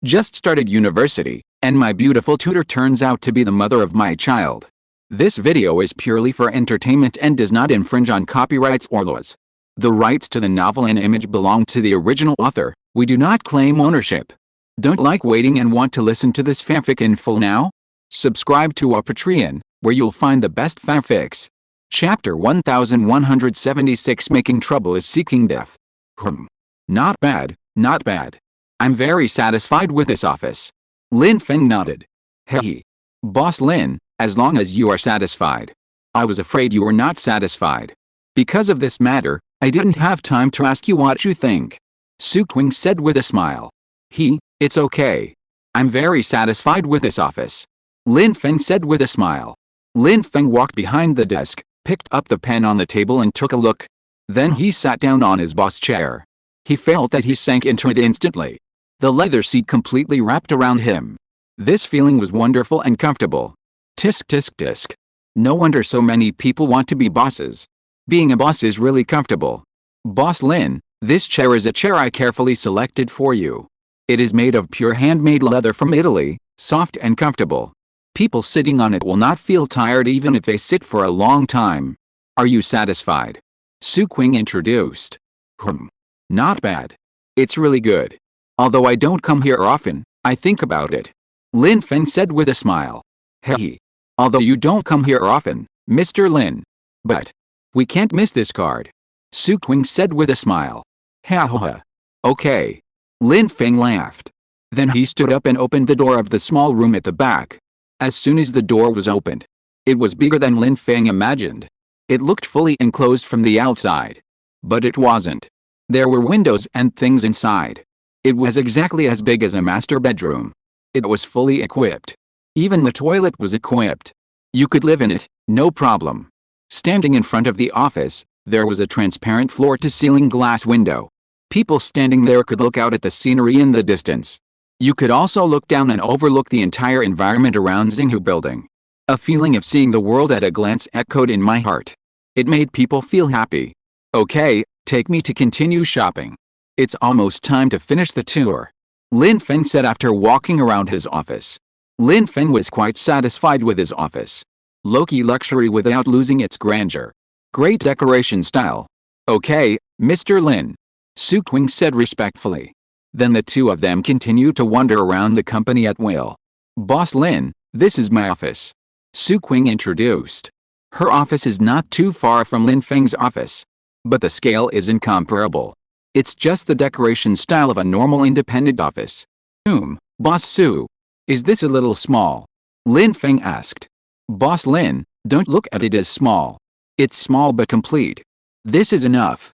Just started university, and my beautiful tutor turns out to be the mother of my child. This video is purely for entertainment and does not infringe on copyrights or laws. The rights to the novel and image belong to the original author. We do not claim ownership. Don't like waiting and want to listen to this fanfic in full now? Subscribe to our Patreon, where you'll find the best fanfics. Chapter 1176 Making Trouble is Seeking Death. Not bad, not bad. I'm very satisfied with this office. Lin Feng nodded. Hey. Boss Lin, as long as you are satisfied. I was afraid you were not satisfied. Because of this matter, I didn't have time to ask you what you think. Su Qing said with a smile. It's okay. I'm very satisfied with this office. Lin Feng said with a smile. Lin Feng walked behind the desk, picked up the pen on the table and took a look. Then he sat down on his boss chair. He felt that he sank into it instantly. The leather seat completely wrapped around him. This feeling was wonderful and comfortable. Tisk tisk tisk. No wonder so many people want to be bosses. Being a boss is really comfortable. Boss Lin, this chair is a chair I carefully selected for you. It is made of pure handmade leather from Italy, soft and comfortable. People sitting on it will not feel tired even if they sit for a long time. Are you satisfied? Su Qing introduced. Not bad. It's really good. Although I don't come here often, I think about it. Lin Feng said with a smile. Hey. Although you don't come here often, Mr. Lin. But we can't miss this card. Su Qing said with a smile. Ha ha ha. Okay. Lin Feng laughed. Then he stood up and opened the door of the small room at the back. As soon as the door was opened, it was bigger than Lin Feng imagined. It looked fully enclosed from the outside. But it wasn't. There were windows and things inside. It was exactly as big as a master bedroom. It was fully equipped. Even the toilet was equipped. You could live in it, no problem. Standing in front of the office, there was a transparent floor-to-ceiling glass window. People standing there could look out at the scenery in the distance. You could also look down and overlook the entire environment around Xinghu Building. A feeling of seeing the world at a glance echoed in my heart. It made people feel happy. Okay, take me to continue shopping. It's almost time to finish the tour. Lin Feng said after walking around his office. Lin Feng was quite satisfied with his office. Low-key luxury without losing its grandeur. Great decoration style. Okay, Mr. Lin. Su Qing said respectfully. Then the two of them continued to wander around the company at will. Boss Lin, this is my office. Su Qing introduced. Her office is not too far from Lin Feng's office. But the scale isn't comparable. It's just the decoration style of a normal independent office. Boss Su. Is this a little small? Lin Feng asked. Boss Lin, don't look at it as small. It's small but complete. This is enough.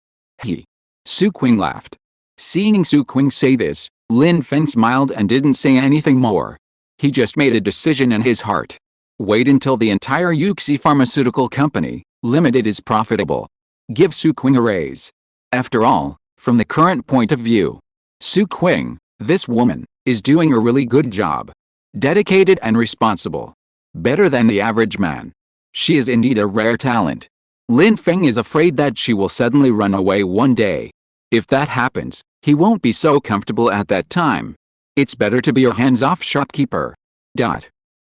Su Qing laughed. Seeing Su Qing say this, Lin Feng smiled and didn't say anything more. He just made a decision in his heart. Wait until the entire Yuxi Pharmaceutical Company, Limited is profitable. Give Su Qing a raise. After all, from the current point of view, Su Qing, this woman, is doing a really good job. Dedicated and responsible. Better than the average man. She is indeed a rare talent. Lin Feng is afraid that she will suddenly run away one day. If that happens, he won't be so comfortable at that time. It's better to be a hands-off shopkeeper.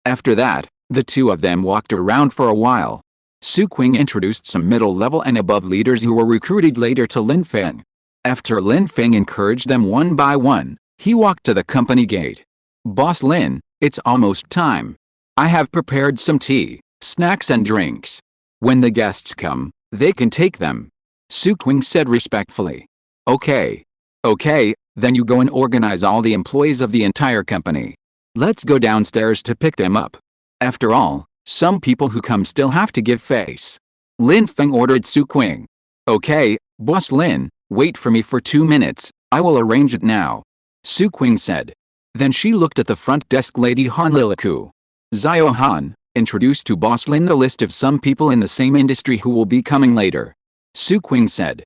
After that, the two of them walked around for a while. Su Qing introduced some middle-level and above leaders who were recruited later to Lin Feng. After Lin Feng encouraged them one by one, he walked to the company gate. Boss Lin, it's almost time. I have prepared some tea, snacks and drinks. When the guests come, they can take them. Su Qing said respectfully. Okay, then you go and organize all the employees of the entire company. Let's go downstairs to pick them up. After all, some people who come still have to give face. Lin Feng ordered Su Qing. Okay, Boss Lin, wait for me for 2 minutes, I will arrange it now. Su Qing said. Then she looked at the front desk lady Han Liliku. Xiao Han, introduced to Boss Lin the list of some people in the same industry who will be coming later. Su Qing said.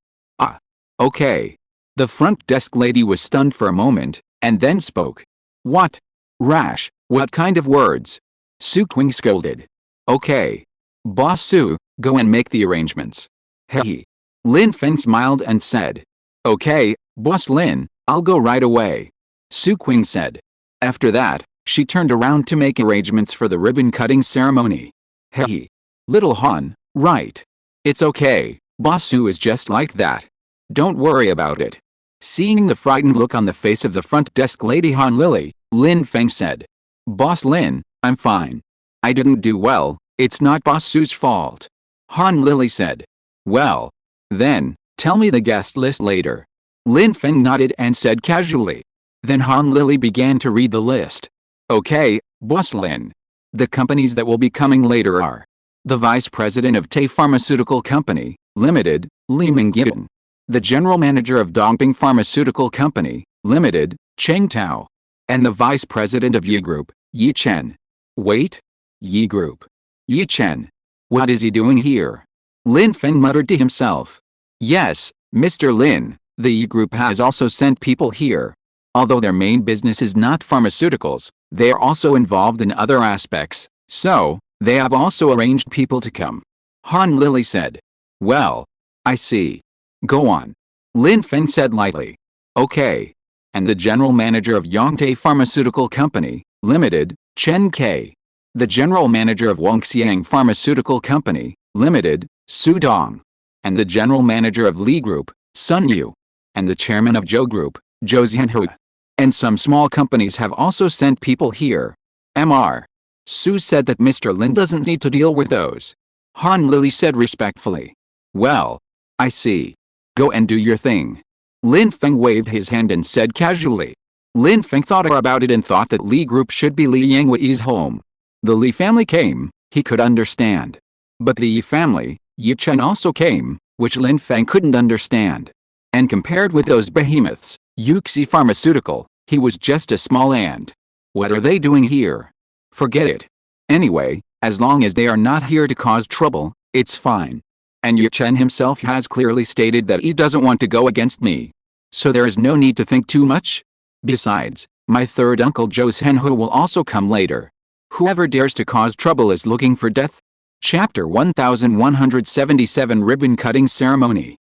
Okay. The front desk lady was stunned for a moment, and then spoke. What? Rash, what kind of words? Su Qing scolded. Okay. Boss Su, go and make the arrangements. Hey. Lin Feng smiled and said. Okay, Boss Lin, I'll go right away. Su Qing said. After that, she turned around to make arrangements for the ribbon-cutting ceremony. Hey. Little Han, right. It's okay, Boss Su is just like that. Don't worry about it. Seeing the frightened look on the face of the front desk lady Han Lily, Lin Feng said. Boss Lin, I'm fine. I didn't do well, it's not Boss Su's fault. Han Lily said. Well. Then, tell me the guest list later. Lin Feng nodded and said casually. Then Han Lily began to read the list. Okay, Boss Lin. The companies that will be coming later are the Vice President of Tay Pharmaceutical Company, Limited, Li Mingyan. The General Manager of Dongping Pharmaceutical Company, Limited, Cheng Tao. And the Vice President of Yi Group, Yi Chen. Wait? Yi Group. Yi Chen. What is he doing here? Lin Feng muttered to himself. Yes, Mr. Lin, the Yi Group has also sent people here. Although their main business is not pharmaceuticals, they are also involved in other aspects, so, they have also arranged people to come. Han Lily said. Well. I see. Go on. Lin Feng said lightly. Okay. And the General Manager of Yongtae Pharmaceutical Company, Limited, Chen K. The General Manager of Wangxiang Pharmaceutical Company, Limited, Su Dong. And the General Manager of Li Group, Sun Yu. And the Chairman of Zhou Group, Zhou Xianhu. And some small companies have also sent people here. Mr. Su said that Mr. Lin doesn't need to deal with those. Han Lily said respectfully. Well. I see. Go and do your thing. Lin Feng waved his hand and said casually. Lin Feng thought about it and thought that Li Group should be Li Yangwei's home. The Li family came, he could understand. But the Yi family, Yi Chen also came, which Lin Feng couldn't understand. And compared with those behemoths, Yuxi Pharmaceutical, he was just a small ant. What are they doing here? Forget it. Anyway, as long as they are not here to cause trouble, it's fine. And Yi Chen himself has clearly stated that he doesn't want to go against me. So there is no need to think too much. Besides, my third uncle Zhou Xianhu will also come later. Whoever dares to cause trouble is looking for death. Chapter 1177 Ribbon Cutting Ceremony.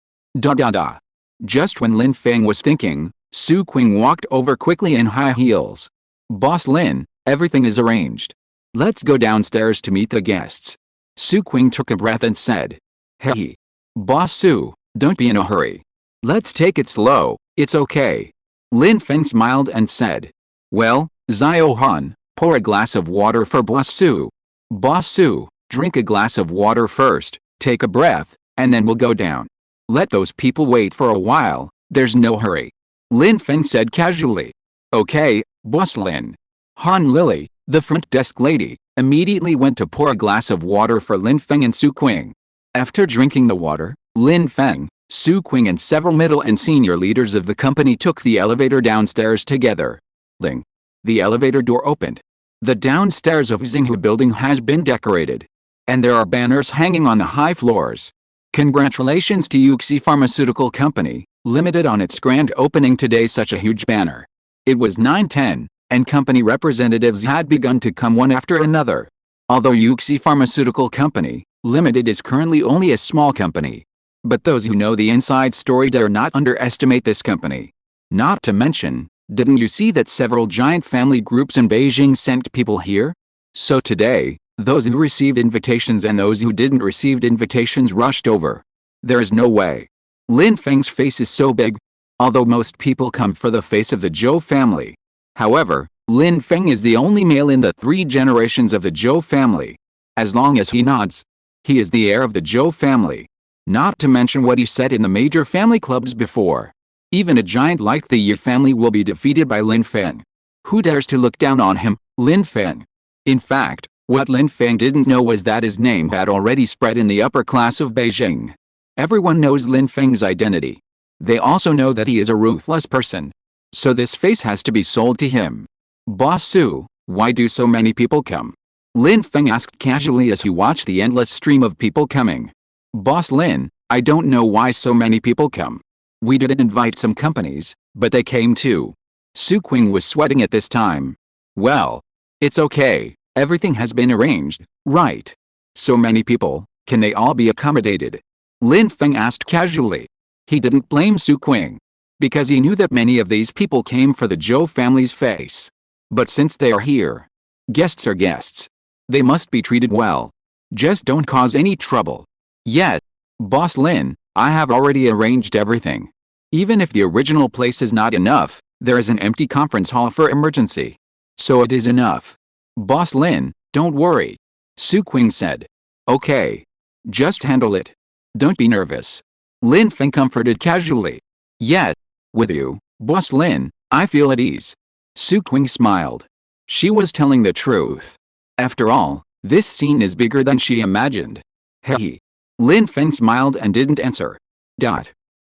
Just when Lin Feng was thinking, Su Qing walked over quickly in high heels. Boss Lin, everything is arranged. Let's go downstairs to meet the guests. Su Qing took a breath and said. Hey. Boss Su, don't be in a hurry. Let's take it slow, it's okay. Lin Feng smiled and said. Well, Zio Han, pour a glass of water for Boss Su. Boss Su, drink a glass of water first, take a breath, and then we'll go down. Let those people wait for a while, there's no hurry. Lin Feng said casually. Okay, Boss Lin. Han Lily, the front desk lady, immediately went to pour a glass of water for Lin Feng and Su Qing. After drinking the water, Lin Feng, Su Qing and several middle and senior leaders of the company took the elevator downstairs together. Ling. The elevator door opened. The downstairs of Xinghu building has been decorated. And there are banners hanging on the high floors. Congratulations to Yuxi Pharmaceutical Company, Limited on its grand opening today. Such a huge banner. It was 9:10, and company representatives had begun to come one after another. Although Yuxi Pharmaceutical Company, Limited is currently only a small company. But those who know the inside story dare not underestimate this company. Not to mention, didn't you see that several giant family groups in Beijing sent people here? So today, those who received invitations and those who didn't receive invitations rushed over. There is no way. Lin Feng's face is so big. Although most people come for the face of the Zhou family. However, Lin Feng is the only male in the 3 generations of the Zhou family. As long as he nods, he is the heir of the Zhou family. Not to mention what he said in the major family clubs before. Even a giant like the Yi family will be defeated by Lin Feng. Who dares to look down on him, Lin Feng? In fact, what Lin Feng didn't know was that his name had already spread in the upper class of Beijing. Everyone knows Lin Feng's identity. They also know that he is a ruthless person. So this face has to be sold to him. Boss Su, why do so many people come? Lin Feng asked casually as he watched the endless stream of people coming. Boss Lin, I don't know why so many people come. We didn't invite some companies, but they came too. Su Qing was sweating at this time. Well, it's okay, everything has been arranged, right? So many people, can they all be accommodated? Lin Feng asked casually. He didn't blame Su Qing. Because he knew that many of these people came for the Zhou family's face. But since they are here, guests are guests. They must be treated well. Just don't cause any trouble. Yet, Boss Lin, I have already arranged everything. Even if the original place is not enough, there is an empty conference hall for emergency. So it is enough. Boss Lin, don't worry. Su Qing said. Okay. Just handle it. Don't be nervous. Lin Feng comforted casually. Yet, with you, Boss Lin, I feel at ease. Su Qing smiled. She was telling the truth. After all, this scene is bigger than she imagined. Hehe. Lin Feng smiled and didn't answer.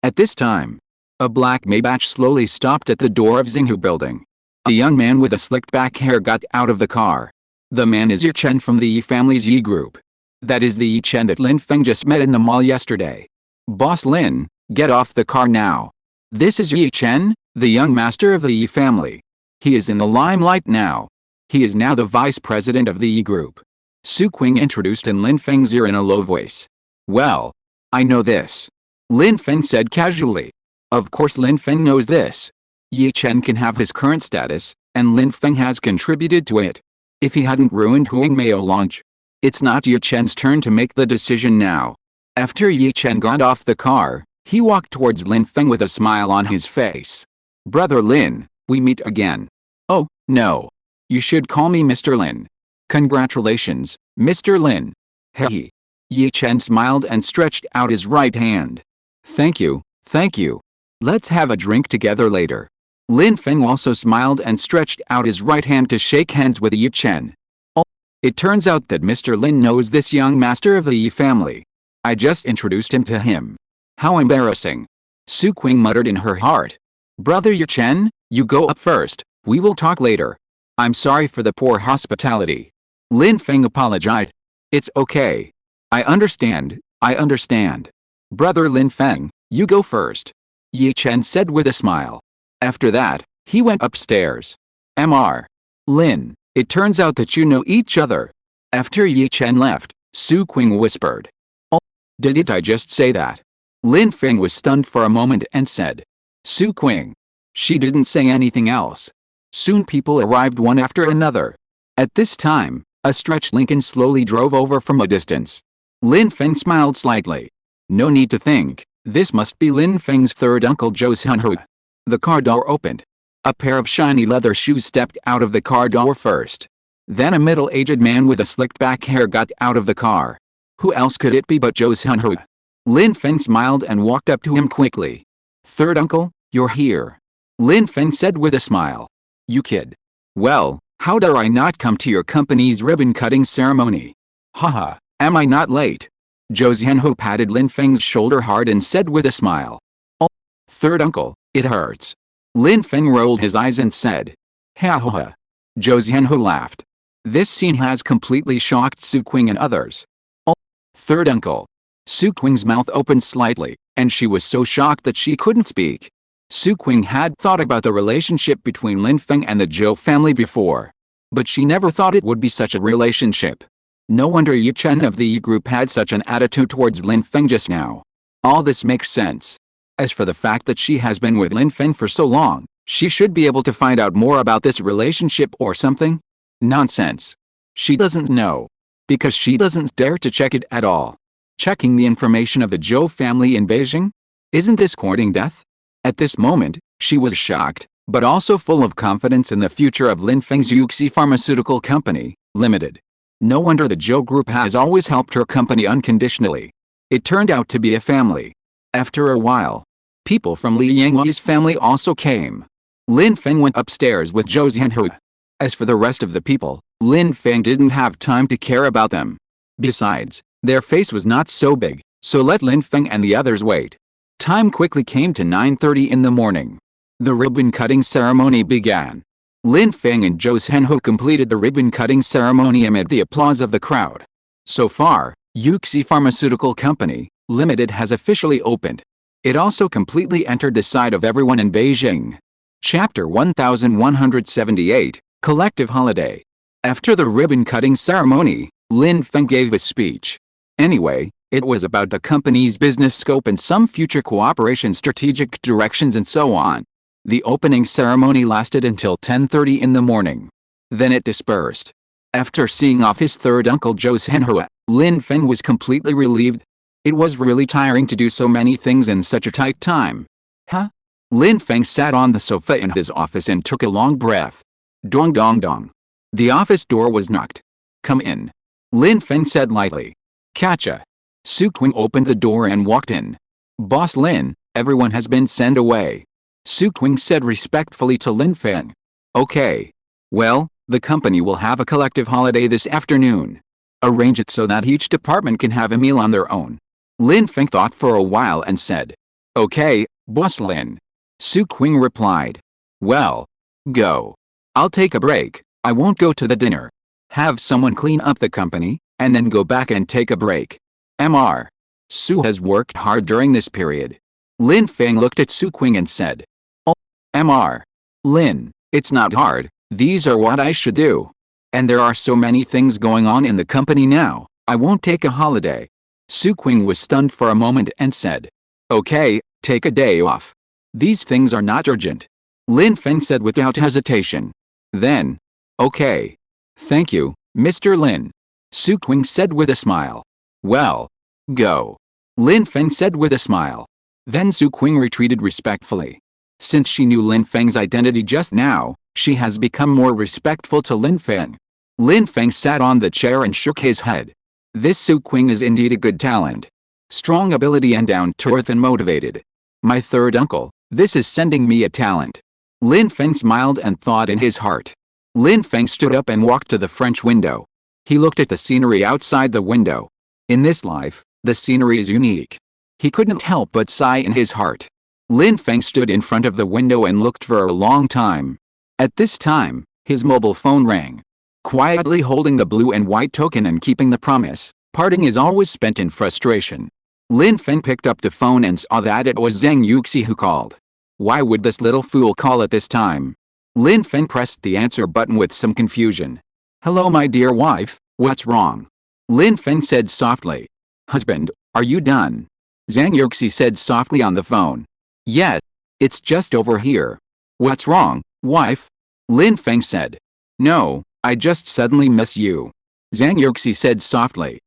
At this time, a black Maybach slowly stopped at the door of Xinghu building. A young man with a slicked back hair got out of the car. The man is Yi Chen from the Yi family's Yi group. That is the Yi Chen that Lin Feng just met in the mall yesterday. Boss Lin, get off the car now. This is Yi Chen, the young master of the Yi family. He is in the limelight now. He is now the vice president of the Yi group. Su Qing introduced in Lin Feng's ear in a low voice. Well, I know this. Lin Feng said casually. Of course Lin Feng knows this. Yi Chen can have his current status, and Lin Feng has contributed to it. If he hadn't ruined Huangmao launch. It's not Yi Chen's turn to make the decision now. After Yi Chen got off the car, he walked towards Lin Feng with a smile on his face. Brother Lin, we meet again. Oh, no. You should call me Mr. Lin. Congratulations, Mr. Lin. Hehe. Yi Chen smiled and stretched out his right hand. Thank you, thank you. Let's have a drink together later. Lin Feng also smiled and stretched out his right hand to shake hands with Yi Chen. Oh, it turns out that Mr. Lin knows this young master of the Yi family. I just introduced him to him. How embarrassing. Su Qing muttered in her heart. Brother Yi Chen, you go up first, we will talk later. I'm sorry for the poor hospitality. Lin Feng apologized. It's okay. I understand. Brother Lin Feng, you go first. Yi Chen said with a smile. After that, he went upstairs. Mr. Lin, it turns out that you know each other. After Yi Chen left, Su Qing whispered. Oh, didn't I just say that? Lin Feng was stunned for a moment and said. Su Qing. She didn't say anything else. Soon people arrived one after another. At this time, a stretched Lincoln slowly drove over from a distance. Lin Feng smiled slightly. No need to think, this must be Lin Feng's third uncle Zhou Zhenhu. The car door opened. A pair of shiny leather shoes stepped out of the car door first. Then a middle-aged man with a slicked back hair got out of the car. Who else could it be but Zhou Zhenhu? Lin Feng smiled and walked up to him quickly. Third uncle, you're here. Lin Feng said with a smile. You kid. Well, how dare I not come to your company's ribbon-cutting ceremony? Haha, am I not late? Zhou Zhenhu patted Lin Feng's shoulder hard and said with a smile. Oh, third uncle, it hurts. Lin Feng rolled his eyes and said. Ha ha ha. Zhou Zhenhu laughed. This scene has completely shocked Su Qing and others. Oh, third uncle. Su Qing's mouth opened slightly, and she was so shocked that she couldn't speak. Su Qing had thought about the relationship between Lin Feng and the Zhou family before. But she never thought it would be such a relationship. No wonder Yi Chen of the Yi group had such an attitude towards Lin Feng just now. All this makes sense. As for the fact that she has been with Lin Feng for so long, she should be able to find out more about this relationship or something. Nonsense. She doesn't know. Because she doesn't dare to check it at all. Checking the information of the Zhou family in Beijing? Isn't this courting death? At this moment, she was shocked, but also full of confidence in the future of Lin Feng's Yuxi Pharmaceutical Company, Limited. No wonder the Zhou Group has always helped her company unconditionally. It turned out to be a family. After a while, people from Li Yanghui's family also came. Lin Feng went upstairs with Zhou Zhenhu. As for the rest of the people, Lin Feng didn't have time to care about them. Besides, their face was not so big, so let Lin Feng and the others wait. Time quickly came to 9:30 in the morning. The ribbon-cutting ceremony began. Lin Feng and Zhou Zhenhu completed the ribbon-cutting ceremony amid the applause of the crowd. So far, Yuxi Pharmaceutical Company, Limited has officially opened. It also completely entered the sight of everyone in Beijing. Chapter 1178, Collective Holiday. After the ribbon-cutting ceremony, Lin Feng gave a speech. Anyway, it was about the company's business scope and some future cooperation strategic directions and so on. The opening ceremony lasted until 10:30 in the morning. Then it dispersed. After seeing off his third uncle Zhou's Henhua, Lin Feng was completely relieved. It was really tiring to do so many things in such a tight time. Huh? Lin Feng sat on the sofa in his office and took a long breath. Dong dong dong. The office door was knocked. Come in. Lin Feng said lightly. Catcha. Su Qing opened the door and walked in. Boss Lin, everyone has been sent away. Su Qing said respectfully to Lin Feng. Okay. Well, the company will have a collective holiday this afternoon. Arrange it so that each department can have a meal on their own. Lin Feng thought for a while and said. Okay, Boss Lin. Su Qing replied. Well. Go. I'll take a break. I won't go to the dinner. Have someone clean up the company, and then go back and take a break. Mr. Su has worked hard during this period. Lin Feng looked at Su Qing and said. Oh, Mr. Lin, it's not hard, these are what I should do. And there are so many things going on in the company now, I won't take a holiday. Su Qing was stunned for a moment and said. Okay, take a day off. These things are not urgent. Lin Feng said without hesitation. Then. Okay. Thank you, Mr. Lin. Su Qing said with a smile. Well. Go. Lin Feng said with a smile. Then Su Qing retreated respectfully. Since she knew Lin Feng's identity just now, she has become more respectful to Lin Feng. Lin Feng sat on the chair and shook his head. This Su Qing is indeed a good talent. Strong ability and down to earth and motivated. My third uncle, this is sending me a talent. Lin Feng smiled and thought in his heart. Lin Feng stood up and walked to the French window. He looked at the scenery outside the window. In this life, the scenery is unique. He couldn't help but sigh in his heart. Lin Feng stood in front of the window and looked for a long time. At this time, his mobile phone rang. Quietly holding the blue and white token and keeping the promise, parting is always spent in frustration. Lin Feng picked up the phone and saw that it was Zhang Yuxi who called. Why would this little fool call at this time? Lin Feng pressed the answer button with some confusion. Hello my dear wife, what's wrong? Lin Feng said softly. Husband, are you done? Zhang Yuxi said softly on the phone. Yes, it's just over here. What's wrong, wife? Lin Feng said. No, I just suddenly miss you. Zhang Yuxi said softly.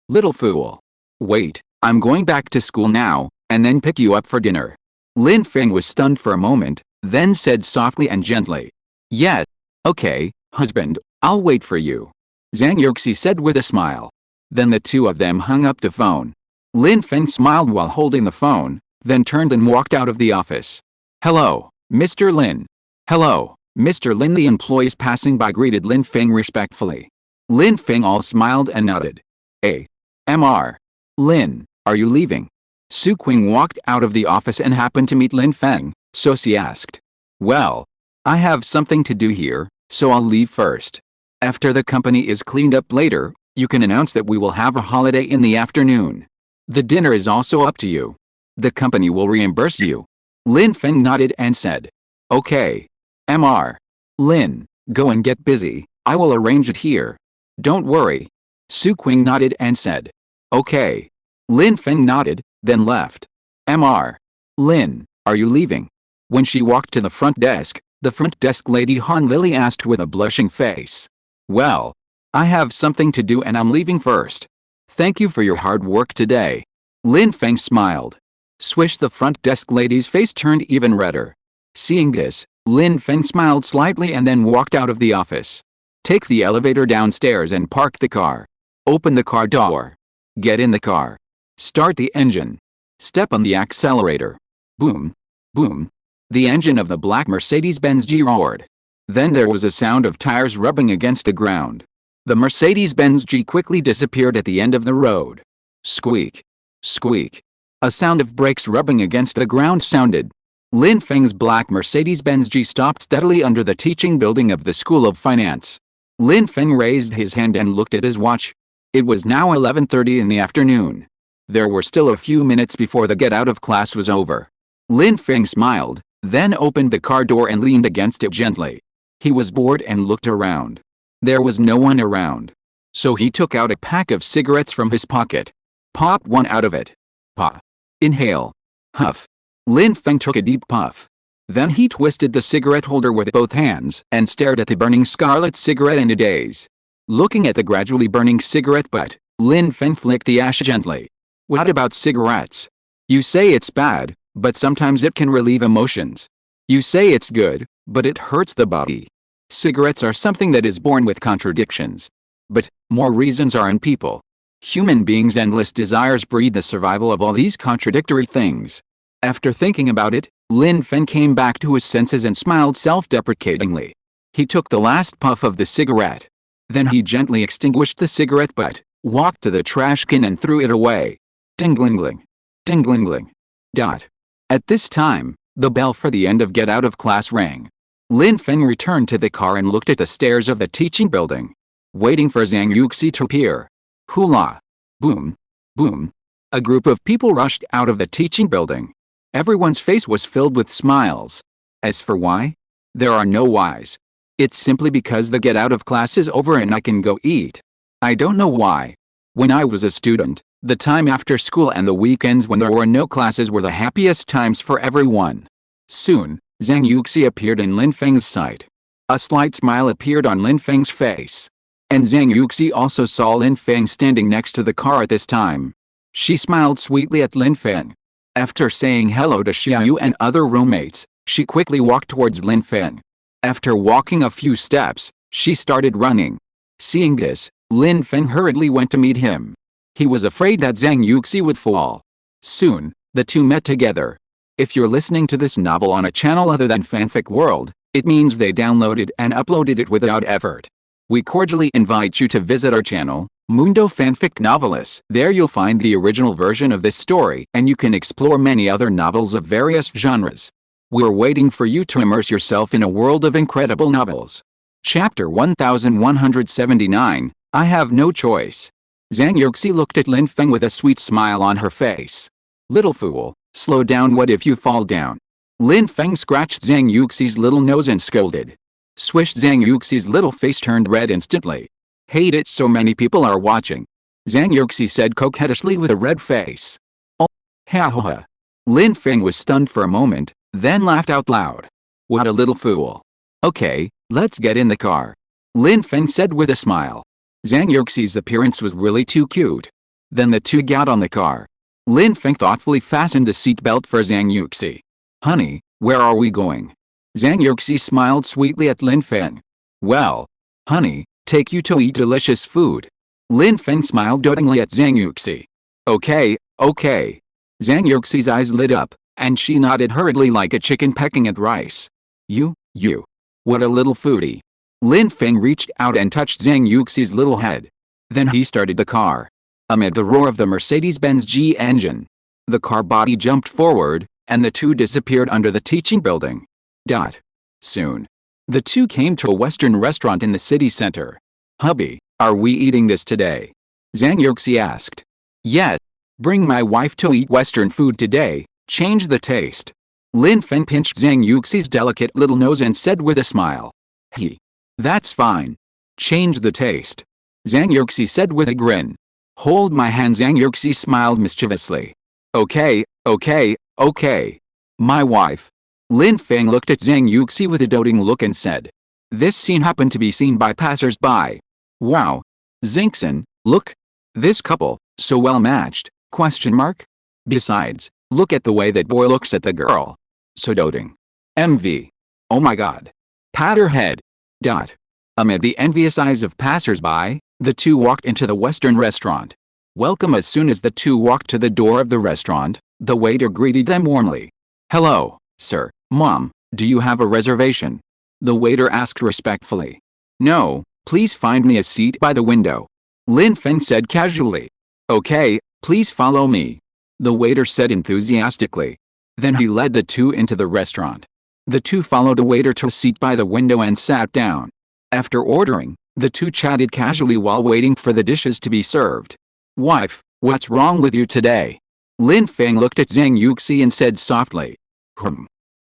Little fool. Wait, I'm going back to school now, and then pick you up for dinner. Lin Feng was stunned for a moment, then said softly and gently. Yes, okay, husband, I'll wait for you. Zhang Yuxi said with a smile. Then the two of them hung up the phone. Lin Feng smiled while holding the phone, then turned and walked out of the office. Hello, Mr. Lin. Hello, Mr. Lin. The employees passing by greeted Lin Feng respectfully. Lin Feng all smiled and nodded. Mr. Lin, are you leaving? Su Qing walked out of the office and happened to meet Lin Feng, so she asked. Well, I have something to do here, so I'll leave first. After the company is cleaned up later, you can announce that we will have a holiday in the afternoon. The dinner is also up to you. The company will reimburse you. Lin Feng nodded and said. Okay. Mr. Lin, go and get busy, I will arrange it here. Don't worry. Su Qing nodded and said. Okay. Lin Feng nodded, then left. Mr. Lin, are you leaving? When she walked to the front desk lady Han Lily asked with a blushing face. Well, I have something to do and I'm leaving first. Thank you for your hard work today. Lin Feng smiled. Swish, the front desk lady's face turned even redder. Seeing this, Lin Feng smiled slightly and then walked out of the office. Take the elevator downstairs and park the car. Open the car door. Get in the car. Start the engine. Step on the accelerator. Boom. Boom. The engine of the black Mercedes-Benz G roared. Then there was a sound of tires rubbing against the ground. The Mercedes-Benz G quickly disappeared at the end of the road. Squeak. Squeak. A sound of brakes rubbing against the ground sounded. Lin Feng's black Mercedes-Benz G stopped steadily under the teaching building of the School of Finance. Lin Feng raised his hand and looked at his watch. It was now 11:30 in the afternoon. There were still a few minutes before the get-out of class was over. Lin Feng smiled, then opened the car door and leaned against it gently. He was bored and looked around. There was no one around. So he took out a pack of cigarettes from his pocket. Pop one out of it. Pop. Inhale. Huff. Lin Feng took a deep puff. Then he twisted the cigarette holder with both hands and stared at the burning scarlet cigarette in a daze. Looking at the gradually burning cigarette butt, Lin Feng flicked the ash gently. What about cigarettes? You say it's bad, but sometimes it can relieve emotions. You say it's good, but it hurts the body. Cigarettes are something that is born with contradictions. But more reasons are in people. Human beings' endless desires breed the survival of all these contradictory things. After thinking about it, Lin Feng came back to his senses and smiled self-deprecatingly. He took the last puff of the cigarette. Then he gently extinguished the cigarette butt, walked to the trash can and threw it away. Ding-ling-ling. Ding-ling-ling. Dot. At this time, the bell for the end of get out of class rang. Lin Feng returned to the car and looked at the stairs of the teaching building, waiting for Zhang Yuxi to appear. Hula. Boom. Boom. A group of people rushed out of the teaching building. Everyone's face was filled with smiles. As for why? There are no whys. It's simply because the get out of class is over and I can go eat. I don't know why. When I was a student, the time after school and the weekends when there were no classes were the happiest times for everyone. Soon, Zhang Yuxi appeared in Lin Feng's sight. A slight smile appeared on Lin Feng's face. And Zhang Yuxi also saw Lin Feng standing next to the car at this time. She smiled sweetly at Lin Feng. After saying hello to Xiaoyu and other roommates, she quickly walked towards Lin Feng. After walking a few steps, she started running. Seeing this, Lin Feng hurriedly went to meet him. He was afraid that Zhang Yuxi would fall. Soon, the two met together. If you're listening to this novel on a channel other than Fanfic World, it means they downloaded and uploaded it without effort. We cordially invite you to visit our channel, Mundo Fanfic Novelists. There you'll find the original version of this story and you can explore many other novels of various genres. We're waiting for you to immerse yourself in a world of incredible novels. Chapter 1179, I Have No Choice. Zhang Yuxi looked at Lin Feng with a sweet smile on her face. Little fool, slow down, what if you fall down? Lin Feng scratched Zhang Yuxi's little nose and scolded. Swish, Zhang Yuxi's little face turned red instantly. Hate it, so many people are watching. Zhang Yuxi said coquettishly with a red face. Oh, ha ha ha. Lin Feng was stunned for a moment, then laughed out loud. What a little fool. Okay, let's get in the car. Lin Feng said with a smile. Zhang Yuxi's appearance was really too cute. Then the two got on the car. Lin Feng thoughtfully fastened the seatbelt for Zhang Yuxi. Honey, where are we going? Zhang Yuxi smiled sweetly at Lin Feng. Well, honey, take you to eat delicious food. Lin Feng smiled dotingly at Zhang Yuxi. Okay, okay. Zhang Yuxi's eyes lit up, and she nodded hurriedly like a chicken pecking at rice. You. What a little foodie. Lin Feng reached out and touched Zhang Yuxi's little head. Then he started the car. Amid the roar of the Mercedes-Benz G engine, the car body jumped forward, and the two disappeared under the teaching building. Soon, the two came to a Western restaurant in the city center. Hubby, are we eating this today? Zhang Yuxi asked. Yes. Bring my wife to eat Western food today, change the taste. Lin Feng pinched Zhang Yuxi's delicate little nose and said with a smile. That's fine. Change the taste. Zhang Yuxi said with a grin. Hold my hand, Zhang Yuxi smiled mischievously. Okay. My wife. Lin Feng looked at Zhang Yuxi with a doting look and said. This scene happened to be seen by passers-by. Wow. Zinxin, look. This couple, so well matched, ? Besides, look at the way that boy looks at the girl. So doting. MV. Oh my god. Pat her head. Amid the envious eyes of passers-by, the two walked into the Western restaurant. Welcome. As soon as the two walked to the door of the restaurant, the waiter greeted them warmly. Hello, sir, mom, do you have a reservation? The waiter asked respectfully. No, please find me a seat by the window. Lin Feng said casually. Okay, please follow me. The waiter said enthusiastically. Then he led the two into the restaurant. The two followed the waiter to a seat by the window and sat down. After ordering, the two chatted casually while waiting for the dishes to be served. Wife, what's wrong with you today? Lin Feng looked at Zhang Yuxi and said softly.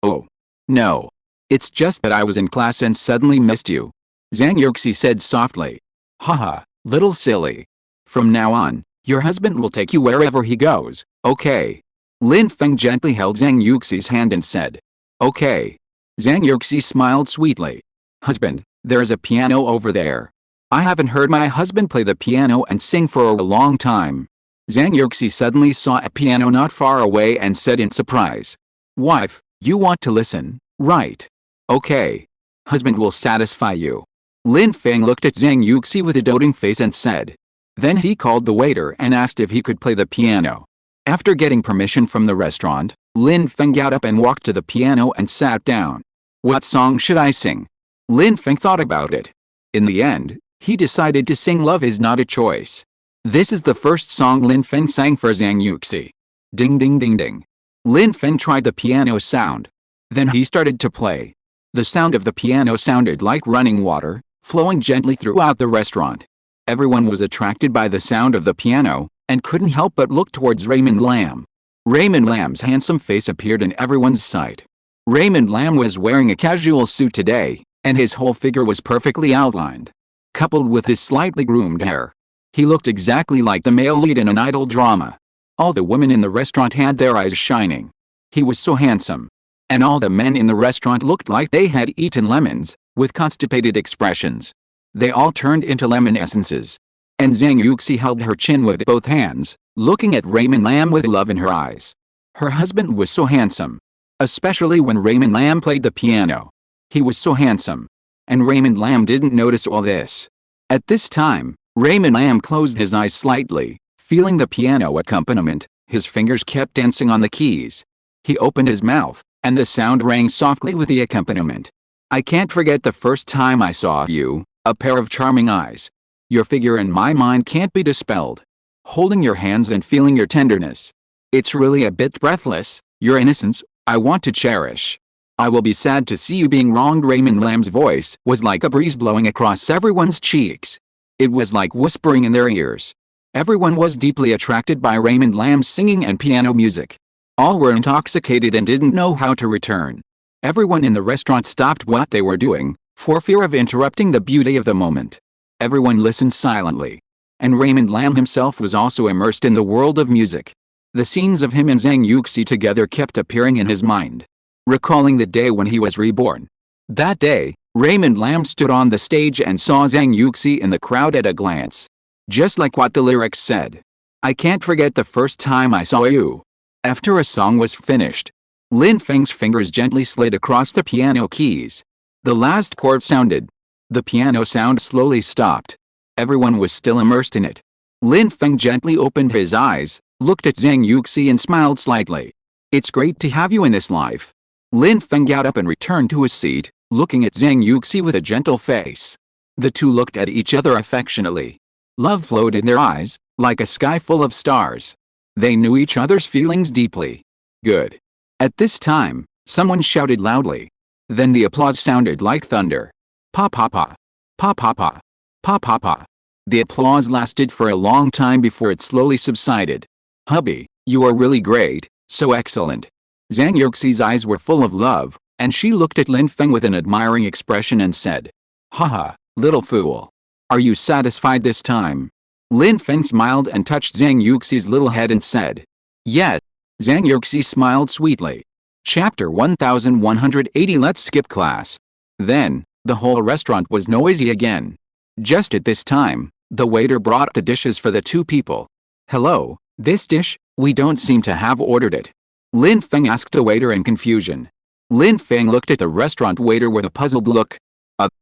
Oh. No. It's just that I was in class and suddenly missed you. Zhang Yuxi said softly. Haha, little silly. From now on, your husband will take you wherever he goes, okay? Lin Feng gently held Zhang Yuxi's hand and said. Okay. Zhang Yuxi smiled sweetly. Husband, there's a piano over there. I haven't heard my husband play the piano and sing for a long time. Zhang Yuxi suddenly saw a piano not far away and said in surprise. Wife, you want to listen, right? Okay. Husband will satisfy you. Lin Feng looked at Zhang Yuxi with a doting face and said. Then he called the waiter and asked if he could play the piano. After getting permission from the restaurant, Lin Feng got up and walked to the piano and sat down. What song should I sing? Lin Feng thought about it. In the end, he decided to sing Love Is Not a Choice. This is the first song Lin Feng sang for Zhang Yuxi. Ding ding ding ding. Lin Feng tried the piano sound. Then he started to play. The sound of the piano sounded like running water, flowing gently throughout the restaurant. Everyone was attracted by the sound of the piano, and couldn't help but look towards Raymond Lam. Raymond Lam's handsome face appeared in everyone's sight. Raymond Lam was wearing a casual suit today, and his whole figure was perfectly outlined. Coupled with his slightly groomed hair, he looked exactly like the male lead in an idol drama. All the women in the restaurant had their eyes shining. He was so handsome. And all the men in the restaurant looked like they had eaten lemons, with constipated expressions. They all turned into lemon essences. And Zhang Yuxi held her chin with both hands, looking at Raymond Lam with love in her eyes. Her husband was so handsome. Especially when Raymond Lam played the piano. He was so handsome. And Raymond Lam didn't notice all this. At this time, Raymond Lam closed his eyes slightly, feeling the piano accompaniment. His fingers kept dancing on the keys. He opened his mouth, and the sound rang softly with the accompaniment. I can't forget the first time I saw you, a pair of charming eyes. Your figure in my mind can't be dispelled. Holding your hands and feeling your tenderness. It's really a bit breathless, your innocence, I want to cherish. I will be sad to see you being wronged. Raymond Lam's voice was like a breeze blowing across everyone's cheeks. It was like whispering in their ears. Everyone was deeply attracted by Raymond Lam's singing and piano music. All were intoxicated and didn't know how to return. Everyone in the restaurant stopped what they were doing, for fear of interrupting the beauty of the moment. Everyone listened silently. And Raymond Lam himself was also immersed in the world of music. The scenes of him and Zhang Yuxi together kept appearing in his mind. Recalling the day when he was reborn. That day, Raymond Lam stood on the stage and saw Zhang Yuxi in the crowd at a glance. Just like what the lyrics said. I can't forget the first time I saw you. After a song was finished, Lin Feng's fingers gently slid across the piano keys. The last chord sounded. The piano sound slowly stopped. Everyone was still immersed in it. Lin Feng gently opened his eyes, looked at Zhang Yuxi and smiled slightly. It's great to have you in this life. Lin Feng got up and returned to his seat, looking at Zhang Yuxi with a gentle face. The two looked at each other affectionately. Love flowed in their eyes, like a sky full of stars. They knew each other's feelings deeply. Good. At this time, someone shouted loudly. Then the applause sounded like thunder. Pa pa pa. Pa pa pa. Pa pa pa. The applause lasted for a long time before it slowly subsided. Hubby, you are really great, so excellent. Zhang Yuxi's eyes were full of love, and she looked at Lin Feng with an admiring expression and said. Haha, little fool. Are you satisfied this time? Lin Feng smiled and touched Zhang Yuxi's little head and said. Yes. Zhang Yuxi smiled sweetly. Chapter 1180. Let's skip class. Then, the whole restaurant was noisy again. Just at this time, the waiter brought the dishes for the two people. Hello, this dish, we don't seem to have ordered it. Lin Feng asked the waiter in confusion. Lin Feng looked at the restaurant waiter with a puzzled look.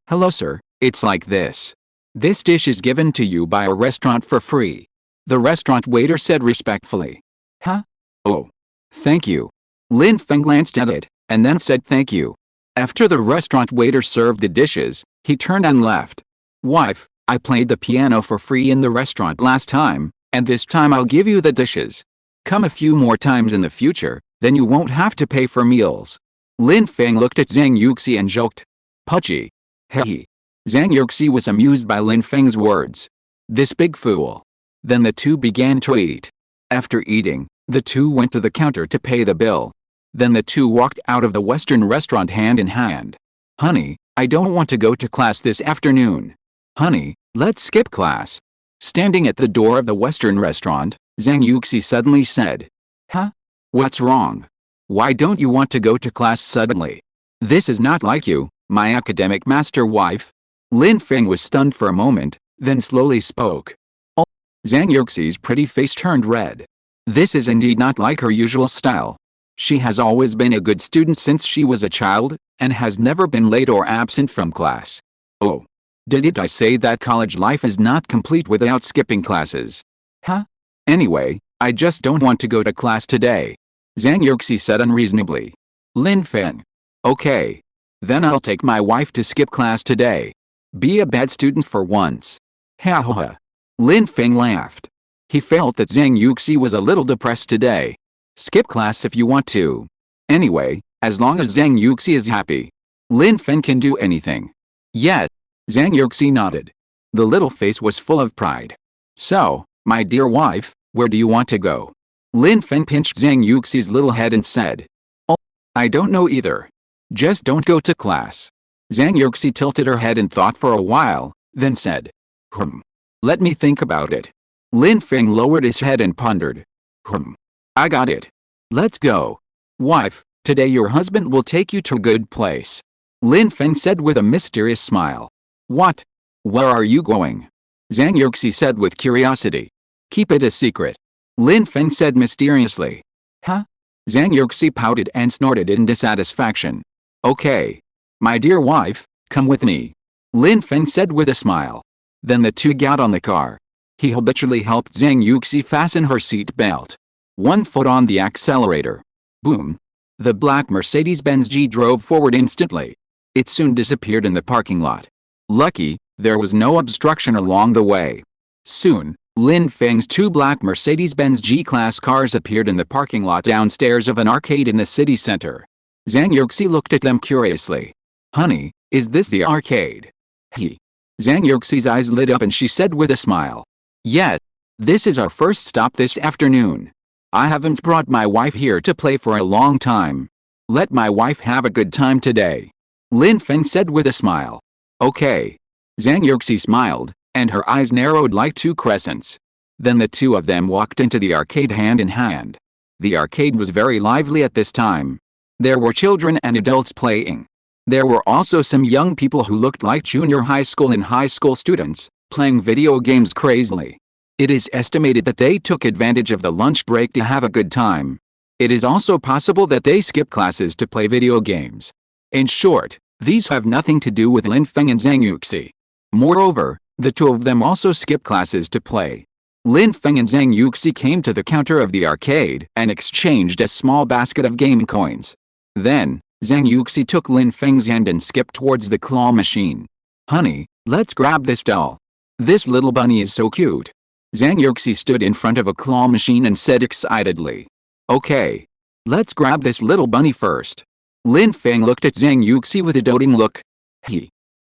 Hello sir, it's like this. This dish is given to you by a restaurant for free. The restaurant waiter said respectfully. Huh? Oh. Thank you. Lin Feng glanced at it, and then said thank you. After the restaurant waiter served the dishes, he turned and left. Wife, I played the piano for free in the restaurant last time, and this time I'll give you the dishes. Come a few more times in the future, then you won't have to pay for meals. Lin Feng looked at Zhang Yuxi and joked. Pudgy. Hee. Zhang Yuxi was amused by Lin Feng's words. This big fool. Then the two began to eat. After eating, the two went to the counter to pay the bill. Then the two walked out of the Western restaurant hand in hand. Honey, I don't want to go to class this afternoon. Honey, let's skip class. Standing at the door of the Western restaurant, Zhang Yuxi suddenly said. Huh? What's wrong? Why don't you want to go to class suddenly? This is not like you, my academic master wife. Lin Feng was stunned for a moment, then slowly spoke. Oh. Zhang Yuxi's pretty face turned red. This is indeed not like her usual style. She has always been a good student since she was a child, and has never been late or absent from class. Oh. Didn't I say that college life is not complete without skipping classes? Huh? Anyway, I just don't want to go to class today. Zhang Yuxi said unreasonably. Lin Feng. Okay. Then I'll take my wife to skip class today. Be a bad student for once. Ha ha ha. Lin Feng laughed. He felt that Zhang Yuxi was a little depressed today. Skip class if you want to. Anyway, as long as Zhang Yuxi is happy, Lin Feng can do anything. Yes. Zhang Yuxi nodded. The little face was full of pride. So, my dear wife, where do you want to go? Lin Feng pinched Zhang Yuxi's little head and said. Oh, I don't know either. Just don't go to class. Zhang Yuxi tilted her head and thought for a while, then said. Let me think about it. Lin Feng lowered his head and pondered. I got it. Let's go. Wife, today your husband will take you to a good place. Lin Feng said with a mysterious smile. What? Where are you going? Zhang Yuxi said with curiosity. Keep it a secret. Lin Feng said mysteriously. Huh? Zhang Yuxi pouted and snorted in dissatisfaction. Okay. My dear wife, come with me. Lin Feng said with a smile. Then the two got on the car. He habitually helped Zhang Yuxi fasten her seat belt. One foot on the accelerator. Boom. The black Mercedes-Benz G drove forward instantly. It soon disappeared in the parking lot. Lucky, there was no obstruction along the way. Soon, Lin Feng's two black Mercedes-Benz G-Class cars appeared in the parking lot downstairs of an arcade in the city center. Zhang Yuxi looked at them curiously. Honey, is this the arcade? Zhang Yuxi's eyes lit up and she said with a smile. Yes, this is our first stop this afternoon. I haven't brought my wife here to play for a long time. Let my wife have a good time today. Lin Feng said with a smile. Okay. Zhang Yuxi smiled, and her eyes narrowed like two crescents. Then the two of them walked into the arcade hand in hand. The arcade was very lively at this time. There were children and adults playing. There were also some young people who looked like junior high school and high school students, playing video games crazily. It is estimated that they took advantage of the lunch break to have a good time. It is also possible that they skipped classes to play video games. In short, these have nothing to do with Lin Feng and Zhang Yuxi. Moreover, the two of them also skipped classes to play. Lin Feng and Zhang Yuxi came to the counter of the arcade and exchanged a small basket of game coins. Then, Zhang Yuxi took Lin Feng's hand and skipped towards the claw machine. Honey, let's grab this doll. This little bunny is so cute. Zhang Yuxi stood in front of a claw machine and said excitedly. Okay. Let's grab this little bunny first. Lin Feng looked at Zhang Yuxi with a doting look.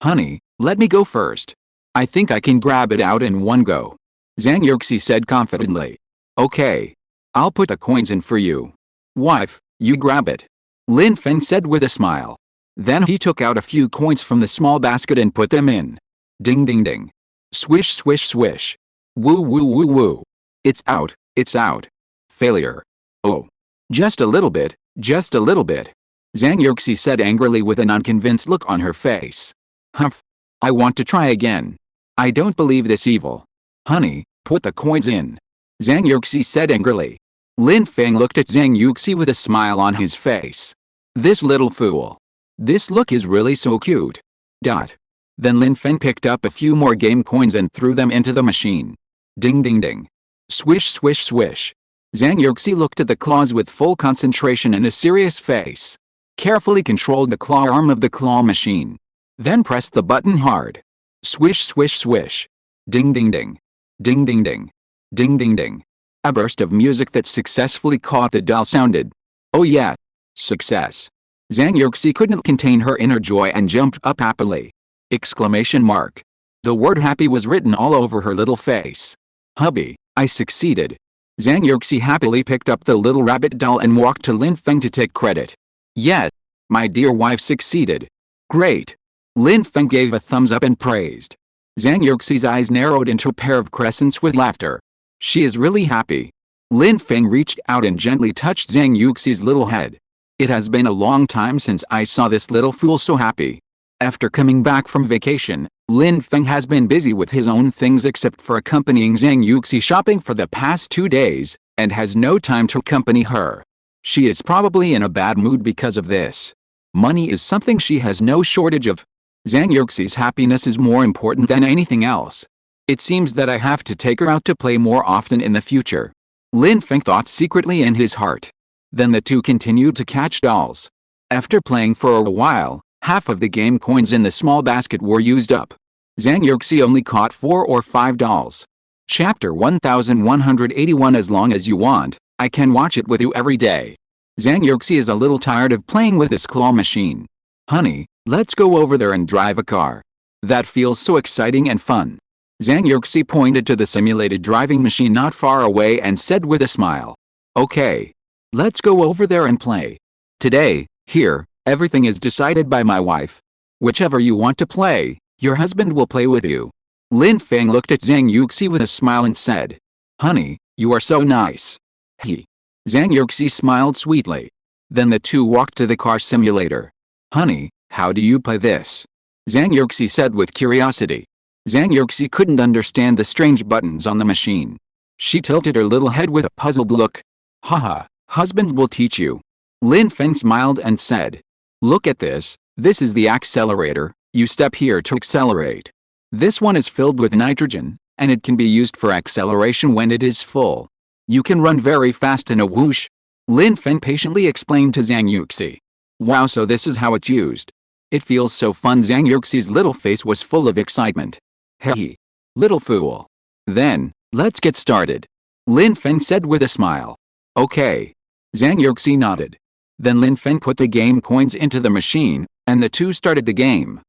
Honey, let me go first. I think I can grab it out in one go. Zhang Yuxi said confidently. Okay. I'll put the coins in for you. Wife, you grab it. Lin Feng said with a smile. Then he took out a few coins from the small basket and put them in. Ding ding ding. Swish swish swish. Woo woo woo woo. It's out, it's out. Failure. Oh. Just a little bit, just a little bit. Zhang Yuxi said angrily with an unconvinced look on her face. Humph. I want to try again. I don't believe this evil. Honey, put the coins in. Zhang Yuxi said angrily. Lin Feng looked at Zhang Yuxi with a smile on his face. This little fool. This look is really so cute. Then Lin Feng picked up a few more game coins and threw them into the machine. Ding ding ding. Swish swish swish. Zhang Yuxi looked at the claws with full concentration and a serious face. Carefully controlled the claw arm of the claw machine. Then pressed the button hard. Swish swish swish. Ding ding ding. Ding ding ding. Ding ding ding. A burst of music that successfully caught the doll sounded. Oh yeah. Success. Zhang Yuxi couldn't contain her inner joy and jumped up happily. Exclamation mark. The word happy was written all over her little face. Hubby, I succeeded. Zhang Yuxi happily picked up the little rabbit doll and walked to Lin Feng to take credit. Yes, my dear wife succeeded. Great. Lin Feng gave a thumbs up and praised. Zhang Yuxi's eyes narrowed into a pair of crescents with laughter. She is really happy. Lin Feng reached out and gently touched Zhang Yuxi's little head. It has been a long time since I saw this little fool so happy. After coming back from vacation, Lin Feng has been busy with his own things except for accompanying Zhang Yuxi shopping for the past 2 days, and has no time to accompany her. She is probably in a bad mood because of this. Money is something she has no shortage of. Zhang Yuxi's happiness is more important than anything else. It seems that I have to take her out to play more often in the future. Lin Feng thought secretly in his heart. Then the two continued to catch dolls. After playing for a while, half of the game coins in the small basket were used up. Zhang Yuxi only caught 4 or 5 dolls. Chapter 1181. As long as you want, I can watch it with you every day. Zhang Yuxi is a little tired of playing with this claw machine. Honey, let's go over there and drive a car. That feels so exciting and fun. Zhang Yuxi pointed to the simulated driving machine not far away and said with a smile. Okay. Let's go over there and play. Today, here, everything is decided by my wife. Whichever you want to play, your husband will play with you. Lin Feng looked at Zhang Yuxi with a smile and said, Honey, you are so nice. Zhang Yuxi smiled sweetly. Then the two walked to the car simulator. Honey, how do you play this? Zhang Yuxi said with curiosity. Zhang Yuxi couldn't understand the strange buttons on the machine. She tilted her little head with a puzzled look. Haha. Husband will teach you. Lin Feng smiled and said, Look at this, this is the accelerator, you step here to accelerate. This one is filled with nitrogen, and it can be used for acceleration when it is full. You can run very fast in a whoosh. Lin Feng patiently explained to Zhang Yuxi. Wow, so this is how it's used. It feels so fun. Zhang Yuxi's little face was full of excitement. Hey, little fool. Then, let's get started. Lin Feng said with a smile. Okay. Zhang Yuxi nodded. Then Lin Feng put the game coins into the machine, and the two started the game.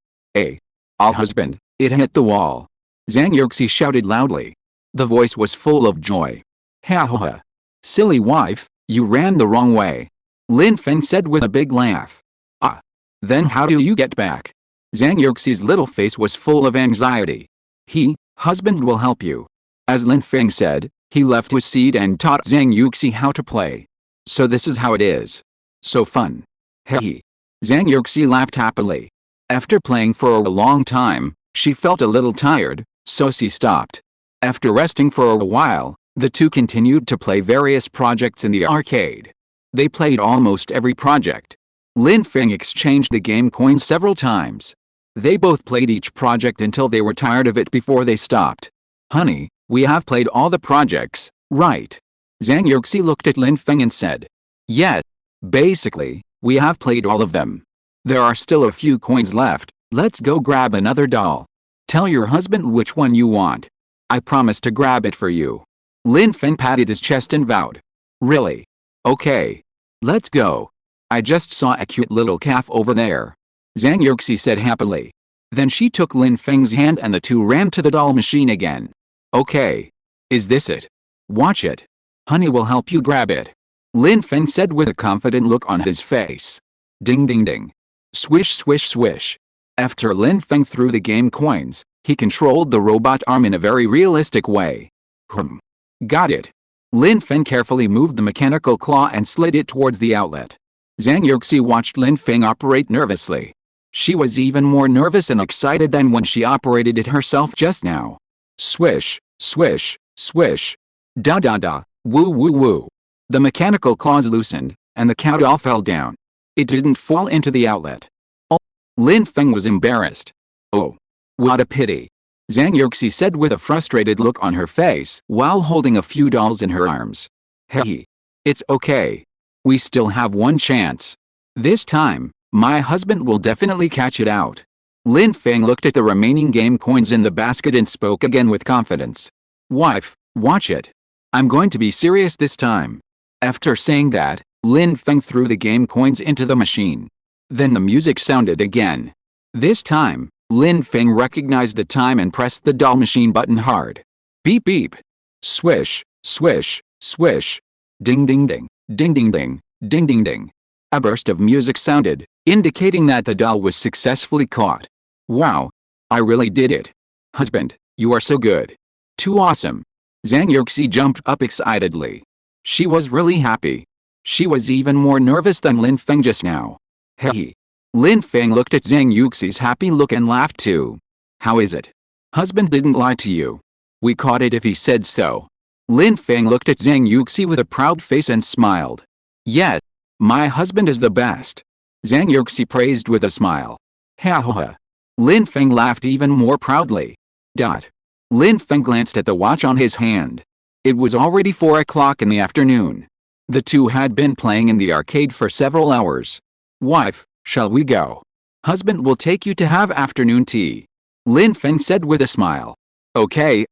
Husband, it hit the wall. Zhang Yuxi shouted loudly. The voice was full of joy. Ha ha ha. Silly wife, you ran the wrong way. Lin Feng said with a big laugh. Then how do you get back? Zhang Yuxi's little face was full of anxiety. Husband will help you. As Lin Feng said, he left his seat and taught Zhang Yuxi how to play. So this is how it is. So fun. Zhang Yuxi laughed happily. After playing for a long time, she felt a little tired, so she stopped. After resting for a while, the two continued to play various projects in the arcade. They played almost every project. Lin Feng exchanged the game coins several times. They both played each project until they were tired of it before they stopped. Honey, we have played all the projects, right? Zhang Yuxi looked at Lin Feng and said. Yes, basically, we have played all of them. There are still a few coins left, let's go grab another doll. Tell your husband which one you want. I promise to grab it for you. Lin Feng patted his chest and vowed. Really? Okay. Let's go. I just saw a cute little calf over there. Zhang Yuxi said happily. Then she took Lin Feng's hand and the two ran to the doll machine again. Okay. Is this it? Watch it. Honey will help you grab it. Lin Feng said with a confident look on his face. Ding ding ding. Swish swish swish. After Lin Feng threw the game coins, he controlled the robot arm in a very realistic way. Got it. Lin Feng carefully moved the mechanical claw and slid it towards the outlet. Zhang Yuxi watched Lin Feng operate nervously. She was even more nervous and excited than when she operated it herself just now. Swish, swish, swish. Da da da, woo woo woo. The mechanical claws loosened, and the cow doll fell down. It didn't fall into the outlet. Oh. Lin Feng was embarrassed. Oh. What a pity. Zhang Yuxi said with a frustrated look on her face while holding a few dolls in her arms. Hey. It's okay. We still have one chance. This time, my husband will definitely catch it out. Lin Feng looked at the remaining game coins in the basket and spoke again with confidence. Wife, watch it. I'm going to be serious this time. After saying that, Lin Feng threw the game coins into the machine. Then the music sounded again. This time, Lin Feng recognized the time and pressed the doll machine button hard. Beep beep. Swish, swish, swish. Ding ding ding, ding ding ding, ding ding ding. A burst of music sounded, indicating that the doll was successfully caught. Wow. I really did it. Husband, you are so good. Too awesome. Zhang Yuxi jumped up excitedly. She was really happy. She was even more nervous than Lin Feng just now. Hey. Lin Feng looked at Zhang Yuxi's happy look and laughed too. How is it? Husband didn't lie to you. We caught it if he said so. Lin Feng looked at Zhang Yuxi with a proud face and smiled. Yes, my husband is the best. Zhang Yuxi praised with a smile. Ha ha ha. Lin Feng laughed even more proudly. Lin Feng glanced at the watch on his hand. It was already 4 o'clock in the afternoon. The two had been playing in the arcade for several hours. Wife, shall we go? Husband will take you to have afternoon tea. Lin Feng said with a smile. Okay.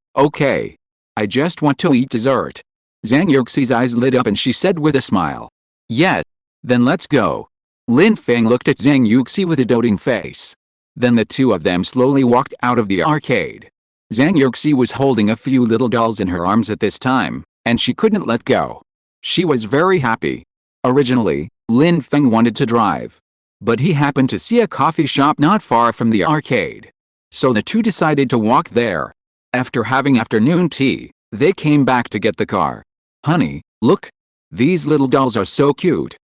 I just want to eat dessert. Zhang Yuxi's eyes lit up and she said with a smile. Yes. Then let's go. Lin Feng looked at Zhang Yuxi with a doting face. Then the two of them slowly walked out of the arcade. Zhang Yuxi was holding a few little dolls in her arms at this time, and she couldn't let go. She was very happy. Originally, Lin Feng wanted to drive. But he happened to see a coffee shop not far from the arcade. So the two decided to walk there. After having afternoon tea, they came back to get the car. Honey, look. These little dolls are so cute.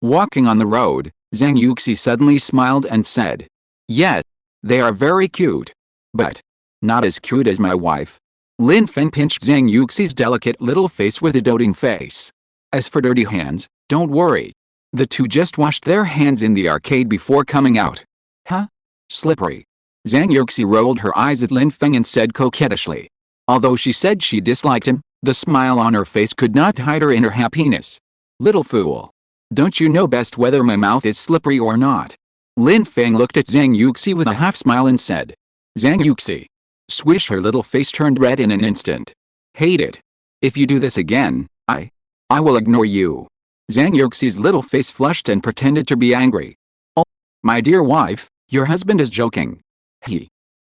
Walking on the road, Zhang Yuxi suddenly smiled and said. Yes, they are very cute. But not as cute as my wife. Lin Feng pinched Zhang Yuxi's delicate little face with a doting face. As for dirty hands, don't worry. The two just washed their hands in the arcade before coming out. Huh? Slippery. Zhang Yuxi rolled her eyes at Lin Feng and said coquettishly. Although she said she disliked him, the smile on her face could not hide her inner happiness. Little fool. Don't you know best whether my mouth is slippery or not? Lin Feng looked at Zhang Yuxi with a half smile and said. Zhang Yuxi. Swish, her little face turned red in an instant. Hate it. If you do this again, I will ignore you. Zhang Yuxi's little face flushed and pretended to be angry. Oh, my dear wife, your husband is joking.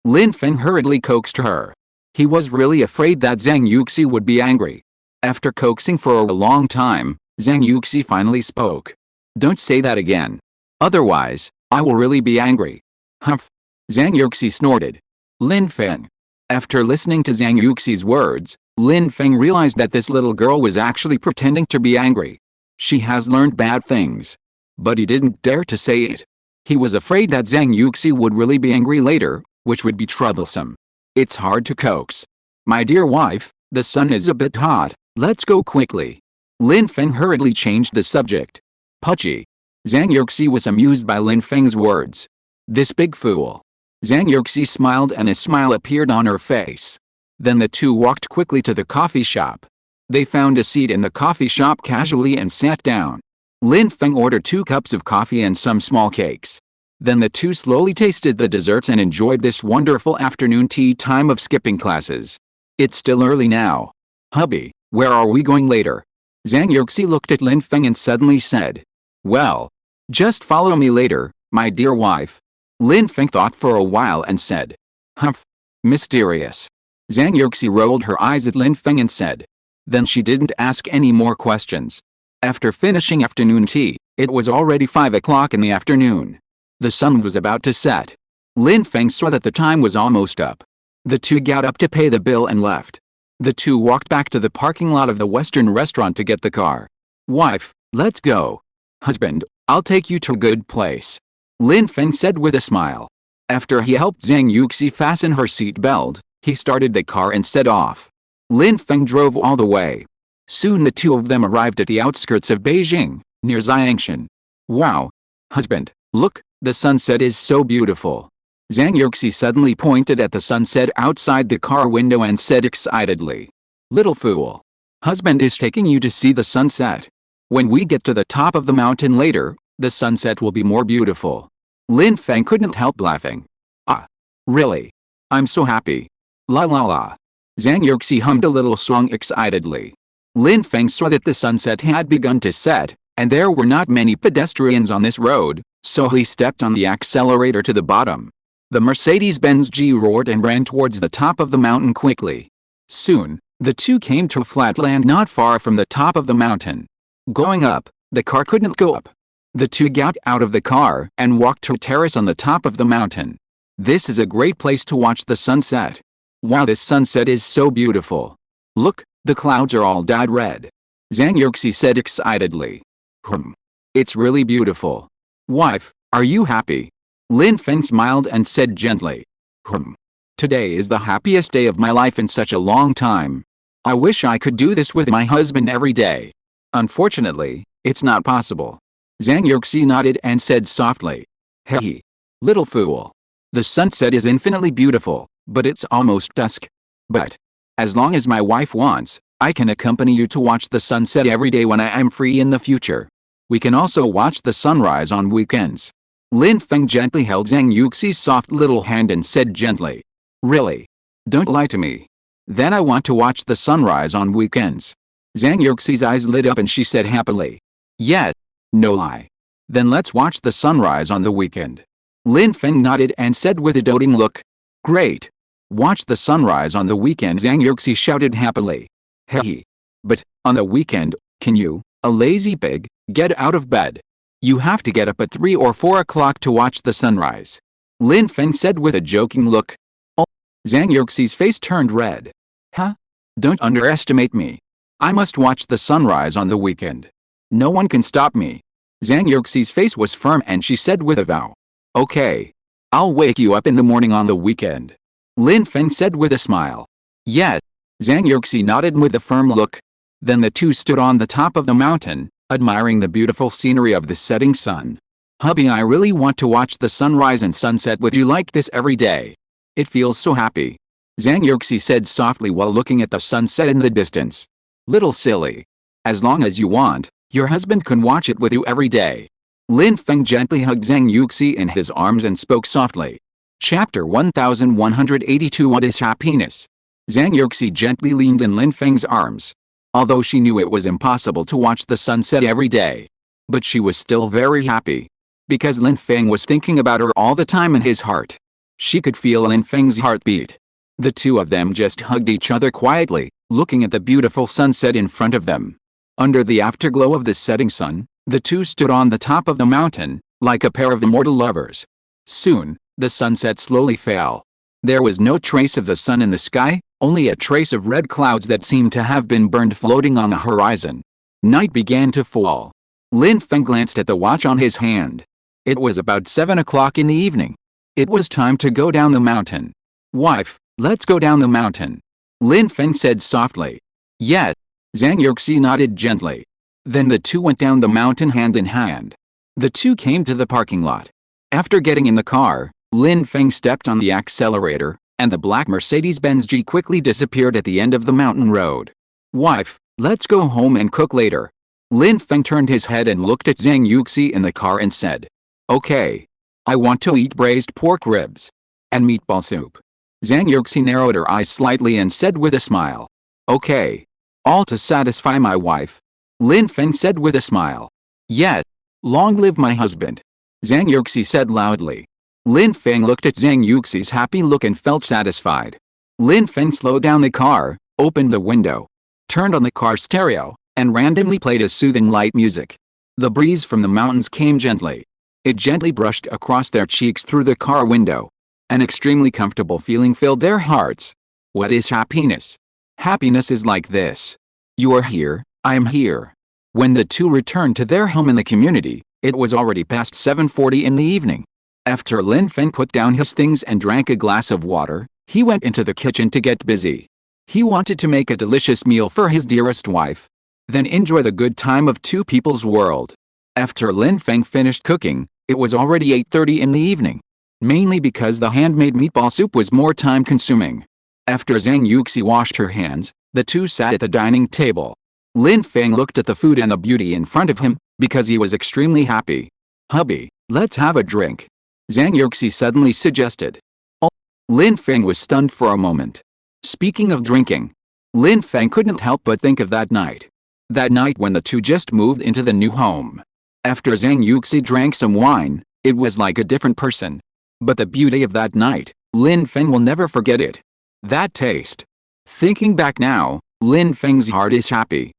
Lin Feng hurriedly coaxed her. He was really afraid that Zhang Yuxi would be angry. After coaxing for a long time, Zhang Yuxi finally spoke. Don't say that again. Otherwise, I will really be angry. Humph. Zhang Yuxi snorted. Lin Feng. After listening to Zhang Yuxi's words, Lin Feng realized that this little girl was actually pretending to be angry. She has learned bad things. But he didn't dare to say it. He was afraid that Zhang Yuxi would really be angry later, which would be troublesome. It's hard to coax. My dear wife, the sun is a bit hot, let's go quickly. Lin Feng hurriedly changed the subject. Pudgy. Zhang Yuxi was amused by Lin Feng's words. This big fool. Zhang Yuxi smiled and a smile appeared on her face. Then the two walked quickly to the coffee shop. They found a seat in the coffee shop casually and sat down. Lin Feng ordered 2 cups of coffee and some small cakes. Then the two slowly tasted the desserts and enjoyed this wonderful afternoon tea time of skipping classes. It's still early now. Hubby, where are we going later? Zhang Yuxi looked at Lin Feng and suddenly said. Well, just follow me later, my dear wife. Lin Feng thought for a while and said. Humph. Mysterious. Zhang Yuxi rolled her eyes at Lin Feng and said. Then she didn't ask any more questions. After finishing afternoon tea, it was already 5 o'clock in the afternoon. The sun was about to set. Lin Feng saw that the time was almost up. The two got up to pay the bill and left. The two walked back to the parking lot of the Western restaurant to get the car. Wife, let's go. Husband, I'll take you to a good place. Lin Feng said with a smile. After he helped Zhang Yuxi fasten her seat belt, he started the car and set off. Lin Feng drove all the way. Soon the two of them arrived at the outskirts of Beijing, near Xiangshan. Wow. Husband, look, the sunset is so beautiful. Zhang Yuxi suddenly pointed at the sunset outside the car window and said excitedly. Little fool. Husband is taking you to see the sunset. When we get to the top of the mountain later, the sunset will be more beautiful. Lin Feng couldn't help laughing. Ah. Really? I'm so happy. La la la. Zhang Yuxi hummed a little song excitedly. Lin Feng saw that the sunset had begun to set, and there were not many pedestrians on this road, so he stepped on the accelerator to the bottom. The Mercedes-Benz G roared and ran towards the top of the mountain quickly. Soon, the two came to a flat land not far from the top of the mountain. Going up, the car couldn't go up. The two got out of the car and walked to a terrace on the top of the mountain. This is a great place to watch the sunset. Wow, this sunset is so beautiful. Look, the clouds are all dyed red. Zhang Yuxi said excitedly. It's really beautiful. Wife, are you happy? Lin Feng smiled and said gently. Today is the happiest day of my life in such a long time. I wish I could do this with my husband every day. Unfortunately, it's not possible. Zhang Yuxi nodded and said softly. Hey, little fool. The sunset is infinitely beautiful, but it's almost dusk. But, as long as my wife wants, I can accompany you to watch the sunset every day when I am free in the future. We can also watch the sunrise on weekends. Lin Feng gently held Zhang Yuxi's soft little hand and said gently. Really? Don't lie to me. Then I want to watch the sunrise on weekends. Zhang Yuxi's eyes lit up and she said happily. Yes. No lie. Then let's watch the sunrise on the weekend. Lin Feng nodded and said with a doting look. Great. Watch the sunrise on the weekend, Zhang Yuxi shouted happily. Hey. But, on the weekend, can you, a lazy pig, get out of bed? You have to get up at 3 or 4 o'clock to watch the sunrise. Lin Feng said with a joking look. Oh. Zhang Yuxi's face turned red. Huh? Don't underestimate me. I must watch the sunrise on the weekend. No one can stop me. Zhang Yuxi's face was firm and she said with a vow. Okay. I'll wake you up in the morning on the weekend. Lin Feng said with a smile. Yes. Zhang Yuxi nodded with a firm look. Then the two stood on the top of the mountain, admiring the beautiful scenery of the setting sun. Hubby, I really want to watch the sunrise and sunset with you like this every day. It feels so happy. Zhang Yuxi said softly while looking at the sunset in the distance. Little silly. As long as you want, your husband can watch it with you every day. Lin Feng gently hugged Zhang Yuxi in his arms and spoke softly. Chapter 1182 What is happiness? Zhang Yuxi gently leaned in Lin Feng's arms. Although she knew it was impossible to watch the sunset every day. But she was still very happy. Because Lin Feng was thinking about her all the time in his heart. She could feel Lin Feng's heartbeat. The two of them just hugged each other quietly, looking at the beautiful sunset in front of them. Under the afterglow of the setting sun, the two stood on the top of the mountain, like a pair of immortal lovers. Soon, the sunset slowly fell. There was no trace of the sun in the sky, only a trace of red clouds that seemed to have been burned floating on the horizon. Night began to fall. Lin Feng glanced at the watch on his hand. It was about 7 o'clock in the evening. It was time to go down the mountain. Wife, let's go down the mountain. Lin Feng said softly. Yes. Zhang Yuxi nodded gently. Then the two went down the mountain hand in hand. The two came to the parking lot. After getting in the car, Lin Feng stepped on the accelerator, and the black Mercedes-Benz G quickly disappeared at the end of the mountain road. Wife, let's go home and cook later. Lin Feng turned his head and looked at Zhang Yuxi in the car and said. Okay. I want to eat braised pork ribs. And meatball soup. Zhang Yuxi narrowed her eyes slightly and said with a smile. Okay. All to satisfy my wife. Lin Feng said with a smile. Yes. Long live my husband. Zhang Yuxi said loudly. Lin Feng looked at Zhang Yuxi's happy look and felt satisfied. Lin Feng slowed down the car, opened the window, turned on the car stereo, and randomly played a soothing light music. The breeze from the mountains came gently. It gently brushed across their cheeks through the car window. An extremely comfortable feeling filled their hearts. What is happiness? Happiness is like this. You are here, I am here. When the two returned to their home in the community, it was already past 7:40 in the evening. After Lin Feng put down his things and drank a glass of water, he went into the kitchen to get busy. He wanted to make a delicious meal for his dearest wife. Then enjoy the good time of two people's world. After Lin Feng finished cooking, it was already 8:30 in the evening. Mainly because the handmade meatball soup was more time-consuming. After Zhang Yuxi washed her hands, the two sat at the dining table. Lin Feng looked at the food and the beauty in front of him, because he was extremely happy. Hubby, let's have a drink. Zhang Yuxi suddenly suggested. Oh. Lin Feng was stunned for a moment. Speaking of drinking, Lin Feng couldn't help but think of that night. That night when the two just moved into the new home. After Zhang Yuxi drank some wine, it was like a different person. But the beauty of that night, Lin Feng will never forget it. That taste. Thinking back now, Lin Feng's heart is happy.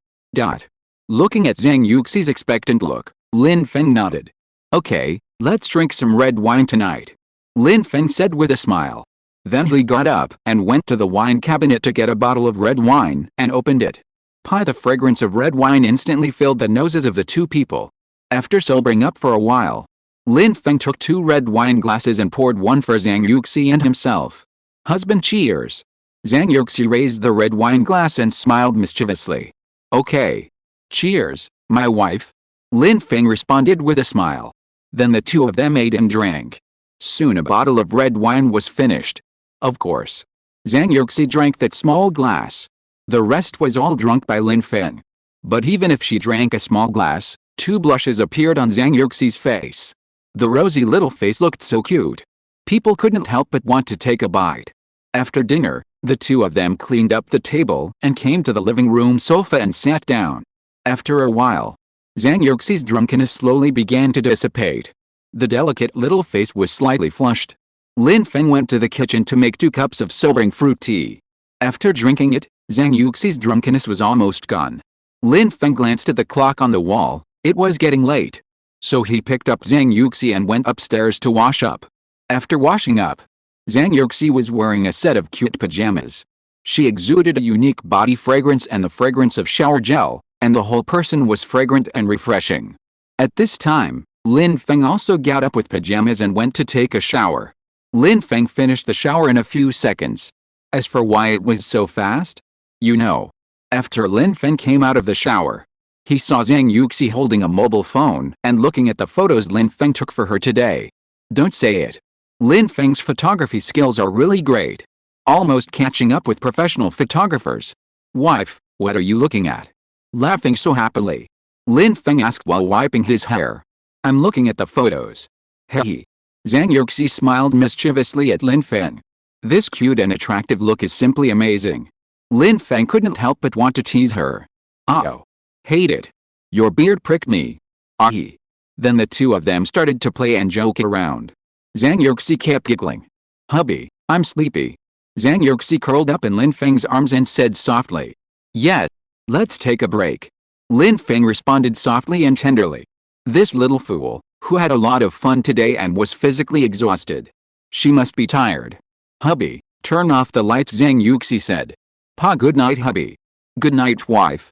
Looking at Zhang Yuxi's expectant look, Lin Feng nodded. Okay, let's drink some red wine tonight. Lin Feng said with a smile. Then he got up and went to the wine cabinet to get a bottle of red wine and opened it. Pie. The fragrance of red wine instantly filled the noses of the two people. After sobering up for a while, Lin Feng took 2 red wine glasses and poured one for Zhang Yuxi and himself. Husband, cheers. Zhang Yuxi raised the red wine glass and smiled mischievously. Okay. Cheers, my wife. Lin Feng responded with a smile. Then the two of them ate and drank. Soon a bottle of red wine was finished. Of course, Zhang Yuxi drank that small glass. The rest was all drunk by Lin Feng. But even if she drank a small glass, 2 blushes appeared on Zhang Yuxi's face. The rosy little face looked so cute. People couldn't help but want to take a bite. After dinner, the two of them cleaned up the table and came to the living room sofa and sat down. After a while, Zhang Yuxi's drunkenness slowly began to dissipate. The delicate little face was slightly flushed. Lin Feng went to the kitchen to make 2 cups of sobering fruit tea. After drinking it, Zhang Yuxi's drunkenness was almost gone. Lin Feng glanced at the clock on the wall. It was getting late. So he picked up Zhang Yuxi and went upstairs to wash up. After washing up, Zhang Yuxi was wearing a set of cute pajamas. She exuded a unique body fragrance and the fragrance of shower gel, and the whole person was fragrant and refreshing. At this time, Lin Feng also got up with pajamas and went to take a shower. Lin Feng finished the shower in a few seconds. As for why it was so fast? You know. After Lin Feng came out of the shower, he saw Zhang Yuxi holding a mobile phone and looking at the photos Lin Feng took for her today. Don't say it. Lin Feng's photography skills are really great. Almost catching up with professional photographers. Wife, what are you looking at? Laughing so happily, Lin Feng asked while wiping his hair. I'm looking at the photos. Hey. Zhang Yuxi smiled mischievously at Lin Feng. This cute and attractive look is simply amazing. Lin Feng couldn't help but want to tease her. Oh. Hate it. Your beard pricked me. Ahi. Then the two of them started to play and joke around. Zhang Yuxi kept giggling. Hubby, I'm sleepy. Zhang Yuxi curled up in Lin Feng's arms and said softly. Yeah. Let's take a break. Lin Feng responded softly and tenderly. This little fool, who had a lot of fun today and was physically exhausted. She must be tired. Hubby, turn off the lights, Zhang Yuxi said. Pa, good night, hubby. Good night, wife.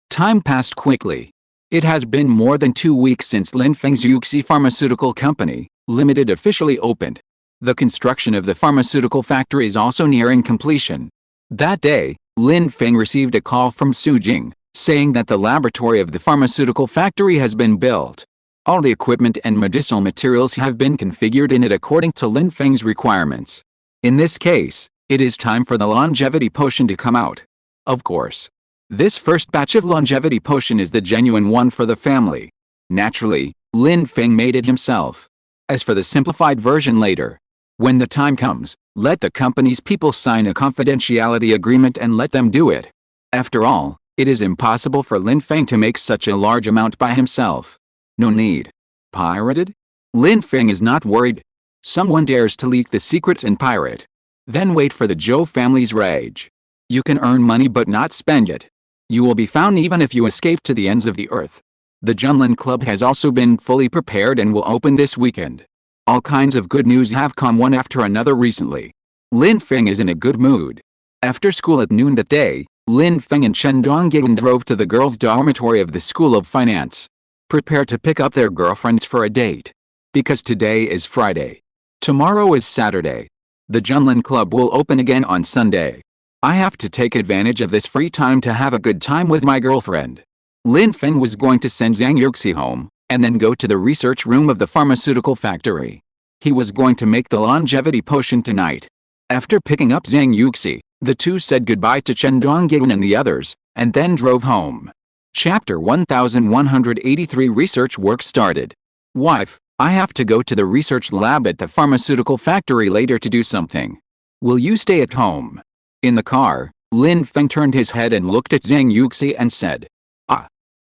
Time passed quickly. It has been more than 2 weeks since Lin Feng's Yuxi Pharmaceutical Company, Limited officially opened. The construction of the pharmaceutical factory is also nearing completion. That day, Lin Feng received a call from Su Jing, saying that the laboratory of the pharmaceutical factory has been built. All the equipment and medicinal materials have been configured in it according to Lin Feng's requirements. In this case, it is time for the longevity potion to come out. Of course. This first batch of longevity potion is the genuine one for the family. Naturally, Lin Feng made it himself. As for the simplified version later, when the time comes, let the company's people sign a confidentiality agreement and let them do it. After all, it is impossible for Lin Feng to make such a large amount by himself. No need. Pirated? Lin Feng is not worried. Someone dares to leak the secrets and pirate. Then wait for the Zhou family's rage. You can earn money but not spend it. You will be found even if you escape to the ends of the earth. The Juggling Club has also been fully prepared and will open this weekend. All kinds of good news have come one after another recently. Lin Feng is in a good mood. After school at noon that day, Lin Feng and Chen Dongyan drove to the girls' dormitory of the School of Finance. Prepare to pick up their girlfriends for a date. Because today is Friday. Tomorrow is Saturday. The Juggling Club will open again on Sunday. I have to take advantage of this free time to have a good time with my girlfriend. Lin Feng was going to send Zhang Yuxi home, and then go to the research room of the pharmaceutical factory. He was going to make the longevity potion tonight. After picking up Zhang Yuxi, the two said goodbye to Chen Dongyan and the others, and then drove home. Chapter 1183 Research work started. Wife, I have to go to the research lab at the pharmaceutical factory later to do something. Will you stay at home? In the car, Lin Feng turned his head and looked at Zhang Yuxi and said,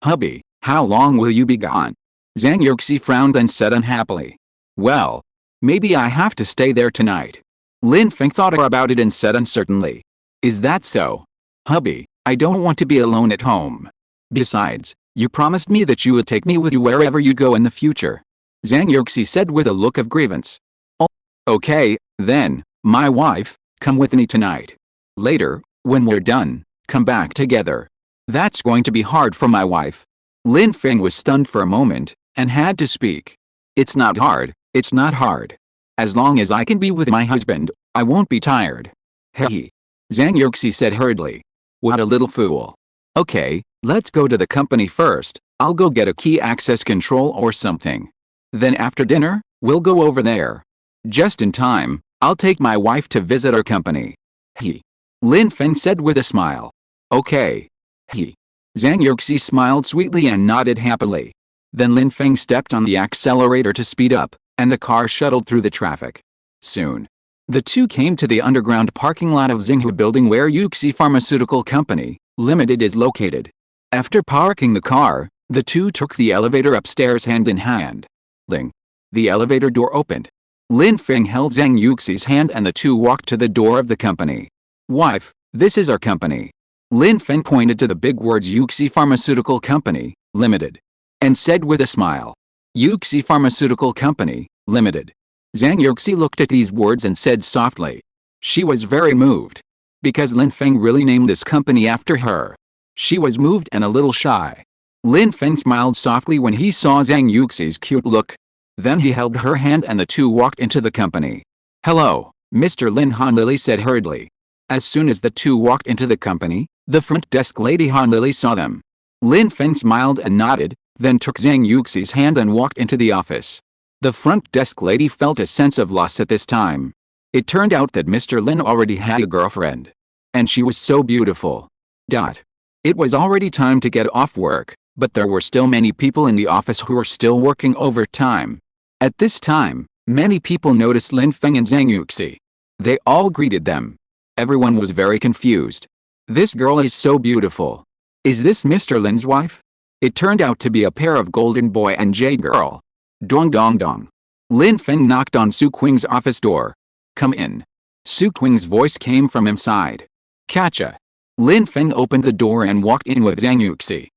Hubby, how long will you be gone? Zhang Yuxi frowned and said unhappily. Well, maybe I have to stay there tonight. Lin Feng thought about it and said uncertainly. Is that so? Hubby, I don't want to be alone at home. Besides, you promised me that you would take me with you wherever you go in the future. Zhang Yuxi said with a look of grievance. Oh, okay, then, my wife, come with me tonight. Later, when we're done, come back together. That's going to be hard for my wife. Lin Feng was stunned for a moment, and had to speak. It's not hard, it's not hard. As long as I can be with my husband, I won't be tired. Hey. Zhang Yuxi said hurriedly. What a little fool. Okay, let's go to the company first. I'll go get a key access control or something. Then after dinner, we'll go over there. Just in time, I'll take my wife to visit our company. He. Lin Feng said with a smile. Okay. He. Zhang Yuxi smiled sweetly and nodded happily. Then Lin Feng stepped on the accelerator to speed up, and the car shuttled through the traffic. Soon, the two came to the underground parking lot of Xinghu building where Yuxi Pharmaceutical Company, Limited is located. After parking the car, the two took the elevator upstairs hand in hand. Ling. The elevator door opened. Lin Feng held Zhang Yuxi's hand and the two walked to the door of the company. Wife, this is our company. Lin Feng pointed to the big words Yuxi Pharmaceutical Company, Limited, and said with a smile. Yuxi Pharmaceutical Company, Limited. Zhang Yuxi looked at these words and said softly. She was very moved. Because Lin Feng really named this company after her. She was moved and a little shy. Lin Feng smiled softly when he saw Zhang Yuxi's cute look. Then he held her hand and the two walked into the company. Hello, Mr. Lin, Han Lily said hurriedly. As soon as the two walked into the company, the front desk lady Han Lily saw them. Lin Feng smiled and nodded, then took Zhang Yuxi's hand and walked into the office. The front desk lady felt a sense of loss at this time. It turned out that Mr. Lin already had a girlfriend. And she was so beautiful. It was already time to get off work, but there were still many people in the office who were still working overtime. At this time, many people noticed Lin Feng and Zhang Yuxi. They all greeted them. Everyone was very confused. This girl is so beautiful. Is this Mr. Lin's wife? It turned out to be a pair of golden boy and jade girl. Dong dong dong. Lin Feng knocked on Su Qing's office door. Come in. Su Qing's voice came from inside. Catcha. Lin Feng opened the door and walked in with Zhang Yuxi.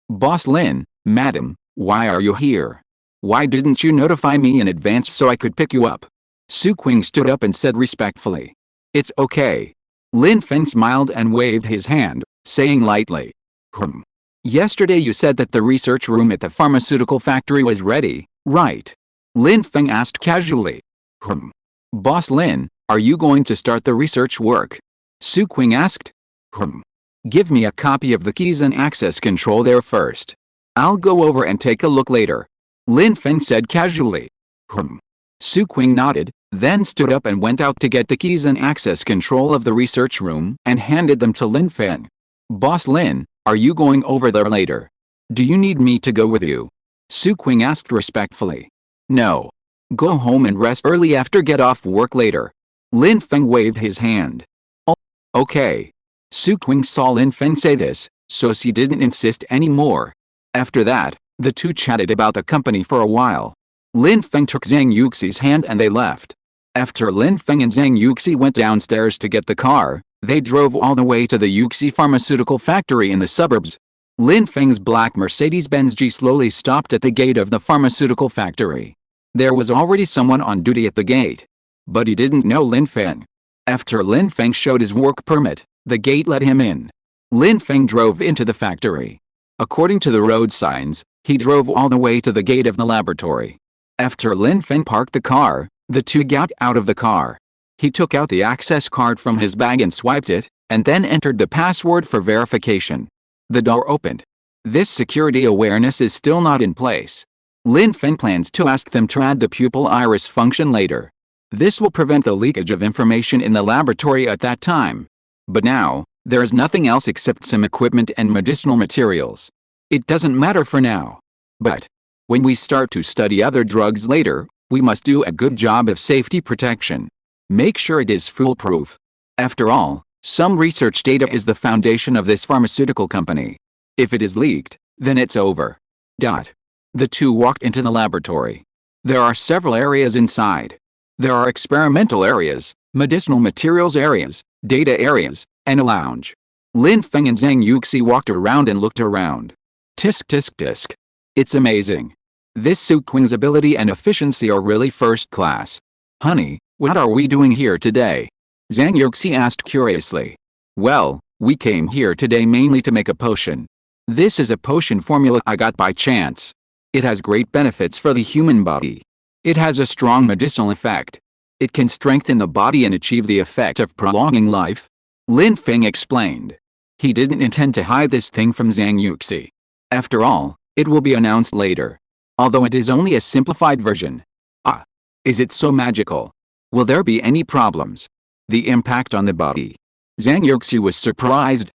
Boss Lin, madam, why are you here? Why didn't you notify me in advance so I could pick you up? Su Qing stood up and said respectfully. It's okay. Lin Feng smiled and waved his hand, saying lightly. Yesterday you said that the research room at the pharmaceutical factory was ready, right? Lin Feng asked casually. Boss Lin, are you going to start the research work? Su Qing asked. Give me a copy of the keys and access control there first. I'll go over and take a look later. Lin Feng said casually. Su Qing nodded, then stood up and went out to get the keys and access control of the research room and handed them to Lin Feng. Boss Lin, are you going over there later? Do you need me to go with you? Su Qing asked respectfully. No. Go home and rest early after get off work later. Lin Feng waved his hand. Oh, okay. Su Qing saw Lin Feng say this, so she didn't insist anymore. After that, the two chatted about the company for a while. Lin Feng took Zhang Yuxi's hand and they left. After Lin Feng and Zhang Yuxi went downstairs to get the car, they drove all the way to the Yuxi Pharmaceutical Factory in the suburbs. Lin Feng's black Mercedes-Benz G slowly stopped at the gate of the pharmaceutical factory. There was already someone on duty at the gate. But he didn't know Lin Feng. After Lin Feng showed his work permit, the gate let him in. Lin Feng drove into the factory. According to the road signs, he drove all the way to the gate of the laboratory. After Lin Feng parked the car, the two got out of the car. He took out the access card from his bag and swiped it, and then entered the password for verification. The door opened. This security awareness is still not in place. Lin Feng plans to ask them to add the pupil iris function later. This will prevent the leakage of information in the laboratory at that time. But now, there is nothing else except some equipment and medicinal materials. It doesn't matter for now. But when we start to study other drugs later, we must do a good job of safety protection. Make sure it is foolproof. After all, some research data is the foundation of this pharmaceutical company. If it is leaked, then it's over. The two walked into the laboratory. There are several areas inside. There are experimental areas, medicinal materials areas, data areas, and a lounge. Lin Feng and Zhang Yuxi walked around and looked around. Tisk tisk tisk. It's amazing. This Su Qing's ability and efficiency are really first class. Honey, what are we doing here today? Zhang Yuxi asked curiously. Well, We came here today mainly to make a potion. This is a potion formula I got by chance. It has great benefits for the human body. It has a strong medicinal effect. It can strengthen the body and achieve the effect of prolonging life. Lin Feng explained. He didn't intend to hide this thing from Zhang Yuxi. After all, it will be announced later. Although it is only a simplified version. Ah. Is it so magical? Will there be any problems? The impact on the body. Zhang Yuxi was surprised.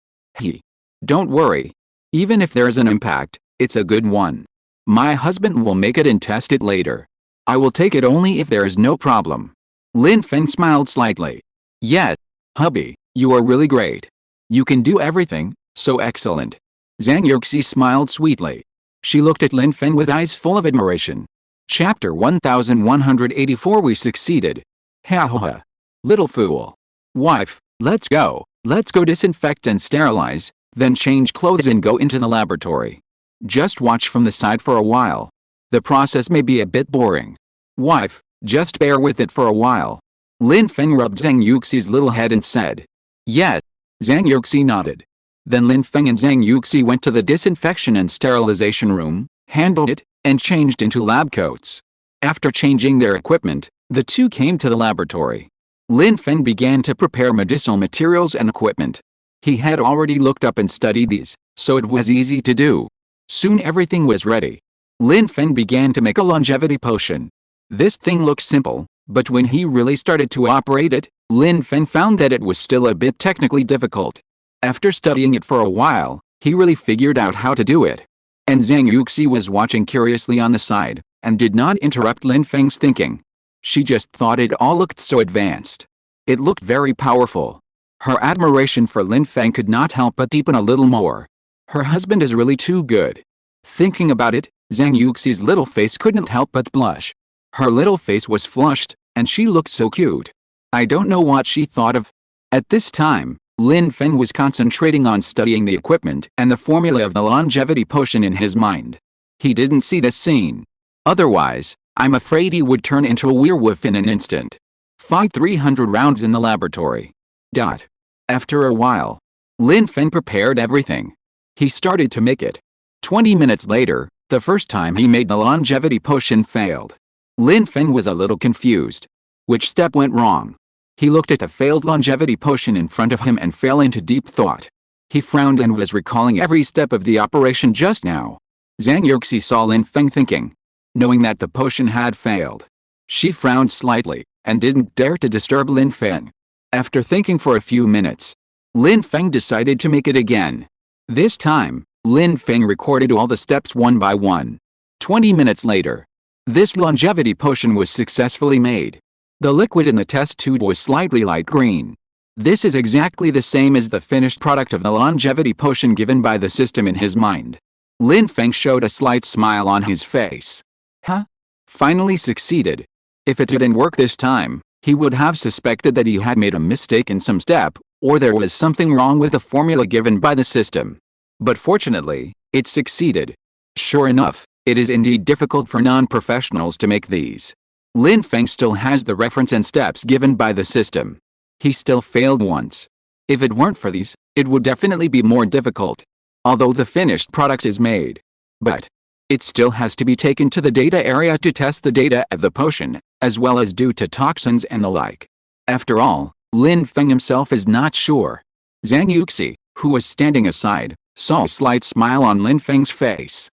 Don't worry. Even if there is an impact, it's a good one. My husband will make it and test it later. I will take it only if there is no problem. Lin Feng smiled slightly. Yes, hubby, you are really great. You can do everything, so excellent. Zhang Yuxi smiled sweetly. She looked at Lin Feng with eyes full of admiration. Chapter 1184 We succeeded. Ha ha ha. Little fool. Wife, let's go. Let's go disinfect and sterilize, then change clothes and go into the laboratory. Just watch from the side for a while. The process may be a bit boring. Wife, just bear with it for a while. Lin Feng rubbed Zhang Yuxi's little head and said. Yes. Zhang Yuxi nodded. Then Lin Feng and Zhang Yuxi went to the disinfection and sterilization room, handled it, and changed into lab coats. After changing their equipment, the two came to the laboratory. Lin Feng began to prepare medicinal materials and equipment. He had already looked up and studied these, so it was easy to do. Soon everything was ready. Lin Feng began to make a longevity potion. This thing looked simple, but when he really started to operate it, Lin Feng found that it was still a bit technically difficult. After studying it for a while, he really figured out how to do it. And Zhang Yuxi was watching curiously on the side, and did not interrupt Lin Feng's thinking. She just thought it all looked so advanced. It looked very powerful. Her admiration for Lin Feng could not help but deepen a little more. Her husband is really too good. Thinking about it, Zhang Yuxi's little face couldn't help but blush. Her little face was flushed, and she looked so cute. I don't know what she thought of. At this time, Lin Feng was concentrating on studying the equipment and the formula of the longevity potion in his mind. He didn't see the scene. Otherwise, I'm afraid he would turn into a werewolf in an instant. Fight 300 rounds in the laboratory. After a while, Lin Feng prepared everything. He started to make it. 20 minutes later, the first time he made the longevity potion failed. Lin Feng was a little confused. Which step went wrong? He looked at the failed longevity potion in front of him and fell into deep thought. He frowned and was recalling every step of the operation just now. Zhang Yuxi saw Lin Feng thinking. Knowing that the potion had failed. She frowned slightly, and didn't dare to disturb Lin Feng. After thinking for a few minutes, Lin Feng decided to make it again. This time, Lin Feng recorded all the steps one by one. 20 minutes later, this longevity potion was successfully made. The liquid in the test tube was slightly light green. This is exactly the same as the finished product of the longevity potion given by the system in his mind. Lin Feng showed a slight smile on his face. Finally succeeded. If it didn't work this time, he would have suspected that he had made a mistake in some step, or there was something wrong with the formula given by the system. But fortunately, it succeeded. Sure enough, it is indeed difficult for non-professionals to make these. Lin Feng still has the reference and steps given by the system. He still failed once. If it weren't for these, it would definitely be more difficult. Although the finished product is made. But it still has to be taken to the data area to test the data of the potion, as well as due to toxins and the like. After all, Lin Feng himself is not sure. Zhang Yuxi, who was standing aside, saw a slight smile on Lin Feng's face.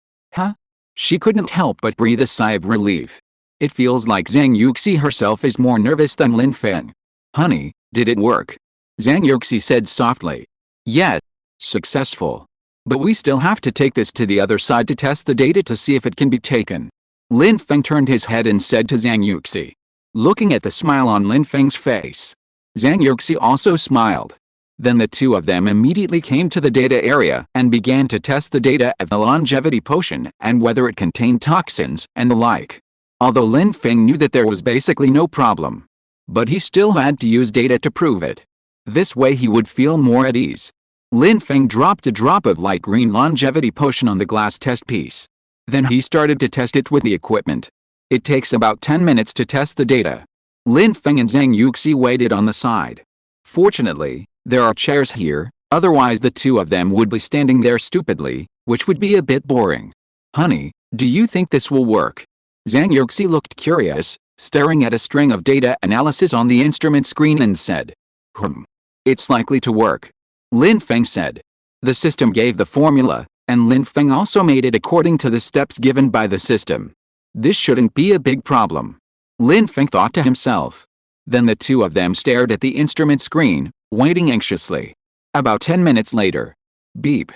She couldn't help but breathe a sigh of relief. It feels like Zhang Yuxi herself is more nervous than Lin Feng. Honey, did it work? Zhang Yuxi said softly. Yes, successful. But we still have to take this to the other side to test the data to see if it can be taken. Lin Feng turned his head and said to Zhang Yuxi. Looking at the smile on Lin Feng's face, Zhang Yuxi also smiled. Then the two of them immediately came to the data area and began to test the data of the longevity potion and whether it contained toxins and the like. Although Lin Feng knew that there was basically no problem. But he still had to use data to prove it. This way he would feel more at ease. Lin Feng dropped a drop of light green longevity potion on the glass test piece. Then he started to test it with the equipment. It takes about 10 minutes to test the data. Lin Feng and Zhang Yuxi waited on the side. Fortunately, there are chairs here, Otherwise the two of them would be standing there stupidly, which would be a bit boring. Honey, do you think this will work? Zhang Yuxi looked curious, staring at a string of data analysis on the instrument screen and said, It's likely to work. Lin Feng said. The system gave the formula, and Lin Feng also made it according to the steps given by the system. This shouldn't be a big problem. Lin Feng thought to himself. Then the two of them stared at the instrument screen, waiting anxiously. About 10 minutes later. Beep.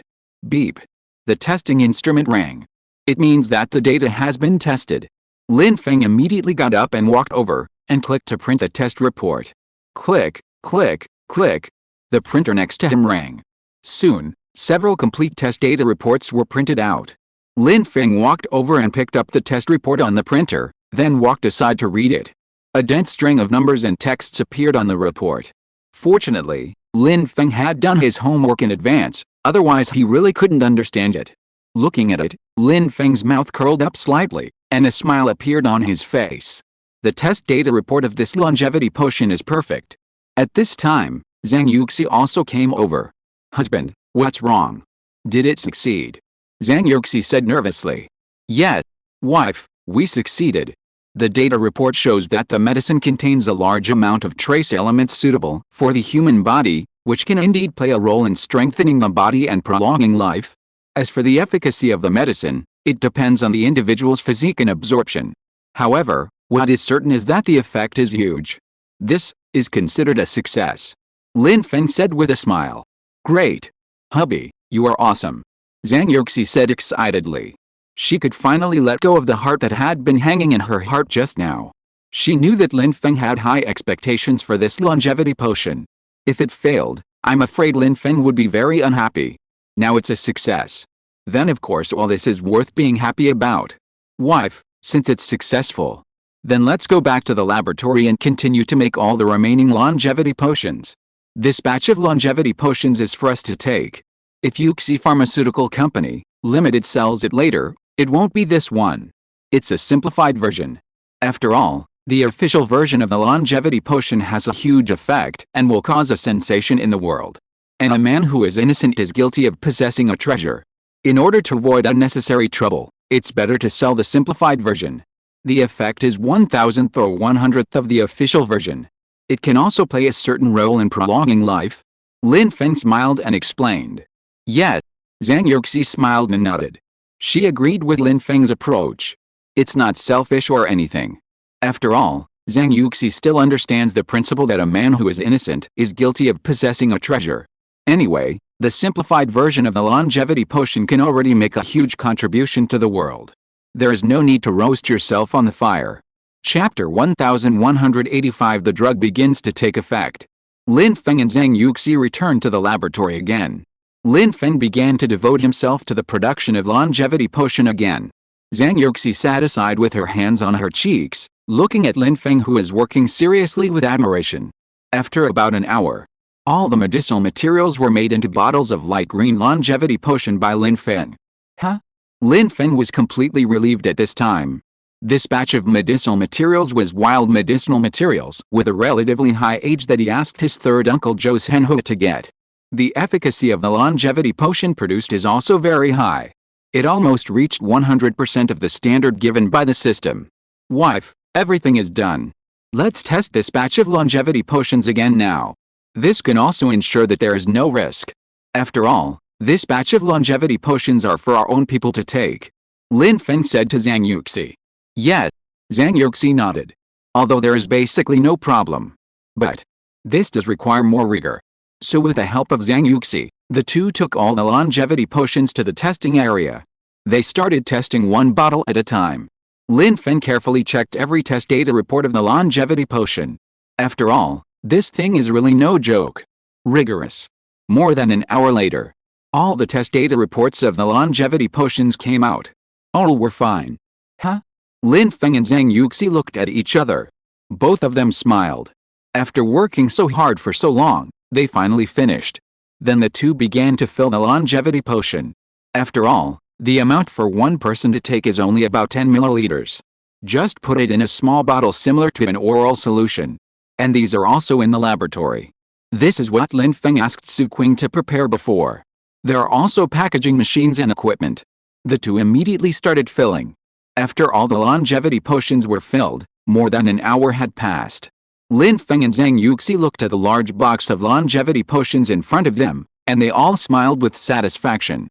Beep. The testing instrument rang. It means that the data has been tested. Lin Feng immediately got up and walked over, and clicked to print the test report. Click, click, click. The printer next to him rang. Soon, several complete test data reports were printed out. Lin Feng walked over and picked up the test report on the printer, then walked aside to read it. A dense string of numbers and texts appeared on the report. Fortunately, Lin Feng had done his homework in advance, otherwise he really couldn't understand it. Looking at it, Lin Feng's mouth curled up slightly, and a smile appeared on his face. The test data report of this longevity potion is perfect. At this time, Zhang Yuxi also came over. Husband, what's wrong? Did it succeed? Zhang Yuxi said nervously. Yes, wife, we succeeded. The data report shows that the medicine contains a large amount of trace elements suitable for the human body, which can indeed play a role in strengthening the body and prolonging life. As for the efficacy of the medicine, it depends on the individual's physique and absorption. However, what is certain is that the effect is huge. This is considered a success. Lin Feng said with a smile. Great. Hubby, you are awesome. Zhang Yuxi said excitedly. She could finally let go of the heart that had been hanging in her heart just now. She knew that Lin Feng had high expectations for this longevity potion. If it failed, I'm afraid Lin Feng would be very unhappy. Now it's a success. Then of course all this is worth being happy about. Wife, since it's successful, then let's go back to the laboratory and continue to make all the remaining longevity potions. This batch of longevity potions is for us to take. If Yuxi Pharmaceutical Company Limited sells it later, it won't be this one. It's a simplified version. After all, the official version of the longevity potion has a huge effect and will cause a sensation in the world. And a man who is innocent is guilty of possessing a treasure. In order to avoid unnecessary trouble, it's better to sell the simplified version. The effect is 1,000th or 100th of the official version. It can also play a certain role in prolonging life. Lin Feng smiled and explained. Yes. Zhang Yuxi smiled and nodded. She agreed with Lin Feng's approach. It's not selfish or anything. After all, Zhang Yuxi still understands the principle that a man who is innocent is guilty of possessing a treasure. Anyway, the simplified version of the longevity potion can already make a huge contribution to the world. There is no need to roast yourself on the fire. Chapter 1185. The drug begins to take effect. Lin Feng and Zhang Yuxi returned to the laboratory again. Lin Feng began to devote himself to the production of longevity potion again. Zhang Yuxi sat aside with her hands on her cheeks, looking at Lin Feng, who was working seriously with admiration. After about an hour, all the medicinal materials were made into bottles of light green longevity potion by Lin Feng. Huh? Lin Feng was completely relieved at this time. This batch of medicinal materials was wild medicinal materials with a relatively high age that he asked his third uncle Zhou Zhenhe to get. The efficacy of the longevity potion produced is also very high. It almost reached 100% of the standard given by the system. Wife, everything is done. Let's test this batch of longevity potions again now. This can also ensure that there is no risk. After all, this batch of longevity potions are for our own people to take. Lin Feng said to Zhang Yuxi. Yes. Zhang Yuxi nodded. Although there is basically no problem. But this does require more rigor. So with the help of Zhang Yuxi, the two took all the longevity potions to the testing area. They started testing one bottle at a time. Lin Feng carefully checked every test data report of the longevity potion. After all, this thing is really no joke. Rigorous. More than an hour later, all the test data reports of the longevity potions came out. All were fine. Huh? Lin Feng and Zhang Yuxi looked at each other. Both of them smiled. After working so hard for so long, they finally finished. Then the two began to fill the longevity potion. After all, the amount for one person to take is only about 10 milliliters. Just put it in a small bottle similar to an oral solution. And these are also in the laboratory. This is what Lin Feng asked Su Qing to prepare before. There are also packaging machines and equipment. The two immediately started filling. After all the longevity potions were filled, more than an hour had passed. Lin Feng and Zhang Yuxi looked at the large box of longevity potions in front of them, and they all smiled with satisfaction.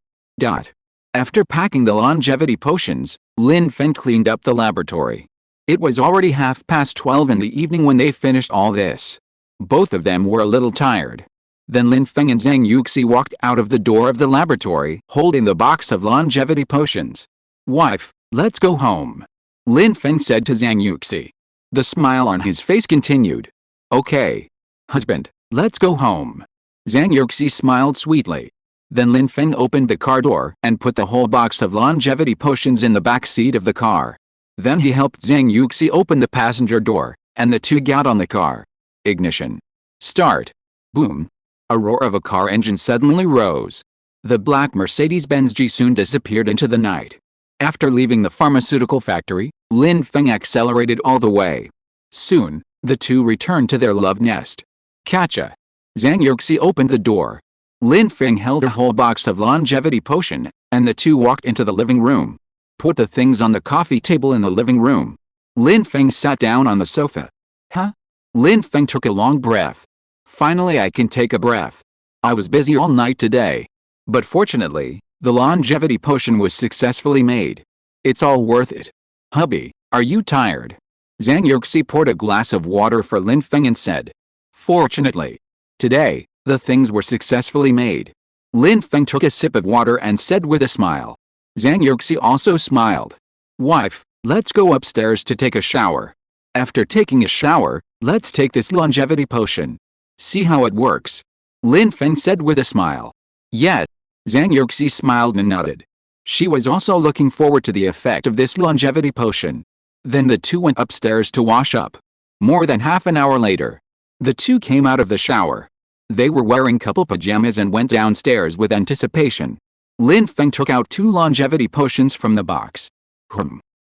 After packing the longevity potions, Lin Feng cleaned up the laboratory. It was already 12:30 in the evening when they finished all this. Both of them were a little tired. Then Lin Feng and Zhang Yuxi walked out of the door of the laboratory, holding the box of longevity potions. "Wife, let's go home," Lin Feng said to Zhang Yuxi. The smile on his face continued. "Okay. Husband, let's go home." Zhang Yuxi smiled sweetly. Then Lin Feng opened the car door and put the whole box of longevity potions in the back seat of the car. Then he helped Zhang Yuxi open the passenger door, and the two got on the car. Ignition. Start. Boom. A roar of a car engine suddenly rose. The black Mercedes-Benz G soon disappeared into the night. After leaving the pharmaceutical factory, Lin Feng accelerated all the way. Soon, the two returned to their love nest. Catcha. Zhang Yuxi opened the door. Lin Feng held a whole box of longevity potion, and the two walked into the living room. Put the things on the coffee table in the living room. Lin Feng sat down on the sofa. Huh? Lin Feng took a long breath. Finally I can take a breath. I was busy all night today. But fortunately, the longevity potion was successfully made. It's all worth it. Hubby, are you tired? Zhang Yuxi poured a glass of water for Lin Feng and said. Fortunately. Today, the things were successfully made. Lin Feng took a sip of water and said with a smile. Zhang Yuxi also smiled. Wife, let's go upstairs to take a shower. After taking a shower, let's take this longevity potion. See how it works. Lin Feng said with a smile. Yes. Zhang Yuxi smiled and nodded. She was also looking forward to the effect of this longevity potion. Then the two went upstairs to wash up. More than half an hour later, the two came out of the shower. They were wearing couple pajamas and went downstairs with anticipation. Lin Feng took out 2 longevity potions from the box.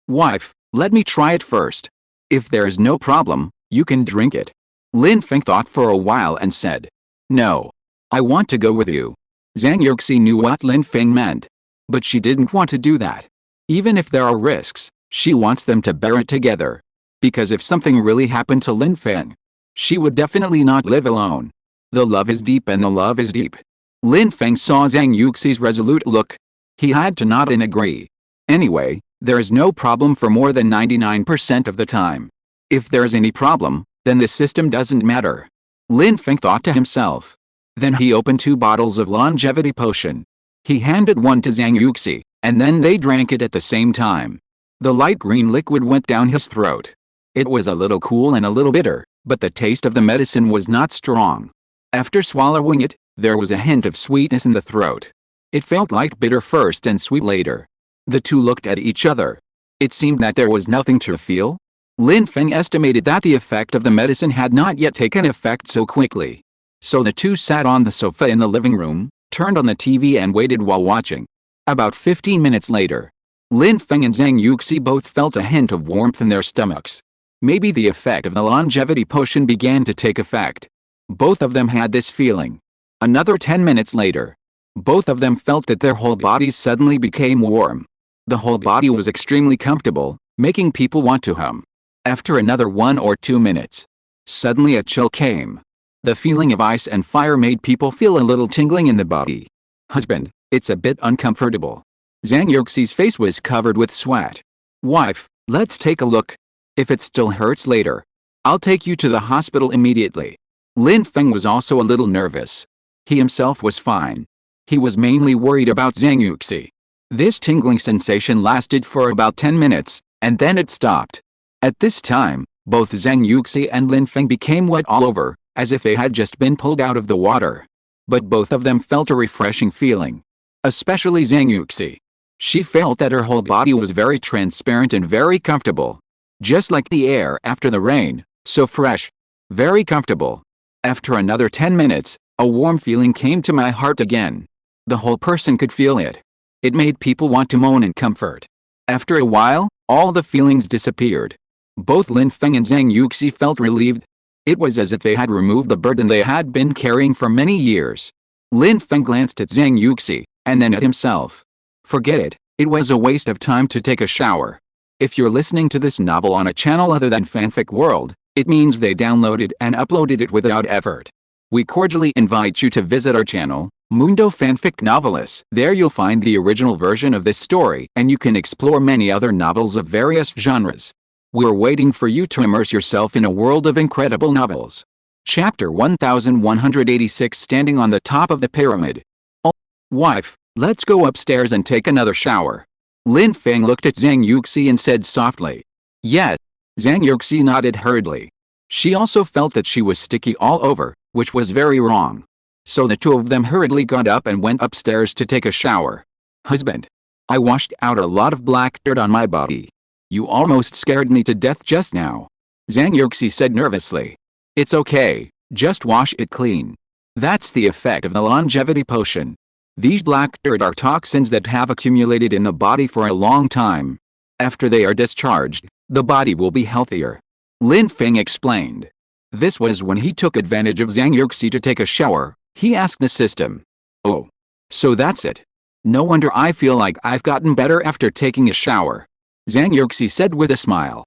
Wife, let me try it first. If there is no problem, you can drink it. Lin Feng thought for a while and said. No. I want to go with you. Zhang Yuxi knew what Lin Feng meant. But she didn't want to do that. Even if there are risks, she wants them to bear it together. Because if something really happened to Lin Feng, she would definitely not live alone. The love is deep and the love is deep. Lin Feng saw Zhang Yuxi's resolute look. He had to nod and agree. Anyway, there is no problem for more than 99% of the time. If there's any problem, then the system doesn't matter. Lin Feng thought to himself. Then he opened 2 bottles of longevity potion. He handed one to Zhang Yuxi, and then they drank it at the same time. The light green liquid went down his throat. It was a little cool and a little bitter, but the taste of the medicine was not strong. After swallowing it, there was a hint of sweetness in the throat. It felt like bitter first and sweet later. The two looked at each other. It seemed that there was nothing to feel. Lin Feng estimated that the effect of the medicine had not yet taken effect so quickly. So the two sat on the sofa in the living room, turned on the TV and waited while watching. About 15 minutes later, Lin Feng and Zhang Yuxi both felt a hint of warmth in their stomachs. Maybe the effect of the longevity potion began to take effect. Both of them had this feeling. Another 10 minutes later, both of them felt that their whole bodies suddenly became warm. The whole body was extremely comfortable, making people want to hum. After another 1 or 2 minutes, suddenly a chill came. The feeling of ice and fire made people feel a little tingling in the body. Husband, it's a bit uncomfortable. Zhang Yuxi's face was covered with sweat. Wife, let's take a look. If it still hurts later, I'll take you to the hospital immediately. Lin Feng was also a little nervous. He himself was fine. He was mainly worried about Zhang Yuxi. This tingling sensation lasted for about 10 minutes, and then it stopped. At this time, both Zhang Yuxi and Lin Feng became wet all over, as if they had just been pulled out of the water. But both of them felt a refreshing feeling. Especially Zhang Yuxi. She felt that her whole body was very transparent and very comfortable. Just like the air after the rain, so fresh. Very comfortable. After another 10 minutes, a warm feeling came to my heart again. The whole person could feel it. It made people want to moan in comfort. After a while, all the feelings disappeared. Both Lin Feng and Zhang Yuxi felt relieved. It was as if they had removed the burden they had been carrying for many years. Lin Feng glanced at Zhang Yuxi, and then at himself. Forget it, it was a waste of time to take a shower. If you're listening to this novel on a channel other than Fanfic World, it means they downloaded and uploaded it without effort. We cordially invite you to visit our channel, Mundo Fanfic Novelis. There you'll find the original version of this story, and you can explore many other novels of various genres. We're waiting for you to immerse yourself in a world of incredible novels. Chapter 1186, Standing on the Top of the Pyramid. Oh, wife, let's go upstairs and take another shower. Lin Feng looked at Zhang Yuxi and said softly. Yes. Zhang Yuxi nodded hurriedly. She also felt that she was sticky all over, which was very wrong. So the two of them hurriedly got up and went upstairs to take a shower. Husband, I washed out a lot of black dirt on my body. You almost scared me to death just now. Zhang Yuxi said nervously. It's okay, just wash it clean. That's the effect of the longevity potion. These black dirt are toxins that have accumulated in the body for a long time. After they are discharged, the body will be healthier. Lin Feng explained. This was when he took advantage of Zhang Yuxi to take a shower. He asked the system. Oh. So that's it. No wonder I feel like I've gotten better after taking a shower. Zhang Yuxi said with a smile.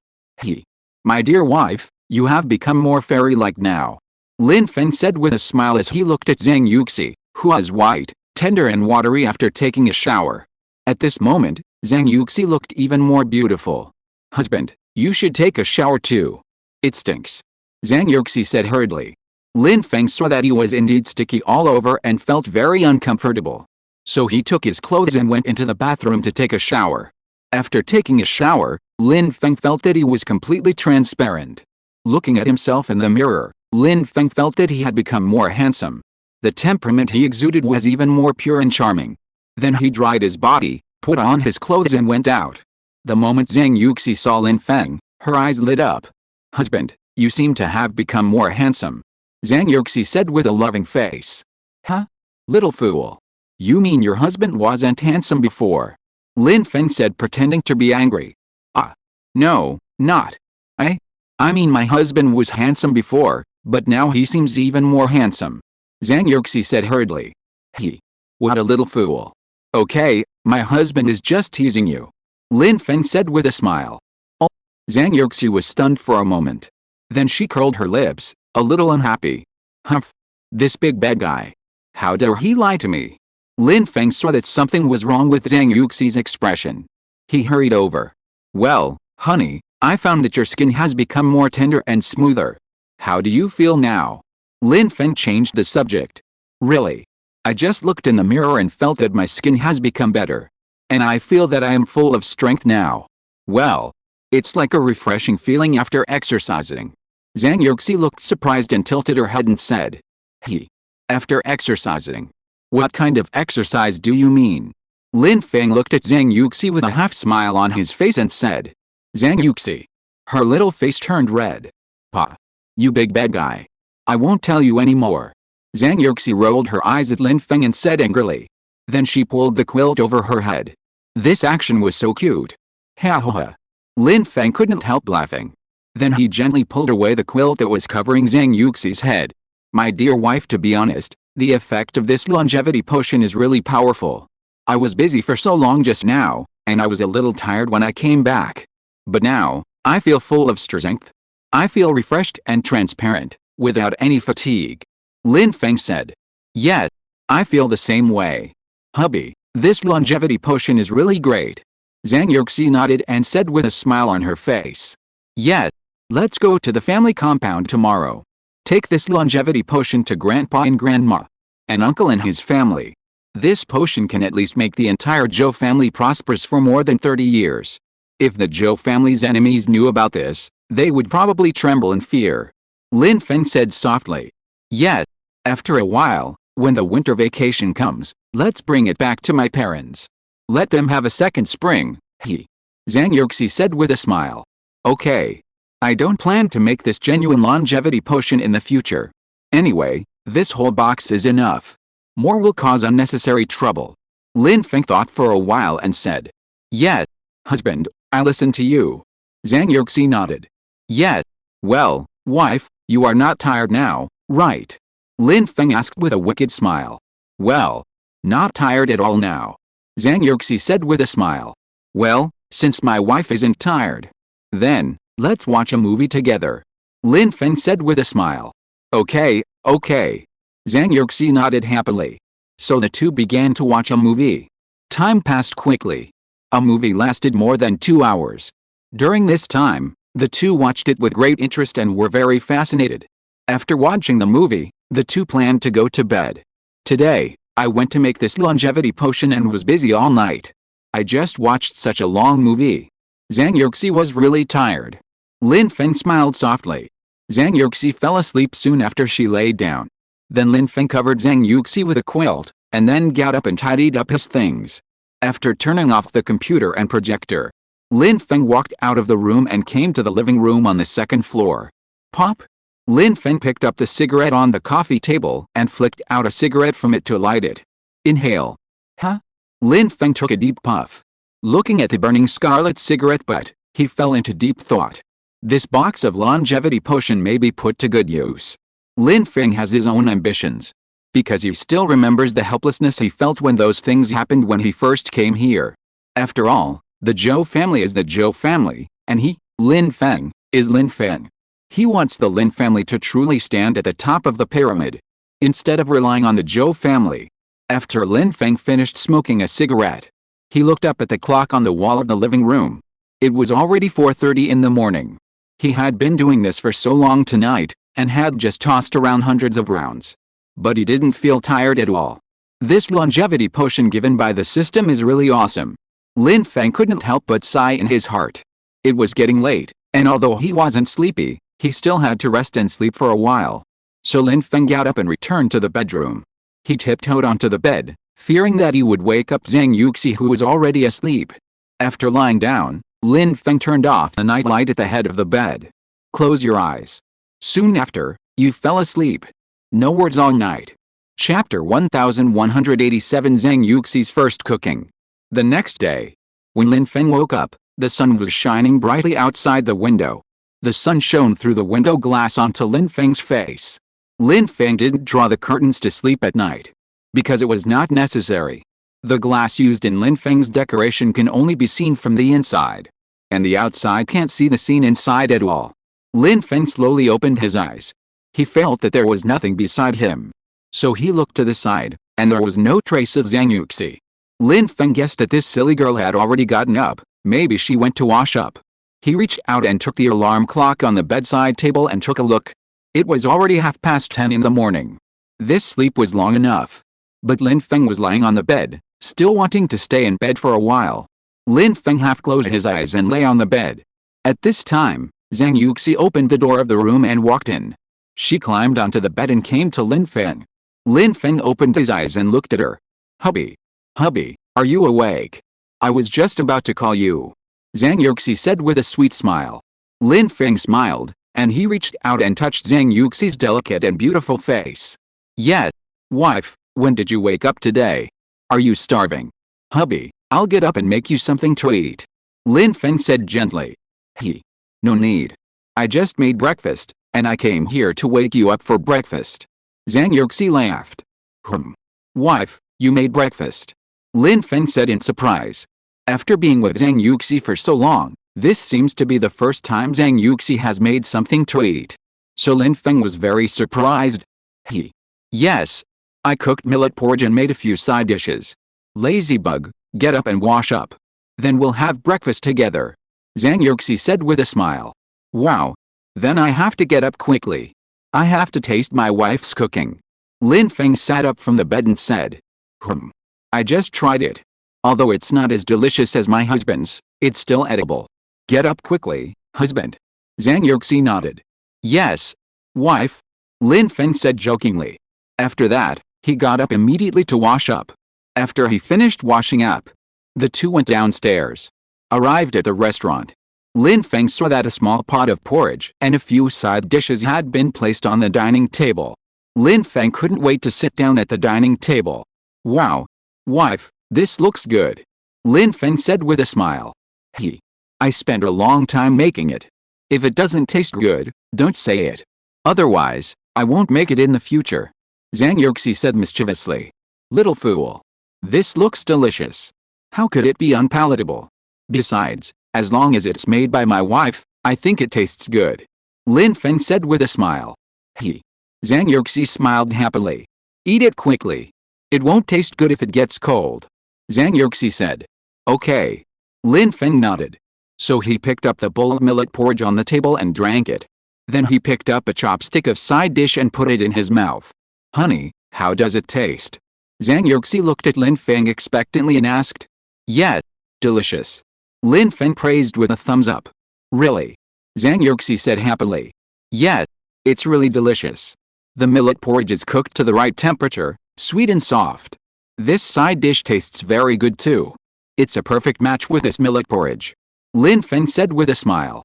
My dear wife, you have become more fairy-like now. Lin Feng said with a smile as he looked at Zhang Yuxi, who was white, tender and watery after taking a shower. At this moment, Zhang Yuxi looked even more beautiful. Husband, you should take a shower too. It stinks. Zhang Yuxi said hurriedly. Lin Feng saw that he was indeed sticky all over and felt very uncomfortable. So he took his clothes and went into the bathroom to take a shower. After taking a shower, Lin Feng felt that he was completely transparent. Looking at himself in the mirror, Lin Feng felt that he had become more handsome. The temperament he exuded was even more pure and charming. Then he dried his body, put on his clothes and went out. The moment Zhang Yuxi saw Lin Feng, her eyes lit up. Husband, you seem to have become more handsome. Zhang Yuxi said with a loving face. Huh? Little fool. You mean your husband wasn't handsome before? Lin Feng said, pretending to be angry. No, not. I mean my husband was handsome before, but now he seems even more handsome. Zhang Yuxi said hurriedly. What a little fool. Okay, my husband is just teasing you. Lin Feng said with a smile. Oh. Zhang Yuxi was stunned for a moment. Then she curled her lips, a little unhappy. Humph. This big bad guy. How dare he lie to me? Lin Feng saw that something was wrong with Zhang Yuxi's expression. He hurried over. Well, honey, I found that your skin has become more tender and smoother. How do you feel now? Lin Feng changed the subject. Really? I just looked in the mirror and felt that my skin has become better. And I feel that I am full of strength now. Well, it's like a refreshing feeling after exercising. Zhang Yuxi looked surprised and tilted her head and said. After exercising? What kind of exercise do you mean? Lin Feng looked at Zhang Yuxi with a half smile on his face and said. Zhang Yuxi. Her little face turned red. You big bad guy. I won't tell you anymore. Zhang Yuxi rolled her eyes at Lin Feng and said angrily. Then she pulled the quilt over her head. This action was so cute. Ha ha ha. Lin Feng couldn't help laughing. Then he gently pulled away the quilt that was covering Zhang Yuxi's head. My dear wife, to be honest, the effect of this longevity potion is really powerful. I was busy for so long just now, and I was a little tired when I came back. But now, I feel full of strength. I feel refreshed and transparent, without any fatigue. Lin Feng said. Yes, I feel the same way. Hubby, this longevity potion is really great. Zhang Yuxi nodded and said with a smile on her face. Yes, let's go to the family compound tomorrow. Take this longevity potion to Grandpa and Grandma, and Uncle and his family. This potion can at least make the entire Zhou family prosperous for more than 30 years. If the Zhou family's enemies knew about this, they would probably tremble in fear. Lin Feng said softly. Yes, after a while, when the winter vacation comes, let's bring it back to my parents. Let them have a second spring, Zhang Yuxi said with a smile. Okay. I don't plan to make this genuine longevity potion in the future. Anyway, this whole box is enough. More will cause unnecessary trouble. Lin Feng thought for a while and said. Yes, husband, I listen to you. Zhang Yuxi nodded. Yes, well, wife, You are not tired now, right? Lin Feng asked with a wicked smile. Well, not tired at all now. Zhang Yuxi said with a smile. Well, since my wife isn't tired, then, let's watch a movie together. Lin Feng said with a smile. Okay, okay. Zhang Yuxi nodded happily. So the two began to watch a movie. Time passed quickly. A movie lasted more than 2 hours. During this time, the two watched it with great interest and were very fascinated. After watching the movie, the two planned to go to bed. Today, I went to make this longevity potion and was busy all night. I just watched such a long movie. Zhang Yuxi was really tired. Lin Feng smiled softly. Zhang Yuxi fell asleep soon after she laid down. Then Lin Feng covered Zhang Yuxi with a quilt, and then got up and tidied up his things. After turning off the computer and projector, Lin Feng walked out of the room and came to the living room on the second floor. Pop! Lin Feng picked up the cigarette on the coffee table and flicked out a cigarette from it to light it. Inhale. Huh? Lin Feng took a deep puff. Looking at the burning scarlet cigarette butt, he fell into deep thought. This box of longevity potion may be put to good use. Lin Feng has his own ambitions. Because he still remembers the helplessness he felt when those things happened when he first came here. After all, the Zhou family is the Zhou family, and he, Lin Feng, is Lin Feng. He wants the Lin family to truly stand at the top of the pyramid, instead of relying on the Zhou family. After Lin Feng finished smoking a cigarette, he looked up at the clock on the wall of the living room. It was already 4:30 in the morning. He had been doing this for so long tonight, and had just tossed around hundreds of rounds. But he didn't feel tired at all. This longevity potion given by the system is really awesome. Lin Feng couldn't help but sigh in his heart. It was getting late, and although he wasn't sleepy, he still had to rest and sleep for a while. So Lin Feng got up and returned to the bedroom. He tiptoed onto the bed, fearing that he would wake up Zhang Yuxi, who was already asleep. After lying down, Lin Feng turned off the night light at the head of the bed. Close your eyes. Soon after, you fell asleep. No words all night. Chapter 1187 Zhang Yuxi's first cooking. The next day, when Lin Feng woke up, the sun was shining brightly outside the window. The sun shone through the window glass onto Lin Feng's face. Lin Feng didn't draw the curtains to sleep at night, because it was not necessary. The glass used in Lin Feng's decoration can only be seen from the inside, and the outside can't see the scene inside at all. Lin Feng slowly opened his eyes. He felt that there was nothing beside him. So he looked to the side, and there was no trace of Zhang Yuxi. Lin Feng guessed that this silly girl had already gotten up. Maybe she went to wash up. He reached out and took the alarm clock on the bedside table and took a look. It was already 10:30 in the morning. This sleep was long enough. But Lin Feng was lying on the bed, still wanting to stay in bed for a while. Lin Feng half closed his eyes and lay on the bed. At this time, Zhang Yuxi opened the door of the room and walked in. She climbed onto the bed and came to Lin Feng. Lin Feng opened his eyes and looked at her. Hubby. Hubby, are you awake? I was just about to call you. Zhang Yuxi said with a sweet smile. Lin Feng smiled, and he reached out and touched Zhang Yuxi's delicate and beautiful face. Yes. Wife, when did you wake up today? Are you starving? Hubby, I'll get up and make you something to eat. Lin Feng said gently. No need. I just made breakfast, and I came here to wake you up for breakfast. Zhang Yuxi laughed. Wife, you made breakfast? Lin Feng said in surprise. After being with Zhang Yuxi for so long, this seems to be the first time Zhang Yuxi has made something to eat. So Lin Feng was very surprised. Yes. I cooked millet porridge and made a few side dishes. Lazy bug, get up and wash up. Then we'll have breakfast together. Zhang Yuxi said with a smile. Wow. Then I have to get up quickly. I have to taste my wife's cooking. Lin Feng sat up from the bed and said. I just tried it. Although it's not as delicious as my husband's, it's still edible. Get up quickly, husband. Zhang Yuxi nodded. Yes. Wife. Lin Feng said jokingly. After that, he got up immediately to wash up. After he finished washing up, the two went downstairs. Arrived at the restaurant. Lin Feng saw that a small pot of porridge and a few side dishes had been placed on the dining table. Lin Feng couldn't wait to sit down at the dining table. Wow. Wife, this looks good. Lin Feng said with a smile. I spent a long time making it. If it doesn't taste good, don't say it. Otherwise, I won't make it in the future. Zhang Yuxi said mischievously. Little fool. This looks delicious. How could it be unpalatable? Besides, as long as it's made by my wife, I think it tastes good. Lin Feng said with a smile. Zhang Yuxi smiled happily. Eat it quickly. It won't taste good if it gets cold. Zhang Yuxi said. Okay. Lin Feng nodded. So he picked up the bowl of millet porridge on the table and drank it. Then he picked up a chopstick of side dish and put it in his mouth. Honey, how does it taste? Zhang Yuxi looked at Lin Feng expectantly and asked. Yes, delicious. Lin Feng praised with a thumbs up. Really? Zhang Yuxi said happily. Yes, it's really delicious. The millet porridge is cooked to the right temperature, sweet and soft. This side dish tastes very good too. It's a perfect match with this millet porridge. Lin Feng said with a smile.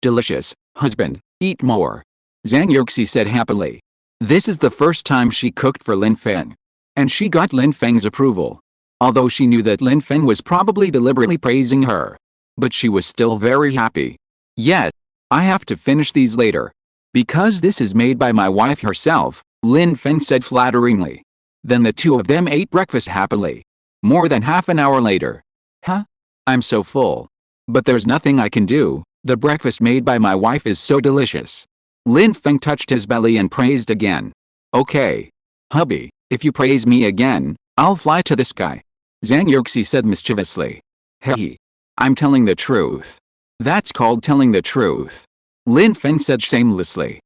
Delicious, husband, eat more. Zhang Yuxi said happily. This is the first time she cooked for Lin Feng. And she got Lin Feng's approval. Although she knew that Lin Feng was probably deliberately praising her. But she was still very happy. Yes, I have to finish these later. Because this is made by my wife herself, Lin Feng said flatteringly. Then the two of them ate breakfast happily. More than half an hour later. I'm so full. But there's nothing I can do, the breakfast made by my wife is so delicious. Lin Feng touched his belly and praised again. Okay. Hubby, if you praise me again, I'll fly to the sky. Zhang Yuxi said mischievously. I'm telling the truth. That's called telling the truth. Lin Feng said shamelessly.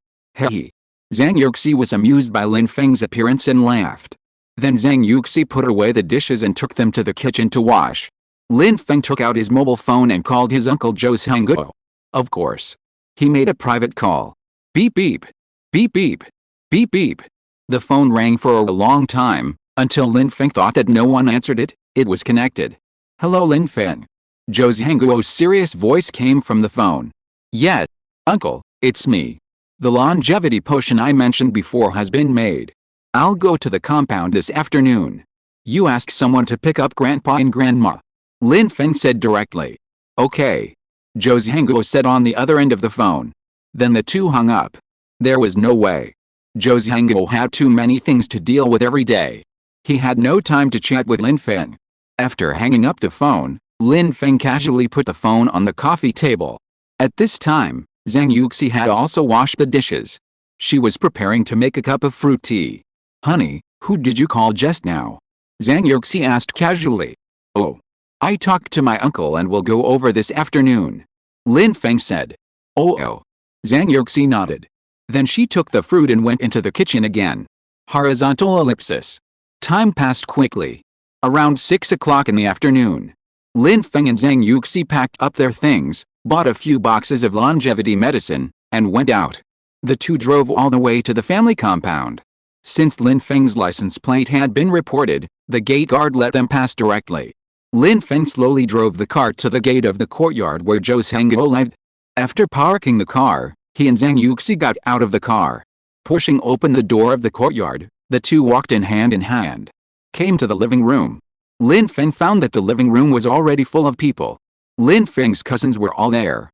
Zhang Yuxi was amused by Lin Feng's appearance and laughed. Then Zhang Yuxi put away the dishes and took them to the kitchen to wash. Lin Feng took out his mobile phone and called his uncle Zhou Hangguo. Of course. He made a private call. Beep beep. Beep beep. Beep beep. The phone rang for a long time, until Lin Feng thought that no one answered it. It was connected. Hello Lin Feng. Zhou Hangguo's serious voice came from the phone. Yes, uncle, it's me. The longevity potion I mentioned before has been made. I'll go to the compound this afternoon. You ask someone to pick up Grandpa and Grandma. Lin Feng said directly. Okay. Zhou Hangguo said on the other end of the phone. Then the two hung up. There was no way. Zhou Hangguo had too many things to deal with every day. He had no time to chat with Lin Feng. After hanging up the phone, Lin Feng casually put the phone on the coffee table. At this time, Zhang Yuxi had also washed the dishes. She was preparing to make a cup of fruit tea. Honey, who did you call just now? Zhang Yuxi asked casually. Oh. I talked to my uncle and will go over this afternoon. Lin Feng said. Oh. Zhang Yuxi nodded. Then she took the fruit and went into the kitchen again. Horizontal ellipsis. Time passed quickly. Around 6 o'clock in the afternoon. Lin Feng and Zhang Yuxi packed up their things, bought a few boxes of longevity medicine, and went out. The two drove all the way to the family compound. Since Lin Feng's license plate had been reported, the gate guard let them pass directly. Lin Feng slowly drove the car to the gate of the courtyard where Zhou Hangguo lived. After parking the car, he and Zhang Yuxi got out of the car. Pushing open the door of the courtyard, the two walked in hand, came to the living room. Lin Feng found that the living room was already full of people. Lin Feng's cousins were all there.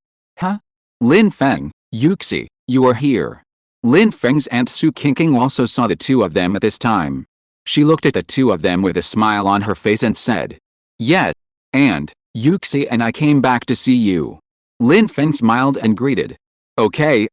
Lin Feng, Yuxi, you are here. Lin Feng's aunt Su Qingqing also saw the two of them at this time. She looked at the two of them with a smile on her face and said. Yes, and, Yuxi and I came back to see you. Lin Feng smiled and greeted. Okay.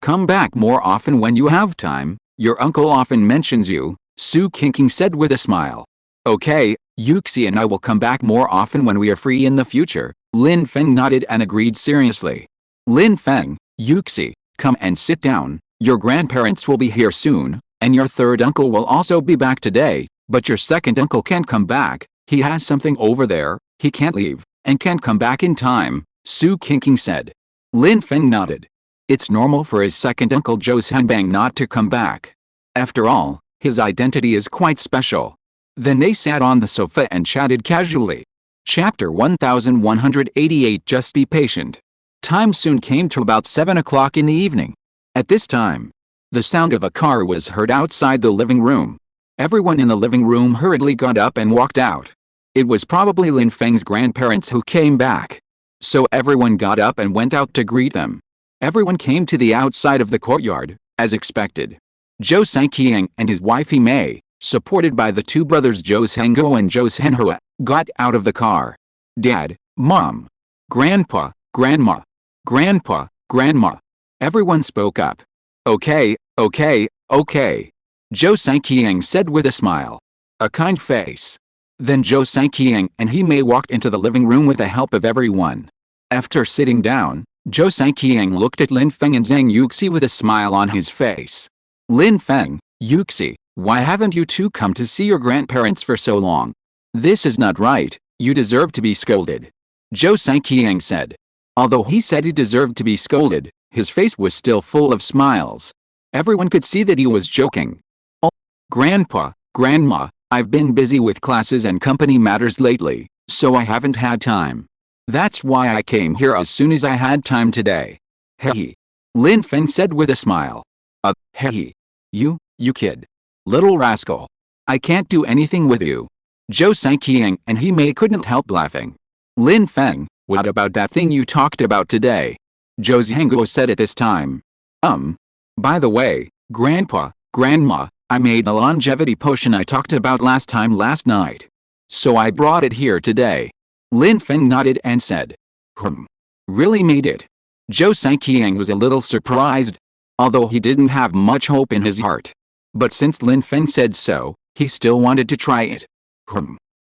Come back more often when you have time, your uncle often mentions you, Su Qingqing said with a smile. Okay, Yuxi and I will come back more often when we are free in the future. Lin Feng nodded and agreed seriously. Lin Feng, Yuxi, come and sit down, your grandparents will be here soon, and your third uncle will also be back today. But your second uncle can't come back, he has something over there, he can't leave, and can't come back in time, Su Qingqing said. Lin Feng nodded. It's normal for his second uncle Zhou Hangguo not to come back. After all, his identity is quite special. Then they sat on the sofa and chatted casually. Chapter 1188. Just be patient. Time soon came to about 7 o'clock in the evening. At this time, the sound of a car was heard outside the living room. Everyone in the living room hurriedly got up and walked out. It was probably Lin Feng's grandparents who came back. So everyone got up and went out to greet them. Everyone came to the outside of the courtyard, as expected. Zhou Sanqiang and his wife Mei, supported by the two brothers Zhou Shengguo and Zhou Shenhua, got out of the car. Dad, Mom, Grandpa, Grandma, Grandpa, Grandma. Everyone spoke up. Okay, okay, okay. Zhou Sanqiang said with a smile. A kind face. Then Zhou Sanqiang and Mei walked into the living room with the help of everyone. After sitting down, Zhou Sanqiang looked at Lin Feng and Zhang Yuxi with a smile on his face. Lin Feng, Yuxi, why haven't you two come to see your grandparents for so long? This is not right, you deserve to be scolded. Zhou Sanqiang said. Although he said he deserved to be scolded, his face was still full of smiles. Everyone could see that he was joking. Oh, Grandpa, Grandma, I've been busy with classes and company matters lately, so I haven't had time. That's why I came here as soon as I had time today. Heh. Lin Feng said with a smile. Heh. You kid. Little rascal. I can't do anything with you. Zhou Sanqiang and Mei couldn't help laughing. Lin Feng, what about that thing you talked about today? Zhou Zhengguo said at this time. By the way, Grandpa, Grandma, I made the longevity potion I talked about last night. So I brought it here today. Lin Feng nodded and said. Really made it? Zhou Sanqiang was a little surprised, although he didn't have much hope in his heart. But since Lin Feng said so, he still wanted to try it.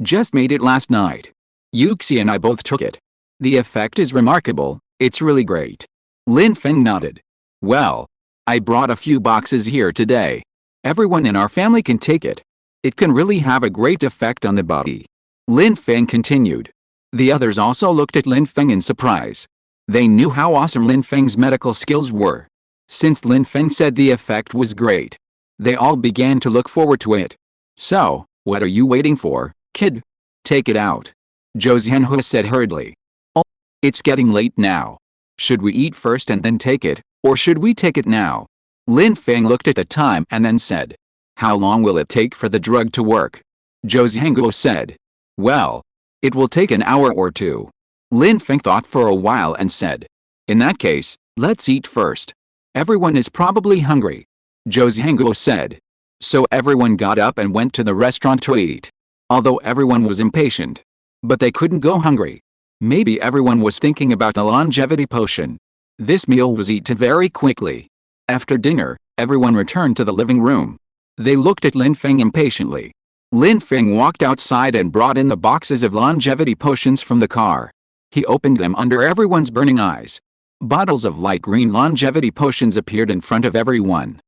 Just made it last night. Yuxi and I both took it. The effect is remarkable, it's really great. Lin Feng nodded. Well, I brought a few boxes here today. Everyone in our family can take it. It can really have a great effect on the body. Lin Feng continued. The others also looked at Lin Feng in surprise. They knew how awesome Lin Feng's medical skills were. Since Lin Feng said the effect was great, they all began to look forward to it. So, what are you waiting for, kid? Take it out. Zhou Zhenhua said hurriedly. Oh, it's getting late now. Should we eat first and then take it, or should we take it now? Lin Feng looked at the time and then said. How long will it take for the drug to work? Zhou Zhenhua said. Well, it will take an hour or two. Lin Feng thought for a while and said. In that case, let's eat first. Everyone is probably hungry. Zhou Zhenhua said. So everyone got up and went to the restaurant to eat. Although everyone was impatient. But they couldn't go hungry. Maybe everyone was thinking about the longevity potion. This meal was eaten very quickly. After dinner, everyone returned to the living room. They looked at Lin Feng impatiently. Lin Feng walked outside and brought in the boxes of longevity potions from the car. He opened them under everyone's burning eyes. Bottles of light green longevity potions appeared in front of everyone.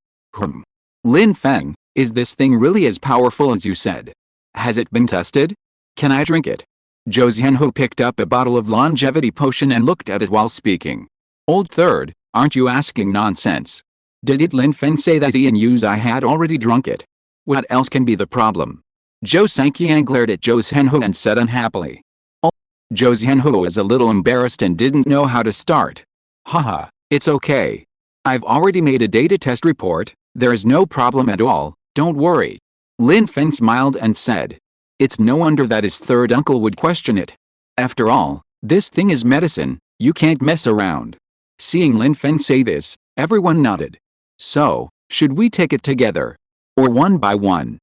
Lin Feng, is this thing really as powerful as you said? Has it been tested? Can I drink it? Zhou Zhenhua picked up a bottle of longevity potion and looked at it while speaking. Old third, aren't you asking nonsense? Did Lin Feng say that he and Yuzai had already drunk it? What else can be the problem? Zhou Sanqiang glared at Zhou Zhenhua and said unhappily. Oh. Zhou Zhenhua was a little embarrassed and didn't know how to start. Haha, it's okay. I've already made a data test report, there is no problem at all, don't worry. Lin Feng smiled and said. It's no wonder that his third uncle would question it. After all, this thing is medicine, you can't mess around. Seeing Lin Feng say this, everyone nodded. So, should we take it together? Or one by one?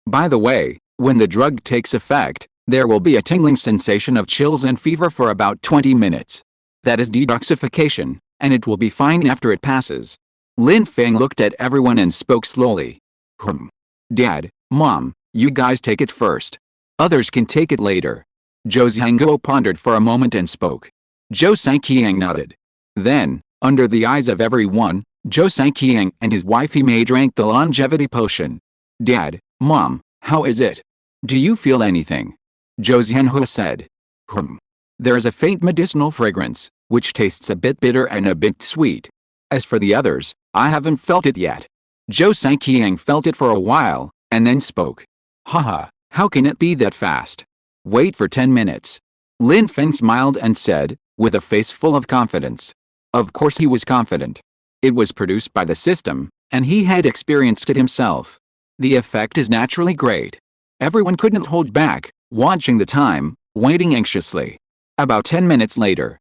By the way, when the drug takes effect, there will be a tingling sensation of chills and fever for about 20 minutes. That is detoxification, and it will be fine after it passes. Lin Feng looked at everyone and spoke slowly. Dad, Mom, you guys take it first. Others can take it later. Zhou Zhenhua pondered for a moment and spoke. Zhou Sanqiang nodded. Then, under the eyes of everyone, Zhou Sanqiang and his wife Mei drank the longevity potion. Dad, Mom, how is it? Do you feel anything? Zhou Zhenhua said. There is a faint medicinal fragrance, which tastes a bit bitter and a bit sweet. As for the others, I haven't felt it yet. Zhou Sanqiang felt it for a while, and then spoke. Haha, how can it be that fast? Wait for 10 minutes. Lin Feng smiled and said, with a face full of confidence. Of course he was confident. It was produced by the system, and he had experienced it himself. The effect is naturally great. Everyone couldn't hold back, watching the time, waiting anxiously. About 10 minutes later.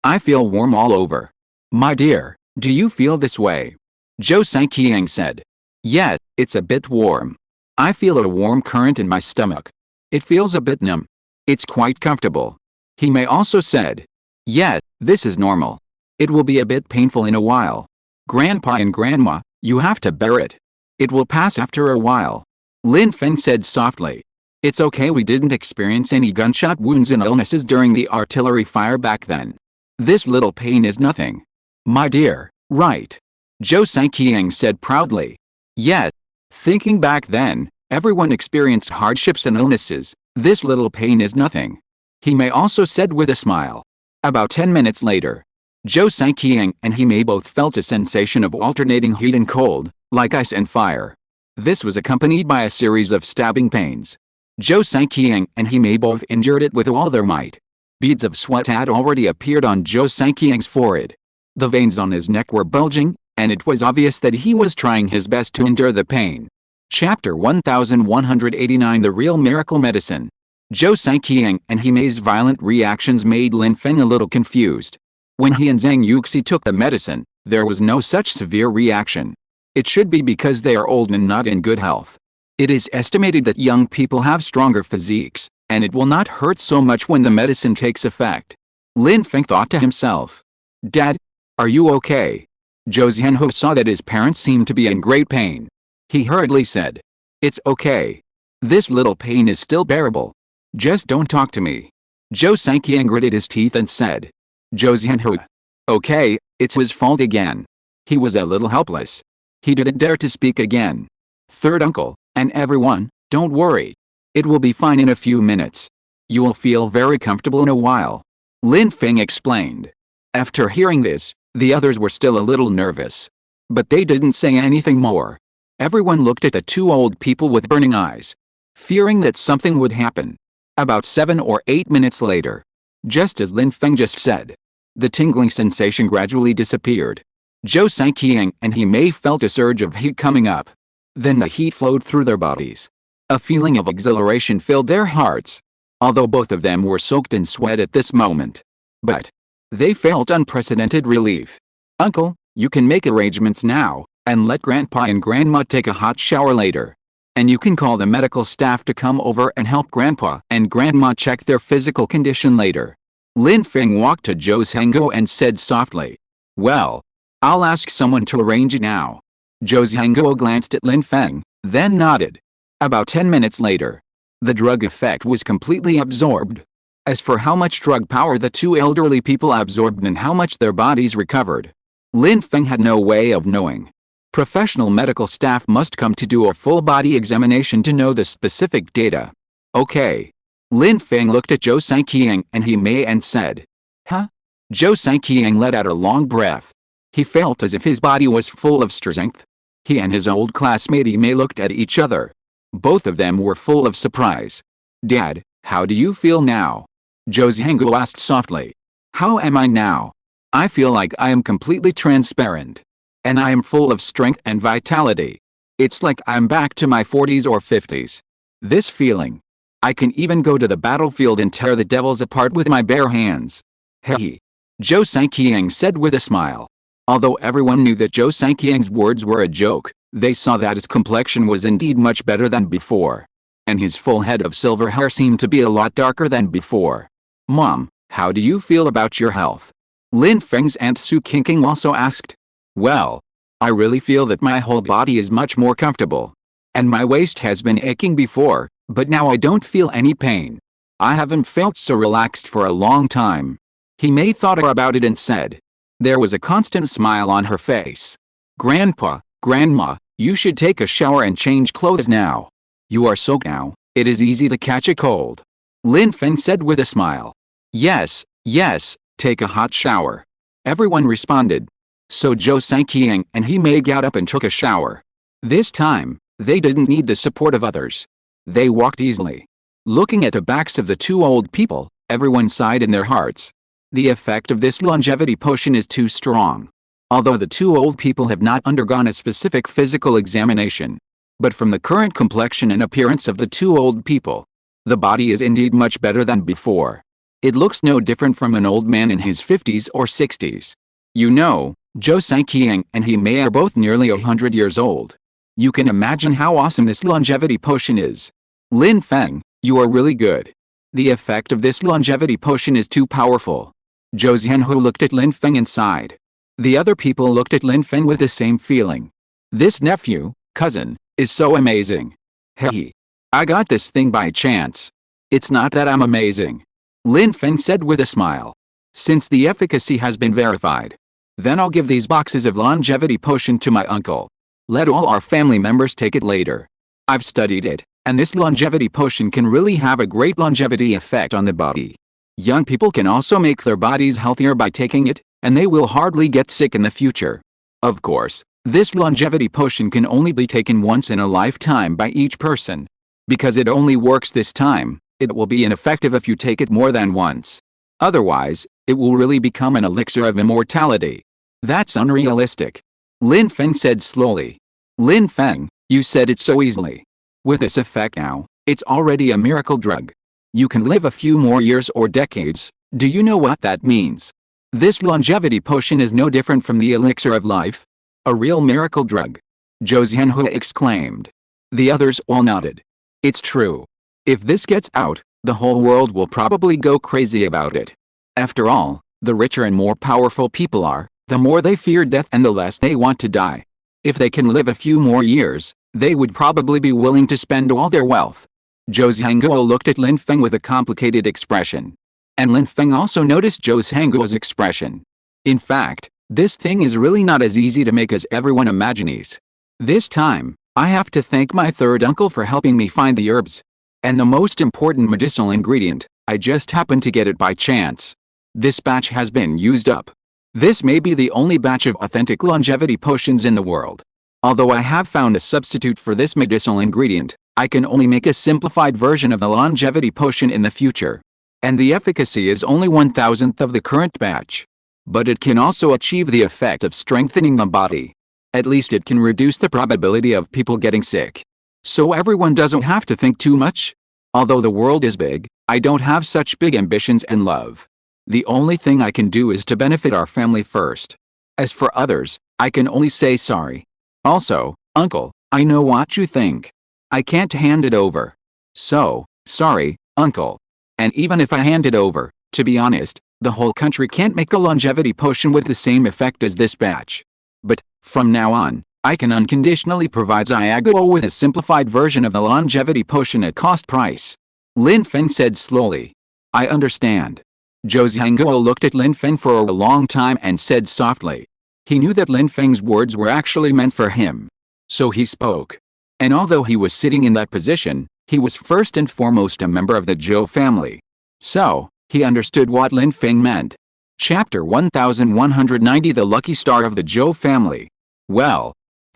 I feel warm all over. My dear, do you feel this way? Zhou Sanqiang said. Yeah, it's a bit warm. I feel a warm current in my stomach. It feels a bit numb. It's quite comfortable. He may also said. Yeah, this is normal. It will be a bit painful in a while. Grandpa and Grandma, you have to bear it. It will pass after a while. Lin Feng said softly. It's okay, we didn't experience any gunshot wounds and illnesses during the artillery fire back then. This little pain is nothing. My dear, right? Zhou Sanqiang said proudly. Yeah. Thinking back then, everyone experienced hardships and illnesses. This little pain is nothing. He may also said with a smile. About 10 minutes later, Zhou Sanqiang and he may both felt a sensation of alternating heat and cold, like ice and fire. This was accompanied by a series of stabbing pains. Zhou Sanqiang and he may both endured it with all their might. Beads of sweat had already appeared on Zhou Sanqiang's forehead. The veins on his neck were bulging, and it was obvious that he was trying his best to endure the pain. Chapter 1189 The Real Miracle Medicine. Zhou Sanqiang and he may's violent reactions made Lin Feng a little confused. When he and Zhang Yuxi took the medicine, there was no such severe reaction. It should be because they are old and not in good health. It is estimated that young people have stronger physiques, and it will not hurt so much when the medicine takes effect. Lin Feng thought to himself. Dad, are you okay? Zhou Zhenhou saw that his parents seemed to be in great pain. He hurriedly said. It's okay. This little pain is still bearable. Just don't talk to me. Zhou Sanqiang gritted his teeth and said. Zhou Zhenhou. Okay, it's his fault again. He was a little helpless. He didn't dare to speak again. Third uncle, and everyone, don't worry. It will be fine in a few minutes. You will feel very comfortable in a while. Lin Feng explained. After hearing this, the others were still a little nervous. But they didn't say anything more. Everyone looked at the two old people with burning eyes, fearing that something would happen. About 7 or 8 minutes later, just as Lin Feng just said, the tingling sensation gradually disappeared. Zhou Sanqiang and he may felt a surge of heat coming up. Then the heat flowed through their bodies. A feeling of exhilaration filled their hearts, although both of them were soaked in sweat at this moment. But they felt unprecedented relief. Uncle, you can make arrangements now, and let Grandpa and Grandma take a hot shower later. And you can call the medical staff to come over and help Grandpa and Grandma check their physical condition later. Lin Feng walked to Zhou Zhenhou and said softly. Well, I'll ask someone to arrange it now. Zhou Zhenhou glanced at Lin Feng, then nodded. About 10 minutes later, the drug effect was completely absorbed. As for how much drug power the two elderly people absorbed and how much their bodies recovered, Lin Feng had no way of knowing. Professional medical staff must come to do a full body examination to know the specific data. Okay. Lin Feng looked at Zhou Sanqiang and he may and said. Huh? Zhou Sanqiang let out a long breath. He felt as if his body was full of strength. He and his old classmate He may looked at each other. Both of them were full of surprise. Dad, how do you feel now? Zhou Zhenhou asked softly. How am I now? I feel like I am completely transparent. And I am full of strength and vitality. It's like I'm back to my 40s or 50s. This feeling. I can even go to the battlefield and tear the devils apart with my bare hands. Hey. Zhou Sanqiang said with a smile. Although everyone knew that Zhou Sanqiang's words were a joke, they saw that his complexion was indeed much better than before. And his full head of silver hair seemed to be a lot darker than before. Mom, how do you feel about your health? Lin Feng's Aunt Su Qingqing also asked. Well, I really feel that my whole body is much more comfortable. And my waist has been aching before, but now I don't feel any pain. I haven't felt so relaxed for a long time. He may thought about it and said. There was a constant smile on her face. Grandpa, Grandma, you should take a shower and change clothes now. You are soaked now, it is easy to catch a cold. Lin Feng said with a smile. Yes, yes, take a hot shower. Everyone responded. So Zhou Sanqiang and He may got up and took a shower. This time, they didn't need the support of others. They walked easily. Looking at the backs of the two old people, everyone sighed in their hearts. The effect of this longevity potion is too strong. Although the two old people have not undergone a specific physical examination. But from the current complexion and appearance of the two old people, the body is indeed much better than before. It looks no different from an old man in his 50s or 60s. You know, Zhou Saiqiang and he Mei are both nearly 100 years old. You can imagine how awesome this longevity potion is. Lin Feng, you are really good. The effect of this longevity potion is too powerful. Zhou Xianhu looked at Lin Feng and sighed. The other people looked at Lin Feng with the same feeling. This nephew, cousin, is so amazing. Hey, I got this thing by chance. It's not that I'm amazing. Lin Feng said with a smile. Since the efficacy has been verified, then I'll give these boxes of longevity potion to my uncle. Let all our family members take it later. I've studied it, and this longevity potion can really have a great longevity effect on the body. Young people can also make their bodies healthier by taking it, and they will hardly get sick in the future. Of course, this longevity potion can only be taken once in a lifetime by each person. Because it only works this time, it will be ineffective if you take it more than once. Otherwise, it will really become an elixir of immortality. That's unrealistic. Lin Feng said slowly. Lin Feng, you said it so easily. With this effect now, it's already a miracle drug. You can live a few more years or decades. Do you know what that means? This longevity potion is no different from the elixir of life. A real miracle drug. Zhou Xianhu exclaimed. The others all nodded. It's true. If this gets out, the whole world will probably go crazy about it. After all, the richer and more powerful people are, the more they fear death and the less they want to die. If they can live a few more years, they would probably be willing to spend all their wealth. Zhou Zhangguo looked at Lin Feng with a complicated expression. And Lin Feng also noticed Zhou Zhangguo's expression. In fact, this thing is really not as easy to make as everyone imagines. This time, I have to thank my third uncle for helping me find the herbs. And the most important medicinal ingredient, I just happened to get it by chance. This batch has been used up. This may be the only batch of authentic longevity potions in the world. Although I have found a substitute for this medicinal ingredient, I can only make a simplified version of the longevity potion in the future. And the efficacy is only 1,000th of the current batch. But it can also achieve the effect of strengthening the body. At least it can reduce the probability of people getting sick. So everyone doesn't have to think too much. Although the world is big, I don't have such big ambitions and love. The only thing I can do is to benefit our family first. As for others, I can only say sorry. Also, uncle, I know what you think. I can't hand it over. So, sorry, uncle. And even if I hand it over, to be honest, the whole country can't make a longevity potion with the same effect as this batch. But, from now on, I can unconditionally provide Zhangguo with a simplified version of the longevity potion at cost price. Lin Feng said slowly. I understand. Zhou Zhangguo looked at Lin Feng for a long time and said softly. He knew that Lin Feng's words were actually meant for him. So he spoke. And although he was sitting in that position, he was first and foremost a member of the Zhou family. So, he understood what Lin Feng meant. Chapter 1190 The Lucky Star of the Zhou Family. Well,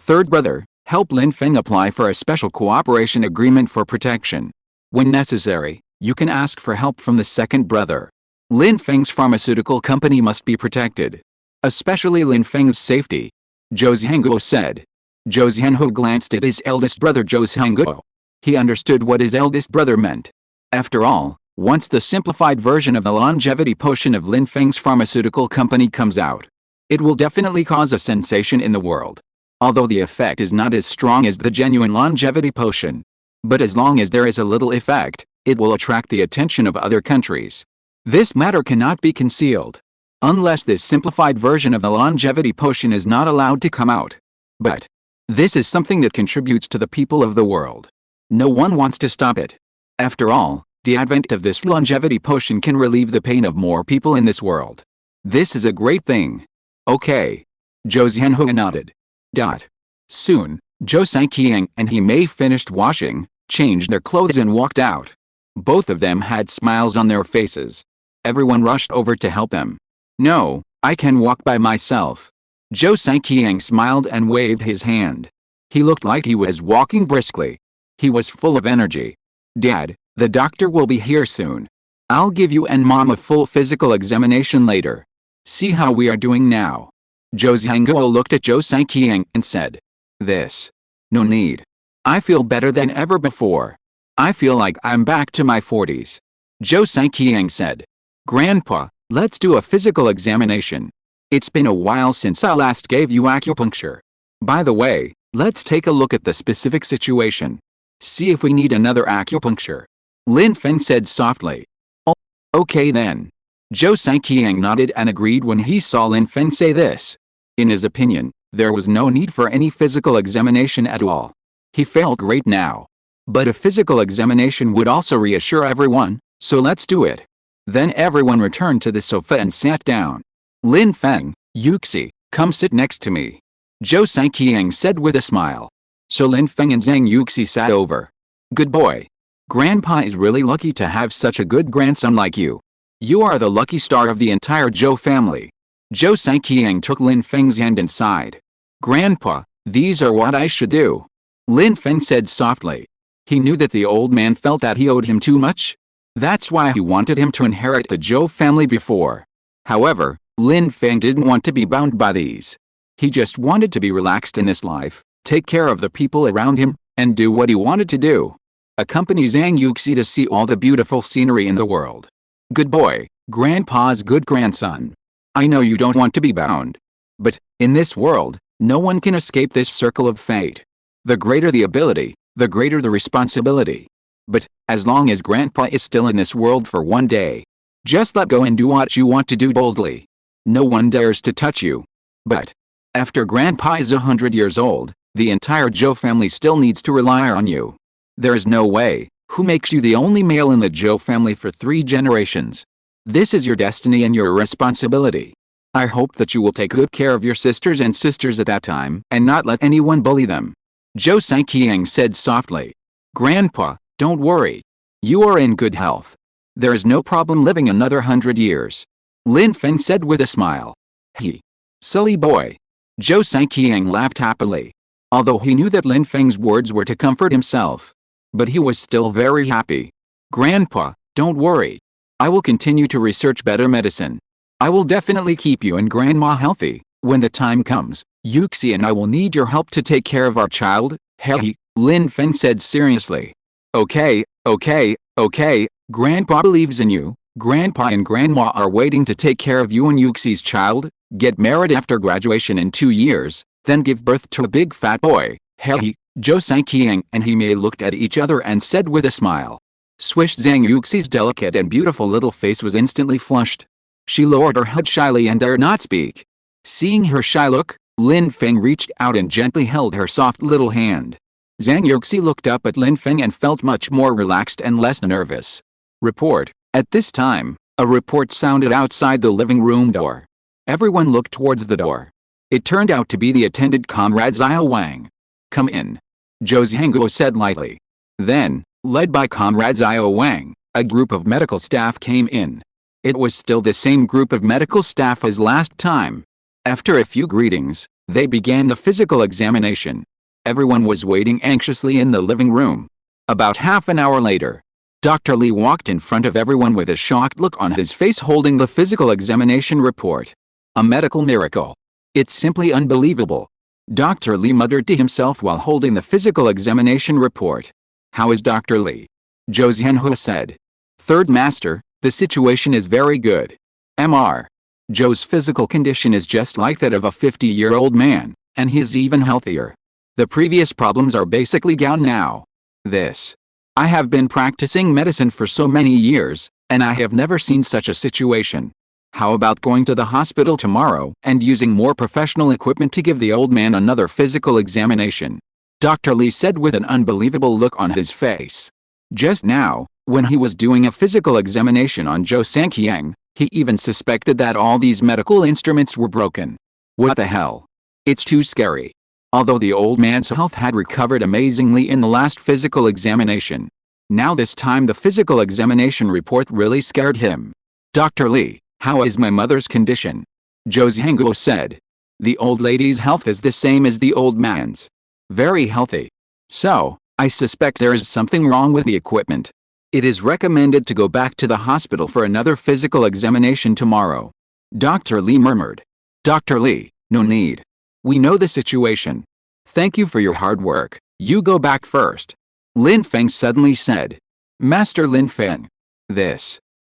third brother, help Lin Feng apply for a special cooperation agreement for protection. When necessary, you can ask for help from the second brother. Lin Feng's pharmaceutical company must be protected. Especially Lin Feng's safety. Zhou Zhangguo said. Zhou Zhangguo glanced at his eldest brother Zhou Zhangguo. He understood what his eldest brother meant. After all, once the simplified version of the longevity potion of Lin Feng's pharmaceutical company comes out, it will definitely cause a sensation in the world. Although the effect is not as strong as the genuine longevity potion. But as long as there is a little effect, it will attract the attention of other countries. This matter cannot be concealed. Unless this simplified version of the longevity potion is not allowed to come out. But this is something that contributes to the people of the world. No one wants to stop it. After all, the advent of this longevity potion can relieve the pain of more people in this world. This is a great thing. Okay. Zhou Zhangguo nodded. Soon, Zhou Saiqiang and he Mei finished washing, changed their clothes and walked out. Both of them had smiles on their faces. Everyone rushed over to help them. No, I can walk by myself. Zhou Saiqiang smiled and waved his hand. He looked like he was walking briskly. He was full of energy. Dad, the doctor will be here soon. I'll give you and Mom a full physical examination later. See how we are doing now. Zhou Zhangguo looked at Zhou Saiqiang and said. This. No need. I feel better than ever before. I feel like I'm back to my 40s. Zhou Saiqiang said. Grandpa, let's do a physical examination. It's been a while since I last gave you acupuncture. By the way, let's take a look at the specific situation. See if we need another acupuncture. Lin Feng said softly. Oh, okay then. Zhou Sanqiang nodded and agreed when he saw Lin Feng say this. In his opinion, there was no need for any physical examination at all. He felt great now. But a physical examination would also reassure everyone, so let's do it. Then everyone returned to the sofa and sat down. Lin Feng, Yuxi, come sit next to me. Zhou Sanqiang said with a smile. So Lin Feng and Zhang Yuxi sat over. Good boy. Grandpa is really lucky to have such a good grandson like you. You are the lucky star of the entire Zhou family. Zhou Sanqiang took Lin Feng's hand and sighed. Grandpa, these are what I should do. Lin Feng said softly. He knew that the old man felt that he owed him too much. That's why he wanted him to inherit the Zhou family before. However, Lin Feng didn't want to be bound by these. He just wanted to be relaxed in this life, take care of the people around him, and do what he wanted to do. Accompany Zhang Yuxi to see all the beautiful scenery in the world. Good boy, Grandpa's good grandson. I know you don't want to be bound. But, in this world, no one can escape this circle of fate. The greater the ability, the greater the responsibility. But, as long as Grandpa is still in this world for one day, just let go and do what you want to do boldly. No one dares to touch you. But, after Grandpa is 100 years old, the entire Zhou family still needs to rely on you. There is no way. Who makes you the only male in the Zhou family for 3 generations? This is your destiny and your responsibility. I hope that you will take good care of your sisters and sisters at that time and not let anyone bully them. Zhou Sanqiang said softly. Grandpa, don't worry. You are in good health. There is no problem living another 100 years. Lin Feng said with a smile. He. Silly boy. Zhou Sanqiang laughed happily. Although he knew that Lin Feng's words were to comfort himself. But he was still very happy. Grandpa, don't worry. I will continue to research better medicine. I will definitely keep you and Grandma healthy. When the time comes, Yuxi and I will need your help to take care of our child. Hey, Lin Feng said seriously. Okay, Grandpa believes in you. Grandpa and Grandma are waiting to take care of you and Yuxi's child. Get married after graduation in 2 years, then give birth to a big fat boy. Hey, Zhou Sanqiang and he looked at each other and said with a smile. Swish. Zhang Yuxi's delicate and beautiful little face was instantly flushed. She lowered her head shyly and dared not speak. Seeing her shy look, Lin Feng reached out and gently held her soft little hand. Zhang Yuxi looked up at Lin Feng and felt much more relaxed and less nervous. Report. At this time, a report sounded outside the living room door. Everyone looked towards the door. It turned out to be the attendant Comrade Xiao Wang. Come in. Zhou Zhangguo said lightly. Then, led by Comrade Xiao Wang, a group of medical staff came in. It was still the same group of medical staff as last time. After a few greetings, they began the physical examination. Everyone was waiting anxiously in the living room. About half an hour later, Dr. Li walked in front of everyone with a shocked look on his face holding the physical examination report. A medical miracle. It's simply unbelievable. Dr. Li muttered to himself while holding the physical examination report. How is Dr. Li? Zhou Zhanhua said. Third Master, the situation is very good. Mr. Zhou's physical condition is just like that of a 50-year-old man, and he's even healthier. The previous problems are basically gone now. I have been practicing medicine for so many years, and I have never seen such a situation. How about going to the hospital tomorrow and using more professional equipment to give the old man another physical examination? Dr. Li said with an unbelievable look on his face. Just now, when he was doing a physical examination on Zhou Sanqiang, he even suspected that all these medical instruments were broken. What the hell? It's too scary. Although the old man's health had recovered amazingly in the last physical examination, now this time the physical examination report really scared him. Dr. Li, how is my mother's condition? Zhou Zhangguo said. The old lady's health is the same as the old man's. Very healthy. So, I suspect there is something wrong with the equipment. It is recommended to go back to the hospital for another physical examination tomorrow. Dr. Li murmured. Dr. Li, no need. We know the situation. Thank you for your hard work. You go back first. Lin Feng suddenly said. Master Lin Feng.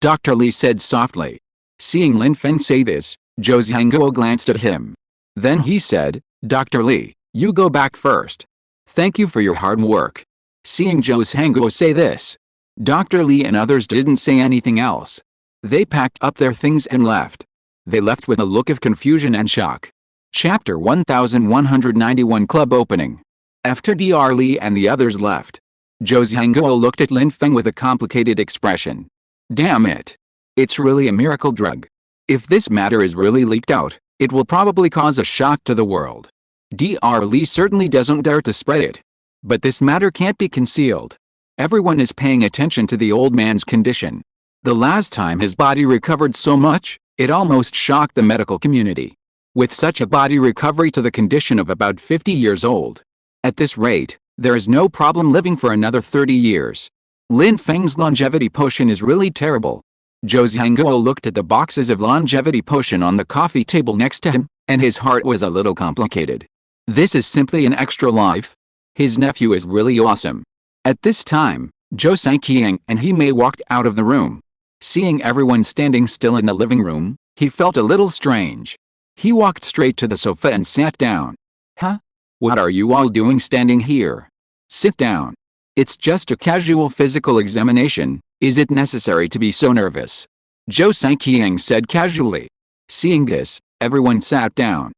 Dr. Li said softly. Seeing Lin Feng say this, Zhou Zhangguo glanced at him. Then he said, Dr. Li, you go back first. Thank you for your hard work. Seeing Zhou Zhangguo say this, Dr. Li and others didn't say anything else. They packed up their things and left. They left with a look of confusion and shock. Chapter 1191 Club Opening. After Dr. Li and the others left, Zhou Zhangguo looked at Lin Feng with a complicated expression. Damn it. It's really a miracle drug. If this matter is really leaked out, it will probably cause a shock to the world. Dr. Li certainly doesn't dare to spread it. But this matter can't be concealed. Everyone is paying attention to the old man's condition. The last time his body recovered so much, it almost shocked the medical community. With such a body recovery to the condition of about 50 years old. At this rate, there is no problem living for another 30 years. Lin Feng's longevity potion is really terrible. Zhou Zhangguo looked at the boxes of longevity potion on the coffee table next to him, and his heart was a little complicated. This is simply an extra life. His nephew is really awesome. At this time, Zhou Zhangqiang and he Mei walked out of the room. Seeing everyone standing still in the living room, he felt a little strange. He walked straight to the sofa and sat down. Huh? What are you all doing standing here? Sit down. It's just a casual physical examination. Is it necessary to be so nervous? Zhou Zhangqiang said casually. Seeing this, everyone sat down.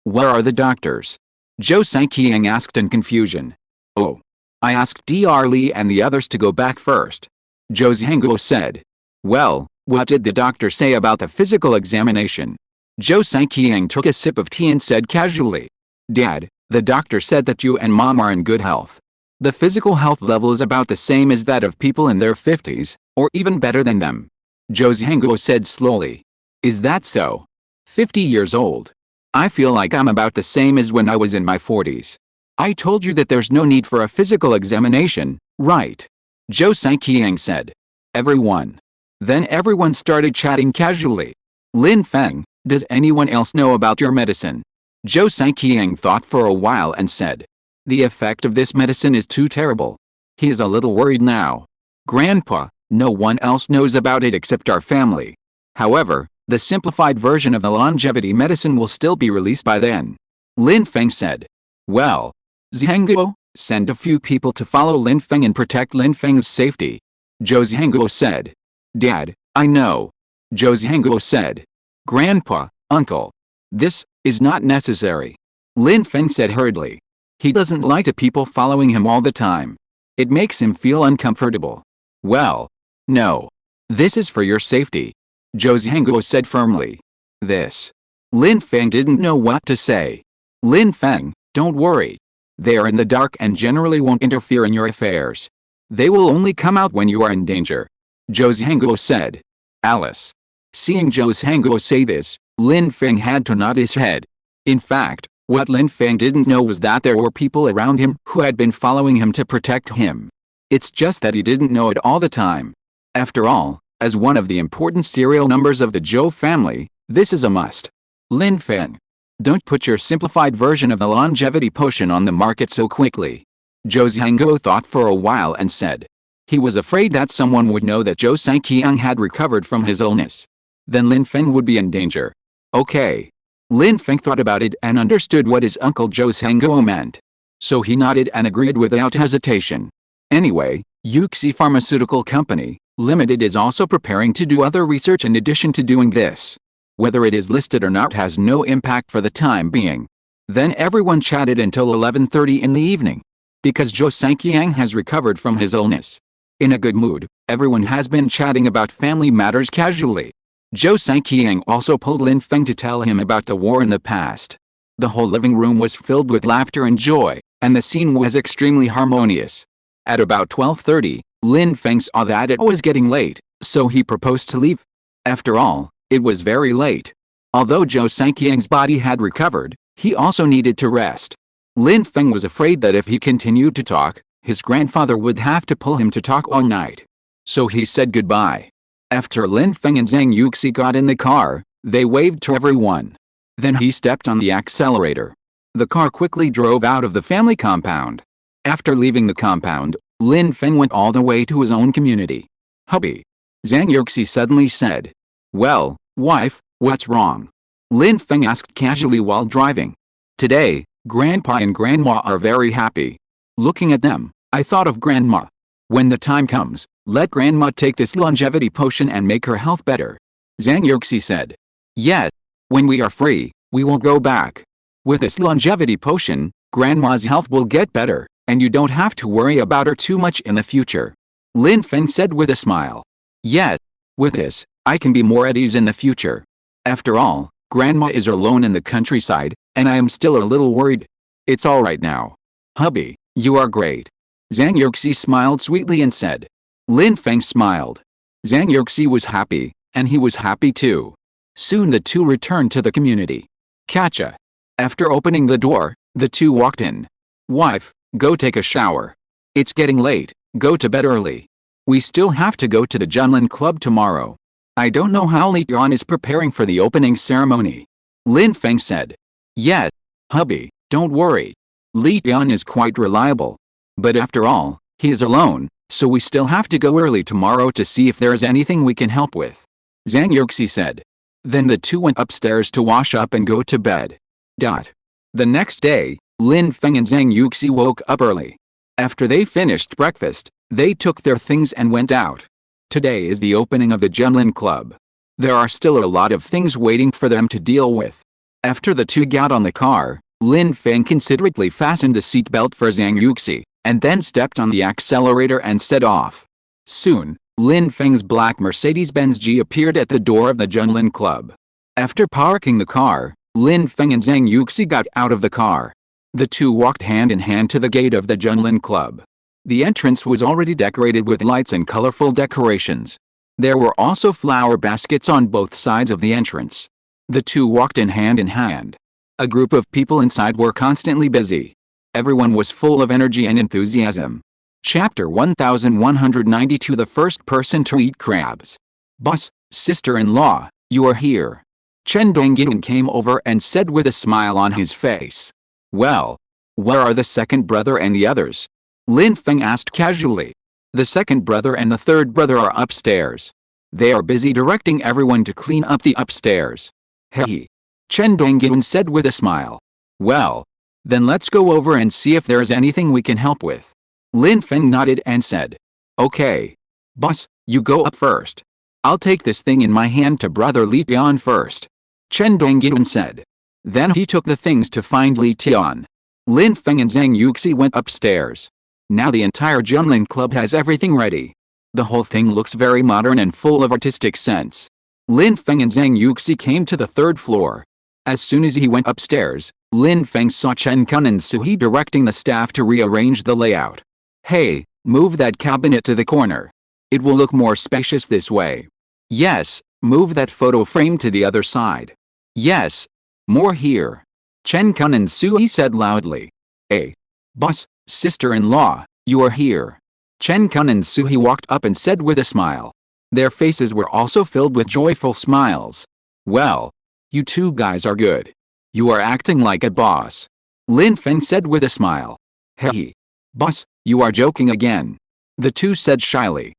Where are the doctors? Zhou Zhangqiang asked in confusion. Oh. I asked Dr. Li and the others to go back first. Zhou Zhangguo said. Well, what did the doctor say about the physical examination? Zhou Zhangqiang took a sip of tea and said casually. Dad, the doctor said that you and Mom are in good health. The physical health level is about the same as that of people in their 50s, or even better than them. Zhou Zhangguo said slowly. Is that so? 50 years old. I feel like I'm about the same as when I was in my 40s. I told you that there's no need for a physical examination, right? Zhou Zhangqiang said. Everyone. Then everyone started chatting casually. Lin Feng, does anyone else know about your medicine? Zhou Zhangqiang thought for a while and said. The effect of this medicine is too terrible. He is a little worried now. Grandpa, no one else knows about it except our family. However, the simplified version of the longevity medicine will still be released by then. Lin Feng said. Well, Zhangguo, send a few people to follow Lin Feng and protect Lin Feng's safety. Zhou Zhangguo said. Dad, I know. Zhou Zhangguo said. Grandpa, uncle. This is not necessary. Lin Feng said hurriedly. He doesn't like the people following him all the time. It makes him feel uncomfortable. Well, no. This is for your safety. Zhou Zhangguo said firmly. This. Lin Feng didn't know what to say. Lin Feng, don't worry. They are in the dark and generally won't interfere in your affairs. They will only come out when you are in danger. Zhou Zhangguo said. Alice. Seeing Zhou Zhangguo say this, Lin Feng had to nod his head. In fact, what Lin Feng didn't know was that there were people around him who had been following him to protect him. It's just that he didn't know it all the time. After all, as one of the important serial numbers of the Zhou family, this is a must. Lin Feng. Don't put your simplified version of the longevity potion on the market so quickly. Zhou Zhangguo thought for a while and said. He was afraid that someone would know that Zhou Zhangqiang had recovered from his illness. Then Lin Feng would be in danger. Okay. Lin Feng thought about it and understood what his uncle Zhou Zhangguo meant. So he nodded and agreed without hesitation. Anyway, Yuxi Pharmaceutical Company, Limited is also preparing to do other research in addition to doing this. Whether it is listed or not has no impact for the time being. Then everyone chatted until 11:30 in the evening. Because Zhou Zhangqiang has recovered from his illness. In a good mood, everyone has been chatting about family matters casually. Zhou Zhangqiang also pulled Lin Feng to tell him about the war in the past. The whole living room was filled with laughter and joy, and the scene was extremely harmonious. At about 12:30, Lin Feng saw that it was getting late, so he proposed to leave. After all, it was very late. Although Zhou Zhangqiang's body had recovered, he also needed to rest. Lin Feng was afraid that if he continued to talk, his grandfather would have to pull him to talk all night. So he said goodbye. After Lin Feng and Zhang Yuxi got in the car, they waved to everyone. Then he stepped on the accelerator. The car quickly drove out of the family compound. After leaving the compound, Lin Feng went all the way to his own community. Hubby. Zhang Yuxi suddenly said. Well, wife, what's wrong? Lin Feng asked casually while driving. Today, Grandpa and Grandma are very happy. Looking at them, I thought of Grandma. When the time comes, let Grandma take this longevity potion and make her health better. Zhang Yuxi said. Yes, when we are free, we will go back. With this longevity potion, Grandma's health will get better, and you don't have to worry about her too much in the future. Lin Feng said with a smile. Yes, with this, I can be more at ease in the future. After all, Grandma is alone in the countryside, and I am still a little worried. It's all right now. Hubby, you are great. Zhang Yuxi smiled sweetly and said. Lin Feng smiled. Zhang Yuxi was happy, and he was happy too. Soon the two returned to the community. Catcha. After opening the door, the two walked in. Wife, go take a shower. It's getting late, go to bed early. We still have to go to the juggling club tomorrow. I don't know how Li Yuan is preparing for the opening ceremony. Lin Feng said. Yes, hubby, don't worry. Li Yuan is quite reliable. But after all, he is alone, so we still have to go early tomorrow to see if there is anything we can help with. Zhang Yuxi said. Then the two went upstairs to wash up and go to bed. The next day, Lin Feng and Zhang Yuxi woke up early. After they finished breakfast, they took their things and went out. Today is the opening of the juggling club. There are still a lot of things waiting for them to deal with. After the two got on the car, Lin Feng considerately fastened the seatbelt for Zhang Yuxi, and then stepped on the accelerator and set off. Soon, Lin Feng's black Mercedes-Benz G appeared at the door of the juggling club. After parking the car, Lin Feng and Zhang Yuxi got out of the car. The two walked hand in hand to the gate of the juggling club. The entrance was already decorated with lights and colorful decorations. There were also flower baskets on both sides of the entrance. The two walked in hand. A group of people inside were constantly busy. Everyone was full of energy and enthusiasm. Chapter 1192. The first person to eat crabs. Boss, sister-in-law, you are here. Chen Dongyin came over and said with a smile on his face. Well, where are the second brother and the others? Lin Feng asked casually. The second brother and the third brother are upstairs. They are busy directing everyone to clean up the upstairs. Hey. Chen Dongyin said with a smile. Well, then let's go over and see if there's anything we can help with. Lin Feng nodded and said. Okay. Boss, you go up first. I'll take this thing in my hand to brother Li Tian first. Chen Dongyin said. Then he took the things to find Li Tian. Lin Feng and Zhang Yuxi went upstairs. Now the entire juggling club has everything ready. The whole thing looks very modern and full of artistic sense. Lin Feng and Zhang Yuxi came to the third floor. As soon as he went upstairs, Lin Feng saw Chen Kun and Suhi directing the staff to rearrange the layout. Hey, move that cabinet to the corner. It will look more spacious this way. Yes, move that photo frame to the other side. Yes, more here. Chen Kun and Suhi said loudly. Hey, boss, sister-in-law, you are here. Chen Kun and Suhi walked up and said with a smile. Their faces were also filled with joyful smiles. Well, you two guys are good. You are acting like a boss. Lin Feng said with a smile. Hey, boss, you are joking again. The two said shyly.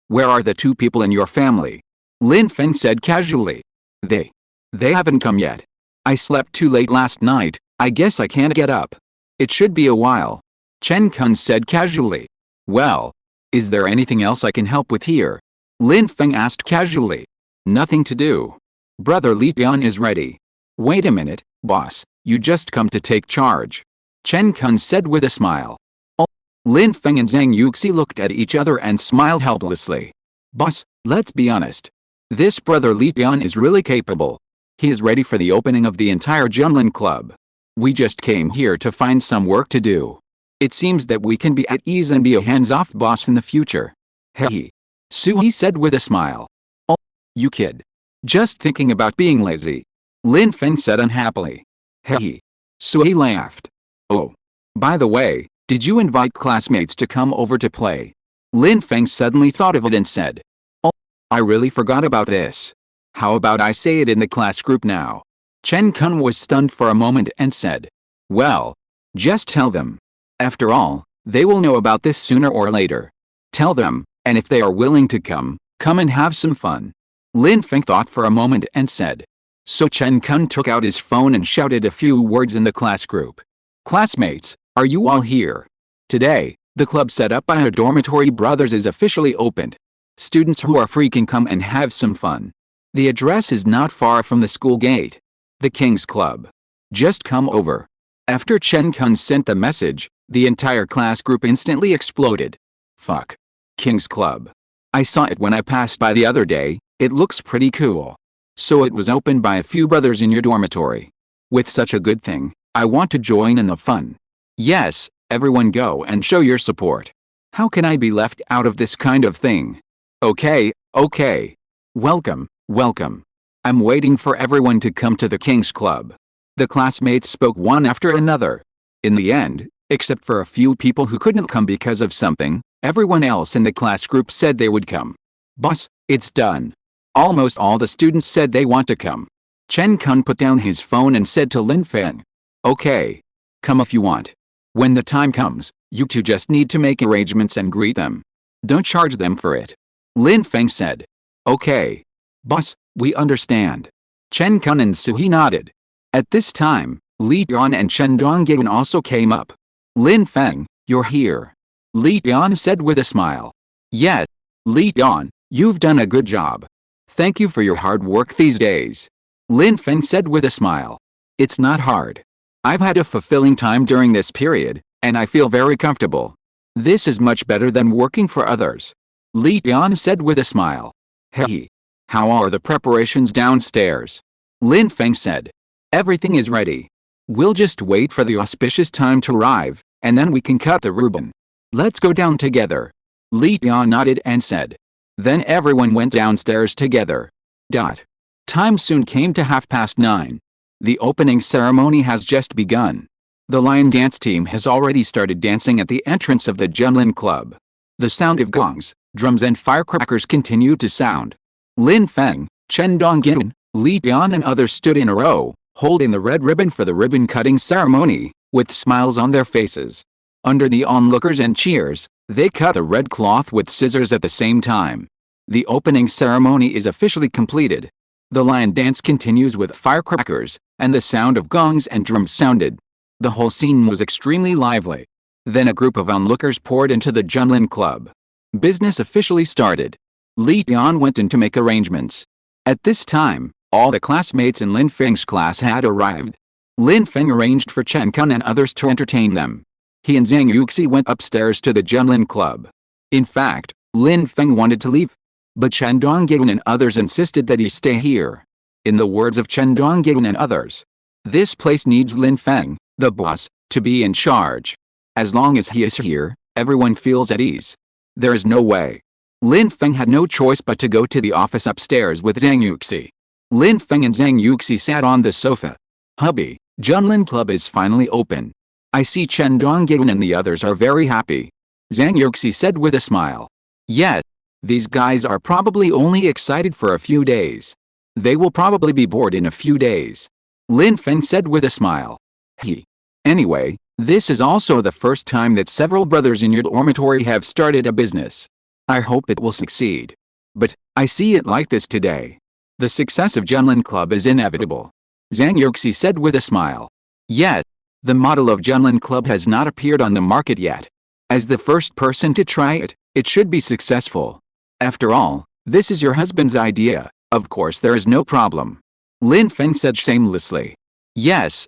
Where are the two people in your family? Lin Feng said casually. They haven't come yet. I slept too late last night, I guess I can't get up. It should be a while. Chen Kun said casually. Well, is there anything else I can help with here? Lin Feng asked casually. Nothing to do. Brother Li Tian is ready. Wait a minute, boss, you just come to take charge. Chen Kun said with a smile. Oh. Lin Feng and Zhang Yuxi looked at each other and smiled helplessly. Boss, let's be honest. This brother Li Tian is really capable. He is ready for the opening of the entire juggling club. We just came here to find some work to do. It seems that we can be at ease and be a hands-off boss in the future. Hey. Suhi said with a smile. Oh, you kid. Just thinking about being lazy. Lin Feng said unhappily. Hey. Suhi laughed. Oh. By the way, did you invite classmates to come over to play? Lin Feng suddenly thought of it and said. Oh, I really forgot about this. How about I say it in the class group now? Chen Kun was stunned for a moment and said. Well, just tell them. After all, they will know about this sooner or later. Tell them, And if they are willing to come and have some fun. Lin Feng thought for a moment and said. So Chen Kun took out his phone and shouted a few words in the class group. Classmates, are you all here? Today, the club set up by our dormitory brothers is officially opened. Students who are free can come and have some fun. The address is not far from the school gate. The King's Club. Just come over. After Chen Kun sent the message, the entire class group instantly exploded. Fuck. King's Club. I saw it when I passed by the other day, it looks pretty cool. So it was opened by a few brothers in your dormitory. With such a good thing, I want to join in the fun. Yes, everyone go and show your support. How can I be left out of this kind of thing? Okay. Welcome. I'm waiting for everyone to come to the King's Club. The classmates spoke one after another. In the end, except for a few people who couldn't come because of something, everyone else in the class group said they would come. Boss, it's done. Almost all the students said they want to come. Chen Kun put down his phone and said to Lin Feng. Okay. Come if you want. When the time comes, you two just need to make arrangements and greet them. Don't charge them for it. Lin Feng said. Okay. Boss, we understand. Chen Kun and Suhi nodded. At this time, Li Yan and Chen Dongyan also came up. Lin Feng, you're here. Li Yan said with a smile. Yes, Li Yan, you've done a good job. Thank you for your hard work these days. Lin Feng said with a smile. It's not hard. I've had a fulfilling time during this period, and I feel very comfortable. This is much better than working for others. Li Yan said with a smile. Hey. How are the preparations downstairs? Lin Feng said. Everything is ready. We'll just wait for the auspicious time to arrive, and then we can cut the ribbon. Let's go down together. Li Yan nodded and said. Then everyone went downstairs together. Time soon came to 9:30. The opening ceremony has just begun. The lion dance team has already started dancing at the entrance of the Juggling Club. The sound of gongs, drums and firecrackers continued to sound. Lin Feng, Chen Dongyan, Li Yan and others stood in a row, holding the red ribbon for the ribbon-cutting ceremony, with smiles on their faces. Under the onlookers and cheers, they cut the red cloth with scissors at the same time. The opening ceremony is officially completed. The lion dance continues with firecrackers, and the sound of gongs and drums sounded. The whole scene was extremely lively. Then a group of onlookers poured into the Juggling Club. Business officially started. Li Yan went in to make arrangements. At this time, all the classmates in Lin Feng's class had arrived. Lin Feng arranged for Chen Kun and others to entertain them. He and Zhang Yuxi went upstairs to the Juggling Club. In fact, Lin Feng wanted to leave, but Chen Dongyan and others insisted that he stay here. In the words of Chen Dongyan and others, this place needs Lin Feng, the boss, to be in charge. As long as he is here, everyone feels at ease. There is no way. Lin Feng had no choice but to go to the office upstairs with Zhang Yuxi. Lin Feng and Zhang Yuxi sat on the sofa. Hubby, Juggling Club is finally open. I see Chen Dongyan and the others are very happy. Zhang Yuxi said with a smile. Yes. These guys are probably only excited for a few days. They will probably be bored in a few days. Lin Feng said with a smile. Anyway, this is also the first time that several brothers in your dormitory have started a business. I hope it will succeed. But, I see it like this today. The success of Juggling Club is inevitable. Zhang Yuxi said with a smile. Yes, the model of Juggling Club has not appeared on the market yet. As the first person to try it, it should be successful. After all, this is your husband's idea, of course there is no problem. Lin Feng said shamelessly. Yes.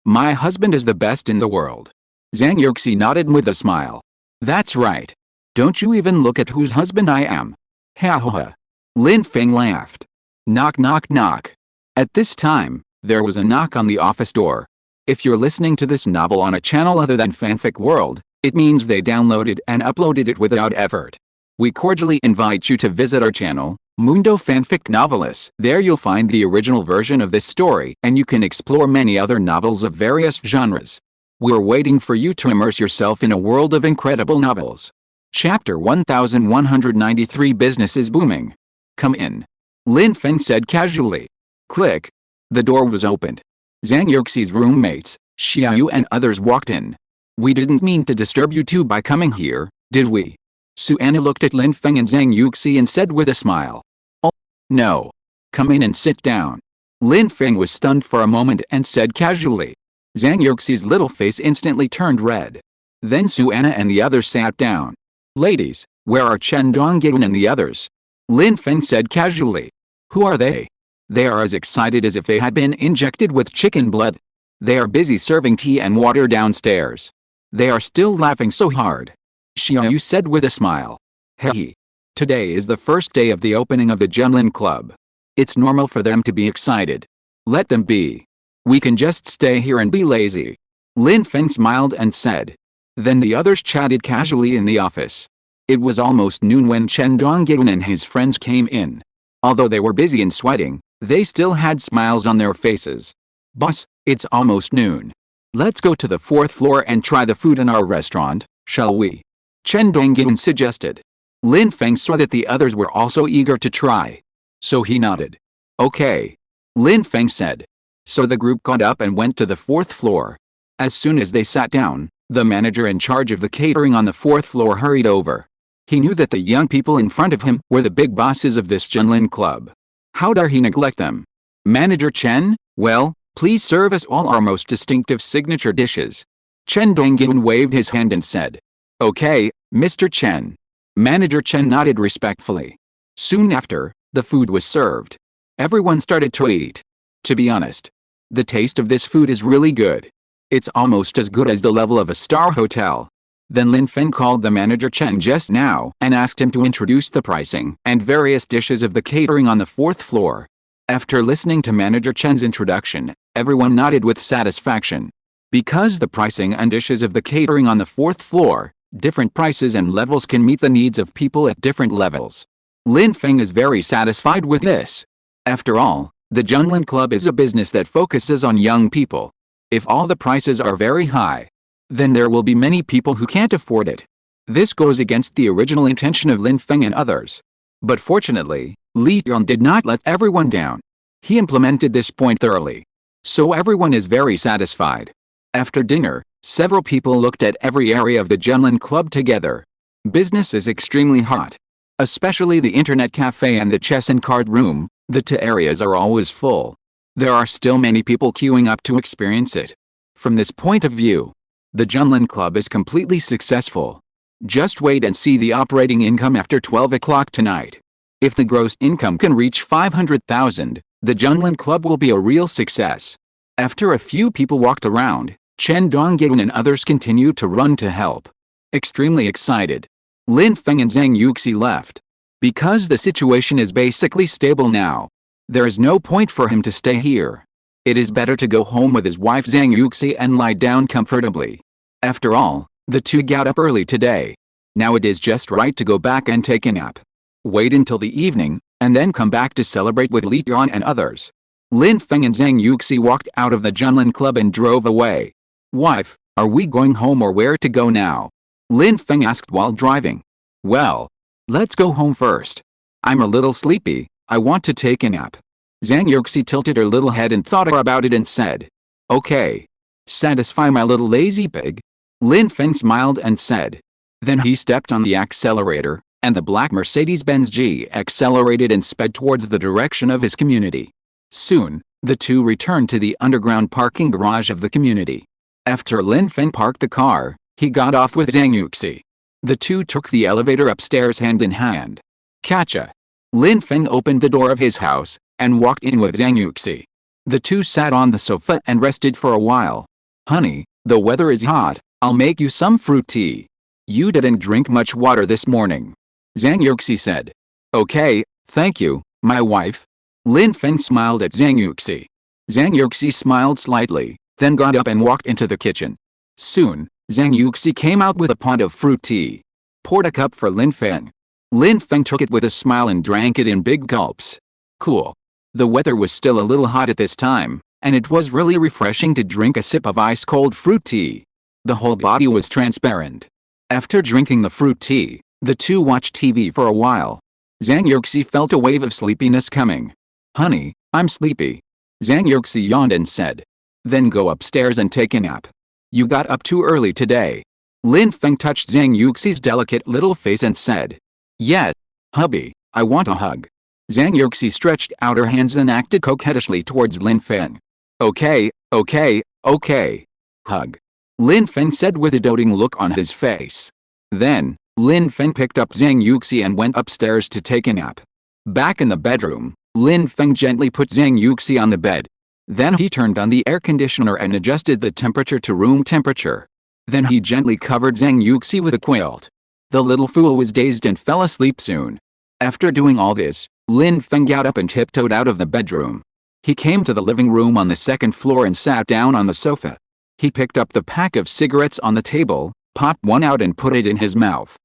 My husband is the best in the world. Zhang Yuxi nodded with a smile. That's right. Don't you even look at whose husband I am. Ha ha ha. Lin Feng laughed. Knock knock knock. At this time, there was a knock on the office door. If you're listening to this novel on a channel other than Fanfic World, it means they downloaded and uploaded it without effort. We cordially invite you to visit our channel, Mundo Fanfic Novelis. There you'll find the original version of this story and you can explore many other novels of various genres. We're waiting for you to immerse yourself in a world of incredible novels. Chapter 1193 Business is booming. Come in. Lin Feng said casually. Click. The door was opened. Zhang Yuxi's roommates, Xiaoyu and others walked in. We didn't mean to disturb you two by coming here, did we? Suana looked at Lin Feng and Zhang Yuxi and said with a smile. "Oh, no. Come in and sit down." Lin Feng was stunned for a moment and said casually. Zhang Yuxi's little face instantly turned red. Then Suana and the others sat down. "Ladies, where are Chen Donggyun and the others?" Lin Feng said casually. "Who are they?" "They are as excited as if they had been injected with chicken blood. They are busy serving tea and water downstairs. They are still laughing so hard." Xiaoyu said with a smile. "Hey. Today is the first day of the opening of the Juggling Club. It's normal for them to be excited. Let them be. We can just stay here and be lazy." Lin Feng smiled and said. Then the others chatted casually in the office. It was almost noon when Chen Donggyun and his friends came in. Although they were busy and sweating, they still had smiles on their faces. "Boss, it's almost noon. Let's go to the 4th floor and try the food in our restaurant, shall we?" Chen Donggyun suggested. Lin Feng saw that the others were also eager to try. So he nodded. "Okay," Lin Feng said. So the group got up and went to the 4th floor. As soon as they sat down, the manager in charge of the catering on the 4th floor hurried over. He knew that the young people in front of him were the big bosses of this Juggling Club. How dare he neglect them? "Manager Chen, well, please serve us all our most distinctive signature dishes." Chen Donggyun waved his hand and said. "Okay, Mr. Chen." Manager Chen nodded respectfully. Soon after, the food was served. Everyone started to eat. To be honest, the taste of this food is really good. It's almost as good as the level of a star hotel. Then Lin Feng called the manager Chen just now and asked him to introduce the pricing and various dishes of the catering on the 4th floor. After listening to manager Chen's introduction, everyone nodded with satisfaction. Because the pricing and dishes of the catering on the 4th floor, different prices and levels can meet the needs of people at different levels. Lin Feng is very satisfied with this. After all, the Juggling Club is a business that focuses on young people. If all the prices are very high, then there will be many people who can't afford it. This goes against the original intention of Lin Feng and others. But fortunately, Li Yuan did not let everyone down. He implemented this point thoroughly. So everyone is very satisfied. After dinner, several people looked at every area of the Juggling Club together. Business is extremely hot. Especially the internet cafe and the chess and card room, the two areas are always full. There are still many people queuing up to experience it. From this point of view, the Juggling Club is completely successful. Just wait and see the operating income after 12 o'clock tonight. If the gross income can reach 500,000, the Juggling Club will be a real success. After a few people walked around, Chen Donggyun and others continued to run to help. Extremely excited, Lin Feng and Zhang Yuxi left. Because the situation is basically stable now, there is no point for him to stay here. It is better to go home with his wife Zhang Yuxi and lie down comfortably. After all, the two got up early today. Now it is just right to go back and take a nap. Wait until the evening, and then come back to celebrate with Li Yuan and others. Lin Feng and Zhang Yuxi walked out of the Juggling Club and drove away. "Wife, are we going home or where to go now?" Lin Feng asked while driving. "Well, let's go home first. I'm a little sleepy, I want to take a nap." Zhang Yuxi tilted her little head and thought about it and said. "Okay. Satisfy my little lazy pig." Lin Feng smiled and said. Then he stepped on the accelerator, and the black Mercedes-Benz G accelerated and sped towards the direction of his community. Soon, the two returned to the underground parking garage of the community. After Lin Feng parked the car, he got off with Zhang Yuxi. The two took the elevator upstairs hand in hand. Catcha. Lin Feng opened the door of his house and walked in with Zhang Yuxi. The two sat on the sofa and rested for a while. "Honey, the weather is hot, I'll make you some fruit tea. You didn't drink much water this morning," Zhang Yuxi said. "Okay, thank you, my wife." Lin Feng smiled at Zhang Yuxi. Zhang Yuxi smiled slightly, then got up and walked into the kitchen. Soon, Zhang Yuxi came out with a pot of fruit tea. Poured a cup for Lin Feng. Lin Feng took it with a smile and drank it in big gulps. Cool. The weather was still a little hot at this time, and it was really refreshing to drink a sip of ice-cold fruit tea. The whole body was transparent. After drinking the fruit tea, the two watched TV for a while. Zhang Yuxi felt a wave of sleepiness coming. "Honey, I'm sleepy." Zhang Yuxi yawned and said. "Then go upstairs and take a nap. You got up too early today." Lin Feng touched Zhang Yuxi's delicate little face and said, "Yes, hubby, I want a hug." Zhang Yuxi stretched out her hands and acted coquettishly towards Lin Feng. "Okay, okay, okay. Hug," Lin Feng said with a doting look on his face. Then, Lin Feng picked up Zhang Yuxi and went upstairs to take a nap. Back in the bedroom, Lin Feng gently put Zhang Yuxi on the bed. Then he turned on the air conditioner and adjusted the temperature to room temperature. Then he gently covered Zhang Yuxi with a quilt. The little fool was dazed and fell asleep soon. After doing all this, Lin Feng got up and tiptoed out of the bedroom. He came to the living room on the second floor and sat down on the sofa. He picked up the pack of cigarettes on the table, popped one out and put it in his mouth.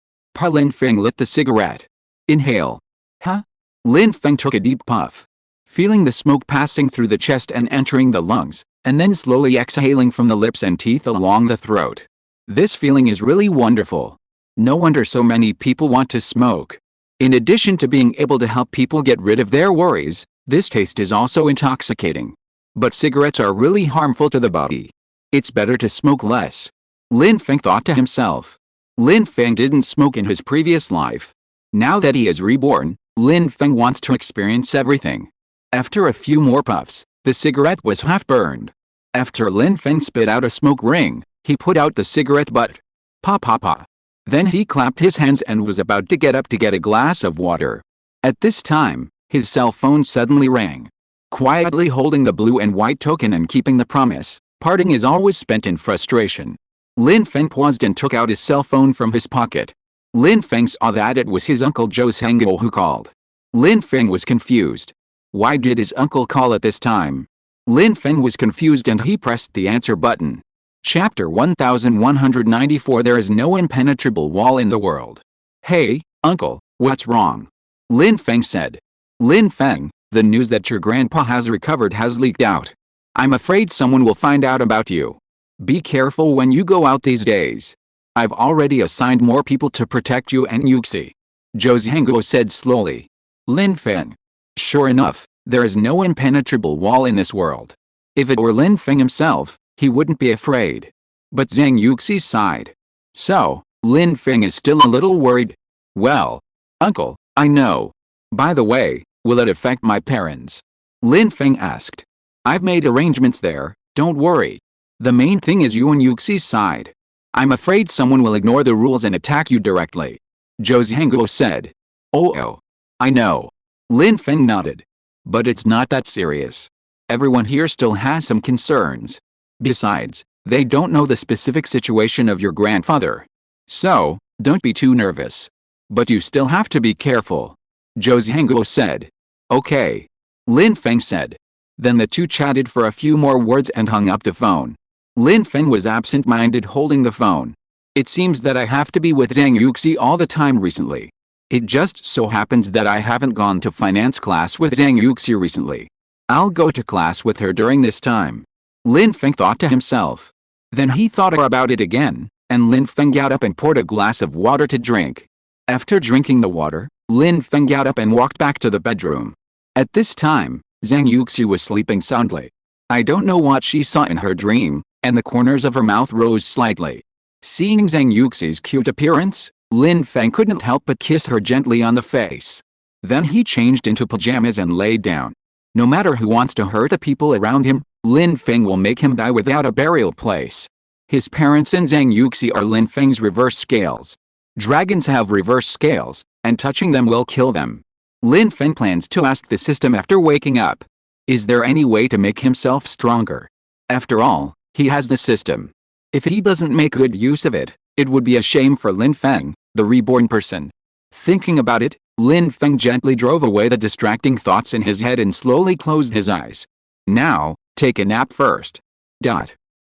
Lin Feng lit the cigarette. Inhale. Huh? Lin Feng took a deep puff. Feeling the smoke passing through the chest and entering the lungs, and then slowly exhaling from the lips and teeth along the throat. This feeling is really wonderful. No wonder so many people want to smoke. In addition to being able to help people get rid of their worries, this taste is also intoxicating. But cigarettes are really harmful to the body. It's better to smoke less. Lin Feng thought to himself. Lin Feng didn't smoke in his previous life. Now that he is reborn, Lin Feng wants to experience everything. After a few more puffs, the cigarette was half burned. After Lin Feng spit out a smoke ring, he put out the cigarette butt. Pa pa pa. Then he clapped his hands and was about to get up to get a glass of water. At this time, his cell phone suddenly rang. Quietly holding the blue and white token and keeping the promise, parting is always spent in frustration. Lin Feng paused and took out his cell phone from his pocket. Lin Feng saw that it was his uncle Zhou Hengou who called. Lin Feng was confused. Why did his uncle call at this time? Lin Feng was confused and he pressed the answer button. Chapter 1194. There is no impenetrable wall in the world. Hey, uncle, what's wrong? Lin Feng said. Lin Feng, the news that your grandpa has recovered has leaked out. I'm afraid someone will find out about you. Be careful when you go out these days. I've already assigned more people to protect you and Yuxi. Zhou Hengou said slowly. Lin Feng. Sure enough, there is no impenetrable wall in this world. If it were Lin Feng himself, he wouldn't be afraid. But Zhang Yuxi sighed. So, Lin Feng is still a little worried. Well, uncle, I know. By the way, will it affect my parents? Lin Feng asked. I've made arrangements there, don't worry. The main thing is you and Yuxi's side. I'm afraid someone will ignore the rules and attack you directly. Zhou Hengou said. Oh, I know. Lin Feng nodded. But it's not that serious. Everyone here still has some concerns. Besides, they don't know the specific situation of your grandfather. So, don't be too nervous. But you still have to be careful. Zhou Hengou said. Okay. Lin Feng said. Then the two chatted for a few more words and hung up the phone. Lin Feng was absent-minded holding the phone. It seems that I have to be with Zhang Yuxi all the time recently. It just so happens that I haven't gone to finance class with Zhang Yuxi recently. I'll go to class with her during this time. Lin Feng thought to himself. Then he thought about it again, and Lin Feng got up and poured a glass of water to drink. After drinking the water, Lin Feng got up and walked back to the bedroom. At this time, Zhang Yuxi was sleeping soundly. I don't know what she saw in her dream, and the corners of her mouth rose slightly. Seeing Zhang Yuxi's cute appearance, Lin Feng couldn't help but kiss her gently on the face. Then he changed into pajamas and lay down. No matter who wants to hurt the people around him, Lin Feng will make him die without a burial place. His parents and Zhang Yuxi are Lin Feng's reverse scales. Dragons have reverse scales, and touching them will kill them. Lin Feng plans to ask the system after waking up. Is there any way to make himself stronger? After all, he has the system. If he doesn't make good use of it, it would be a shame for Lin Feng, the reborn person. Thinking about it, Lin Feng gently drove away the distracting thoughts in his head and slowly closed his eyes. Now, take a nap first.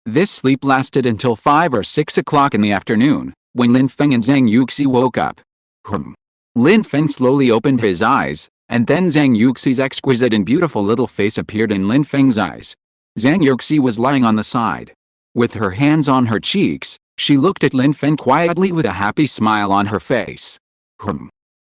This sleep lasted until 5 or 6 o'clock in the afternoon, when Lin Feng and Zhang Yuxi woke up. Lin Feng slowly opened his eyes, and then Zhang Yuxi's exquisite and beautiful little face appeared in Lin Feng's eyes. Zhang Yuxi was lying on the side. With her hands on her cheeks, she looked at Lin Feng quietly with a happy smile on her face.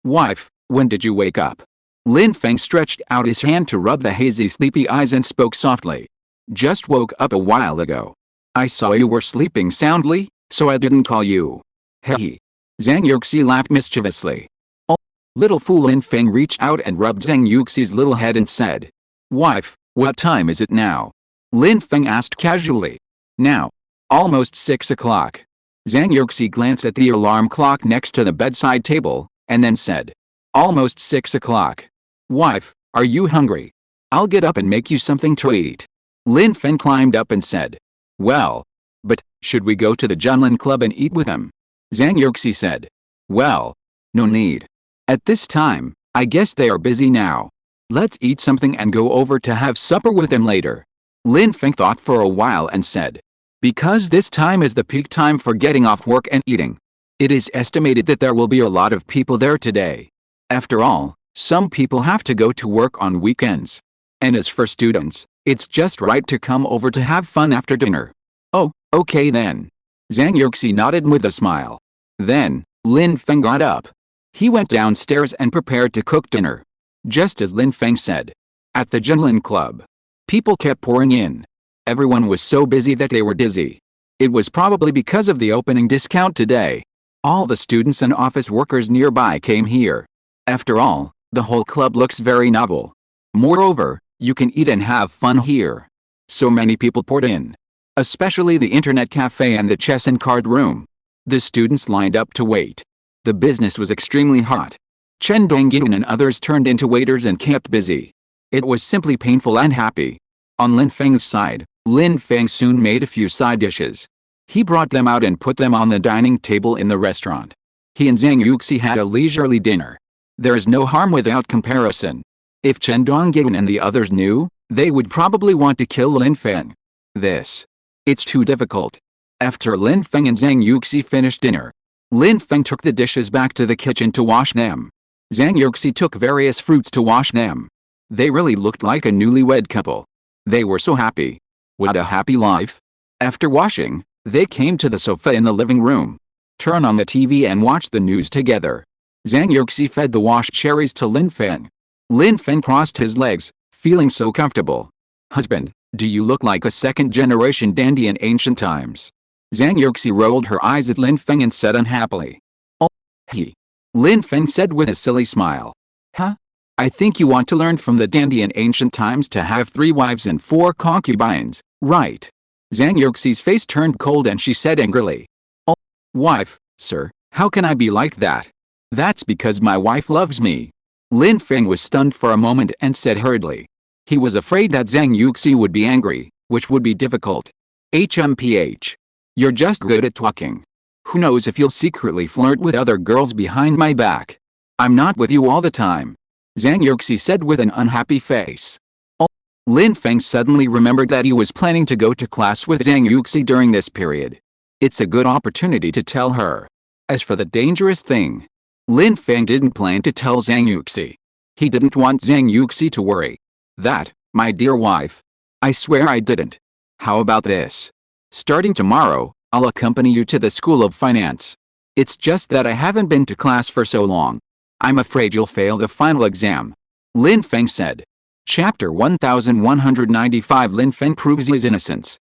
Wife, when did you wake up? Lin Feng stretched out his hand to rub the hazy sleepy eyes and spoke softly. Just woke up a while ago. I saw you were sleeping soundly, So I didn't call you. Hey. Zhang Yuxi laughed mischievously. Oh, little fool. Lin Feng reached out and rubbed Zhang Yuxi's little head and said, "Wife, what time is it now?" Lin Feng asked casually. "Now. Almost 6 o'clock." Zhang Yuxi glanced at the alarm clock next to the bedside table, and then said, "Almost 6 o'clock. Wife, are you hungry? I'll get up and make you something to eat." Lin Feng climbed up and said, "Well, but, should we go to the juggling club and eat with him?" Zhang Yuxi said, "Well, no need. At this time, I guess they are busy now. Let's eat something and go over to have supper with him later." Lin Feng thought for a while and said, "Because this time is the peak time for getting off work and eating. It is estimated that there will be a lot of people there today. After all, some people have to go to work on weekends. And as for students, it's just right to come over to have fun after dinner." "Oh, okay then." Zhang Yuxi nodded with a smile. Then, Lin Feng got up. He went downstairs and prepared to cook dinner. Just as Lin Feng said. At the juggling club, people kept pouring in. Everyone was so busy that they were dizzy. It was probably because of the opening discount today. All the students and office workers nearby came here. After all, the whole club looks very novel. Moreover, you can eat and have fun here. So many people poured in. Especially the internet cafe and the chess and card room. The students lined up to wait. The business was extremely hot. Chen Dongyin and others turned into waiters and kept busy. It was simply painful and happy. On Lin Feng's side, Lin Feng soon made a few side dishes. He brought them out and put them on the dining table in the restaurant. He and Zhang Yuxi had a leisurely dinner. There is no harm without comparison. If Chen Dongyin and the others knew, they would probably want to kill Lin Feng. It's too difficult. After Lin Feng and Zhang Yuxi finished dinner, Lin Feng took the dishes back to the kitchen to wash them. Zhang Yuxi took various fruits to wash them. They really looked like a newlywed couple. They were so happy. What a happy life. After washing, they came to the sofa in the living room. Turn on the TV and watch the news together. Zhang Yuxi fed the washed cherries to Lin Feng. Lin Feng crossed his legs, feeling so comfortable. "Husband, do you look like a second-generation dandy in ancient times?" Zhang Yuxi rolled her eyes at Lin Feng and said unhappily. "Oh, he." Lin Feng said with a silly smile. "Huh? I think you want to learn from the dandy in ancient times to have 3 wives and 4 concubines, right?" Zhang Yuxi's face turned cold and she said angrily. "Oh, wife, sir, how can I be like that? That's because my wife loves me." Lin Feng was stunned for a moment and said hurriedly. He was afraid that Zhang Yuxi would be angry, which would be difficult. "HMPH. You're just good at talking. Who knows if you'll secretly flirt with other girls behind my back. I'm not with you all the time," Zhang Yuxi said with an unhappy face. Oh, Lin Feng suddenly remembered that he was planning to go to class with Zhang Yuxi during this period. It's a good opportunity to tell her. As for the dangerous thing, Lin Feng didn't plan to tell Zhang Yuxi. He didn't want Zhang Yuxi to worry. "That, my dear wife. I swear I didn't. How about this? Starting tomorrow, I'll accompany you to the School of Finance. It's just that I haven't been to class for so long. I'm afraid you'll fail the final exam," Lin Feng said. Chapter 1195. Lin Feng proves his innocence.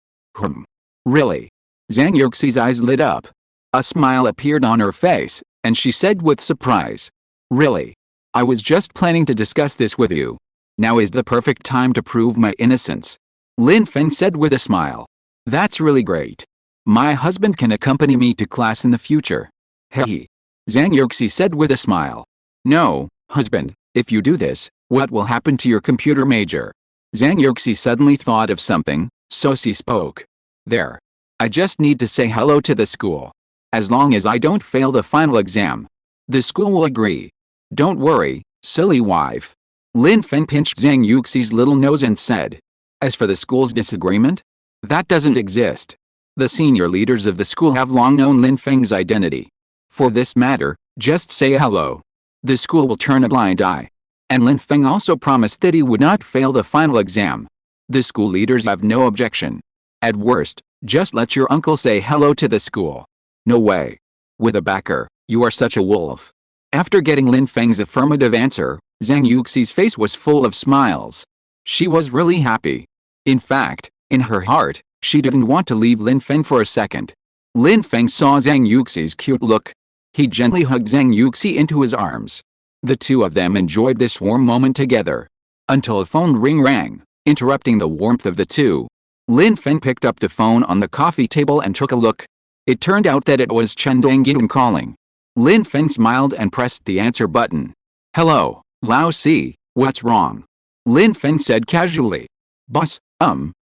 Really? Zhang Yuxi's eyes lit up. A smile appeared on her face, and she said with surprise. "Really? I was just planning to discuss this with you. Now is the perfect time to prove my innocence," Lin Feng said with a smile. "That's really great. My husband can accompany me to class in the future." "Hey," Zhang Yuxi said with a smile. "No, husband, if you do this, what will happen to your computer major?" Zhang Yuxi suddenly thought of something, so she spoke. "There. I just need to say hello to the school. As long as I don't fail the final exam, the school will agree. Don't worry, silly wife." Lin Feng pinched Zhang Yuxi's little nose and said. "As for the school's disagreement, that doesn't exist. The senior leaders of the school have long known Lin Feng's identity. For this matter, just say hello. The school will turn a blind eye." And Lin Feng also promised that he would not fail the final exam. The school leaders have no objection. At worst, just let your uncle say hello to the school. "No way. With a backer, you are such a wolf." After getting Lin Feng's affirmative answer, Zhang Yuxi's face was full of smiles. She was really happy. In fact, in her heart, she didn't want to leave Lin Feng for a second. Lin Feng saw Zhang Yuxi's cute look. He gently hugged Zhang Yuxi into his arms. The two of them enjoyed this warm moment together. Until a phone ring rang, interrupting the warmth of the two. Lin Feng picked up the phone on the coffee table and took a look. It turned out that it was Chen Dongyun calling. Lin Feng smiled and pressed the answer button. "Hello, Lao Si, what's wrong?" Lin Feng said casually. "Boss,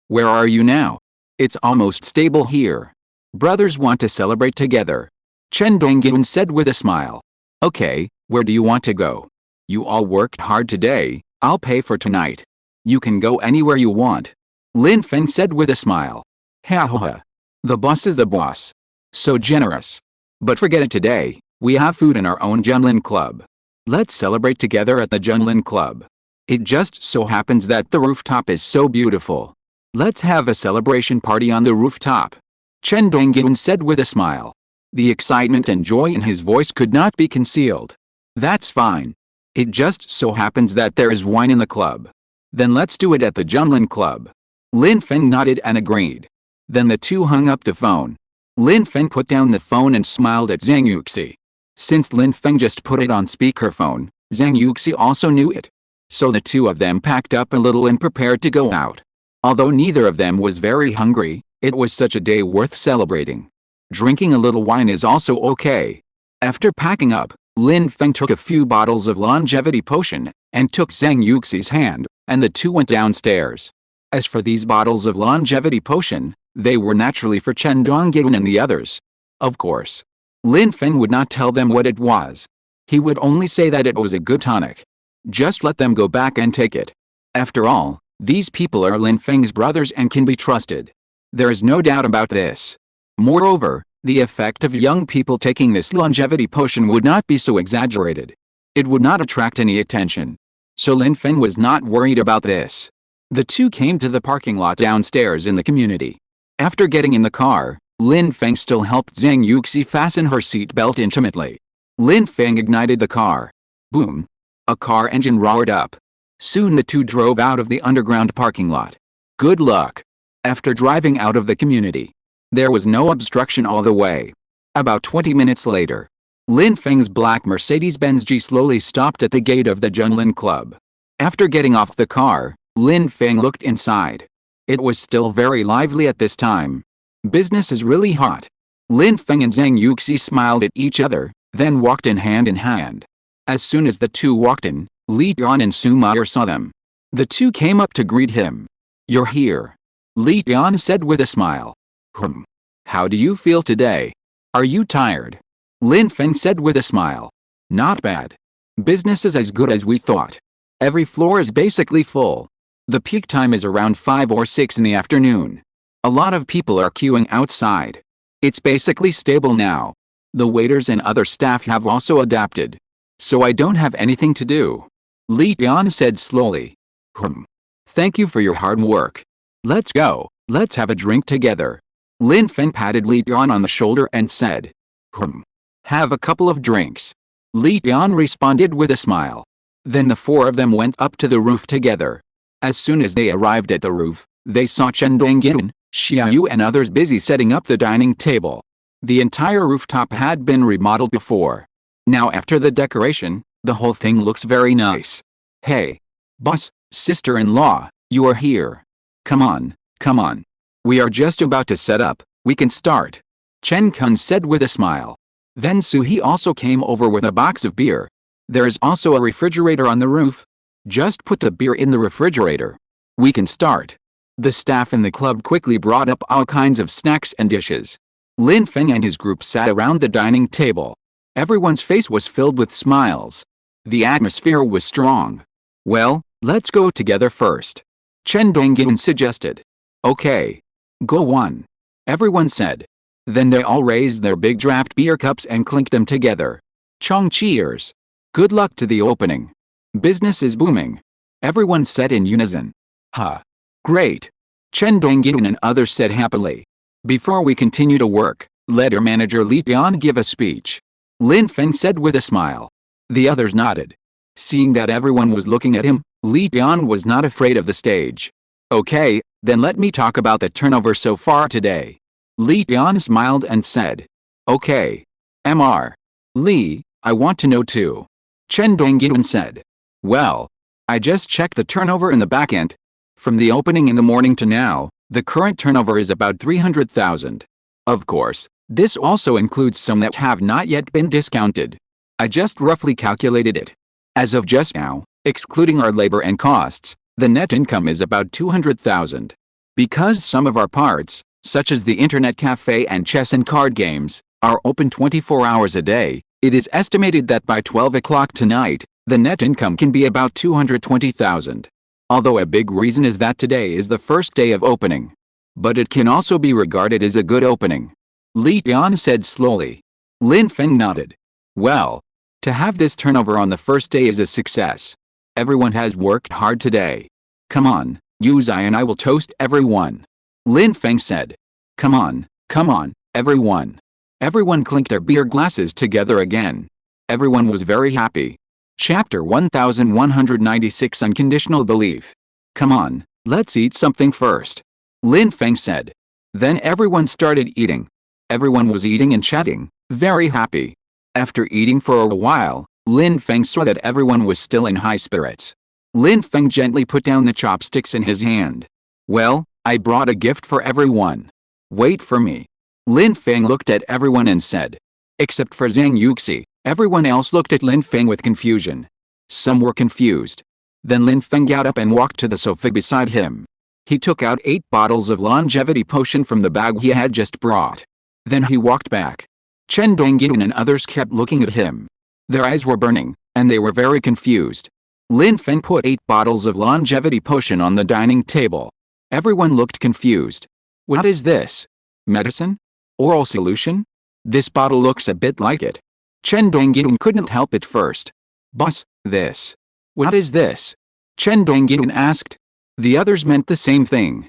where are you now? It's almost stable here. Brothers want to celebrate together." Chen Dongyun said with a smile. "Okay, where do you want to go? You all worked hard today, I'll pay for tonight. You can go anywhere you want." Lin Feng said with a smile. "Ha ha ha. The boss is the boss. So generous. But forget it today, we have food in our own juggling club. Let's celebrate together at the juggling club. It just so happens that the rooftop is so beautiful. Let's have a celebration party on the rooftop." Chen Dongyun said with a smile. The excitement and joy in his voice could not be concealed. "That's fine. It just so happens that there is wine in the club. Then let's do it at the juggling club." Lin Feng nodded and agreed. Then the two hung up the phone. Lin Feng put down the phone and smiled at Zhang Yuxi. Since Lin Feng just put it on speakerphone, Zhang Yuxi also knew it. So the two of them packed up a little and prepared to go out. Although neither of them was very hungry, it was such a day worth celebrating. Drinking a little wine is also okay. After packing up, Lin Feng took a few bottles of longevity potion, and took Zhang Yuxi's hand, and the two went downstairs. As for these bottles of longevity potion, they were naturally for Chen Dongyun and the others. Of course. Lin Feng would not tell them what it was. He would only say that it was a good tonic. Just let them go back and take it. After all, these people are Lin Feng's brothers and can be trusted. There is no doubt about this. Moreover, the effect of young people taking this longevity potion would not be so exaggerated. It would not attract any attention. So Lin Feng was not worried about this. The two came to the parking lot downstairs in the community. After getting in the car, Lin Feng still helped Zhang Yuxi fasten her seatbelt intimately. Lin Feng ignited the car. Boom. A car engine roared up. Soon the two drove out of the underground parking lot. Good luck. After driving out of the community, there was no obstruction all the way. About 20 minutes later, Lin Feng's black Mercedes-Benz G slowly stopped at the gate of the juggling club. After getting off the car, Lin Feng looked inside. It was still very lively at this time. Business is really hot. Lin Feng and Zhang Yuxi smiled at each other, then walked in hand. As soon as the two walked in, Li Tian and Su Meyer saw them. The two came up to greet him. "You're here," Li Tian said with a smile. How do you feel today? Are you tired?" Lin Feng said with a smile. "Not bad. Business is as good as we thought. Every floor is basically full. The peak time is around 5 or 6 in the afternoon. A lot of people are queuing outside. It's basically stable now. The waiters and other staff have also adapted. So I don't have anything to do," Li Tian said slowly. Thank you for your hard work. Let's go, let's have a drink together." Lin Feng patted Li Tian on the shoulder and said. Have a couple of drinks." Li Tian responded with a smile. Then the four of them went up to the roof together. As soon as they arrived at the roof, they saw Chen Dongyun, Xiaoyu and others busy setting up the dining table. The entire rooftop had been remodeled before. Now after the decoration, the whole thing looks very nice. "Hey, boss, sister-in-law, you are here. Come on. We are just about to set up, we can start," Chen Kun said with a smile. Then Su-hee also came over with a box of beer. "There is also a refrigerator on the roof. Just put the beer in the refrigerator. We can start." The staff in the club quickly brought up all kinds of snacks and dishes. Lin Feng and his group sat around the dining table. Everyone's face was filled with smiles. The atmosphere was strong. "Well, let's go together first," Chen Dongyun suggested. "Okay. Go on," everyone said. Then they all raised their big draft beer cups and clinked them together. Chong cheers. "Good luck to the opening. Business is booming," everyone said in unison. Great," Chen Dongyun and others said happily. "Before we continue to work, let our manager Li Tian give a speech," Lin Feng said with a smile. The others nodded. Seeing that everyone was looking at him, Li Tian was not afraid of the stage. "Okay, then let me talk about the turnover so far today. Li Tian smiled and said, "Okay. Mr. Li, I want to know too." Chen Dongyan said, "Well, I just checked the turnover in the back end. From the opening in the morning to now, the current turnover is about 300,000. Of course, this also includes some that have not yet been discounted. I just roughly calculated it. As of just now, excluding our labor and costs, the net income is about 200,000. Because some of our parts, such as the internet cafe and chess and card games, are open 24 hours a day, it is estimated that by 12 o'clock tonight, the net income can be about 220,000. Although a big reason is that today is the first day of opening. But it can also be regarded as a good opening." Li Tian said slowly. Lin Feng nodded. "Well, to have this turnover on the first day is a success. Everyone has worked hard today. Come on, Yuzai and I will toast everyone." Lin Feng said. Come on, everyone." Everyone clinked their beer glasses together again. Everyone was very happy. Chapter 1196 Unconditional Belief. "Come on, let's eat something first," Lin Feng said. Then everyone started eating. Everyone was eating and chatting, very happy. After eating for a while, Lin Feng saw that everyone was still in high spirits. Lin Feng gently put down the chopsticks in his hand. "Well, I brought a gift for everyone. Wait for me." Lin Feng looked at everyone and said. Except for Zhang Yuxi, everyone else looked at Lin Feng with confusion. Some were confused. Then Lin Feng got up and walked to the sofa beside him. He took out 8 bottles of longevity potion from the bag he had just brought. Then he walked back. Chen Dongyan and others kept looking at him. Their eyes were burning, and they were very confused. Lin Feng put 8 bottles of longevity potion on the dining table. Everyone looked confused. What is this? Medicine? Oral solution? This bottle looks a bit like it. Chen Dongyan couldn't help it first. Boss, this. What is this? Chen Dongyan asked. The others meant the same thing.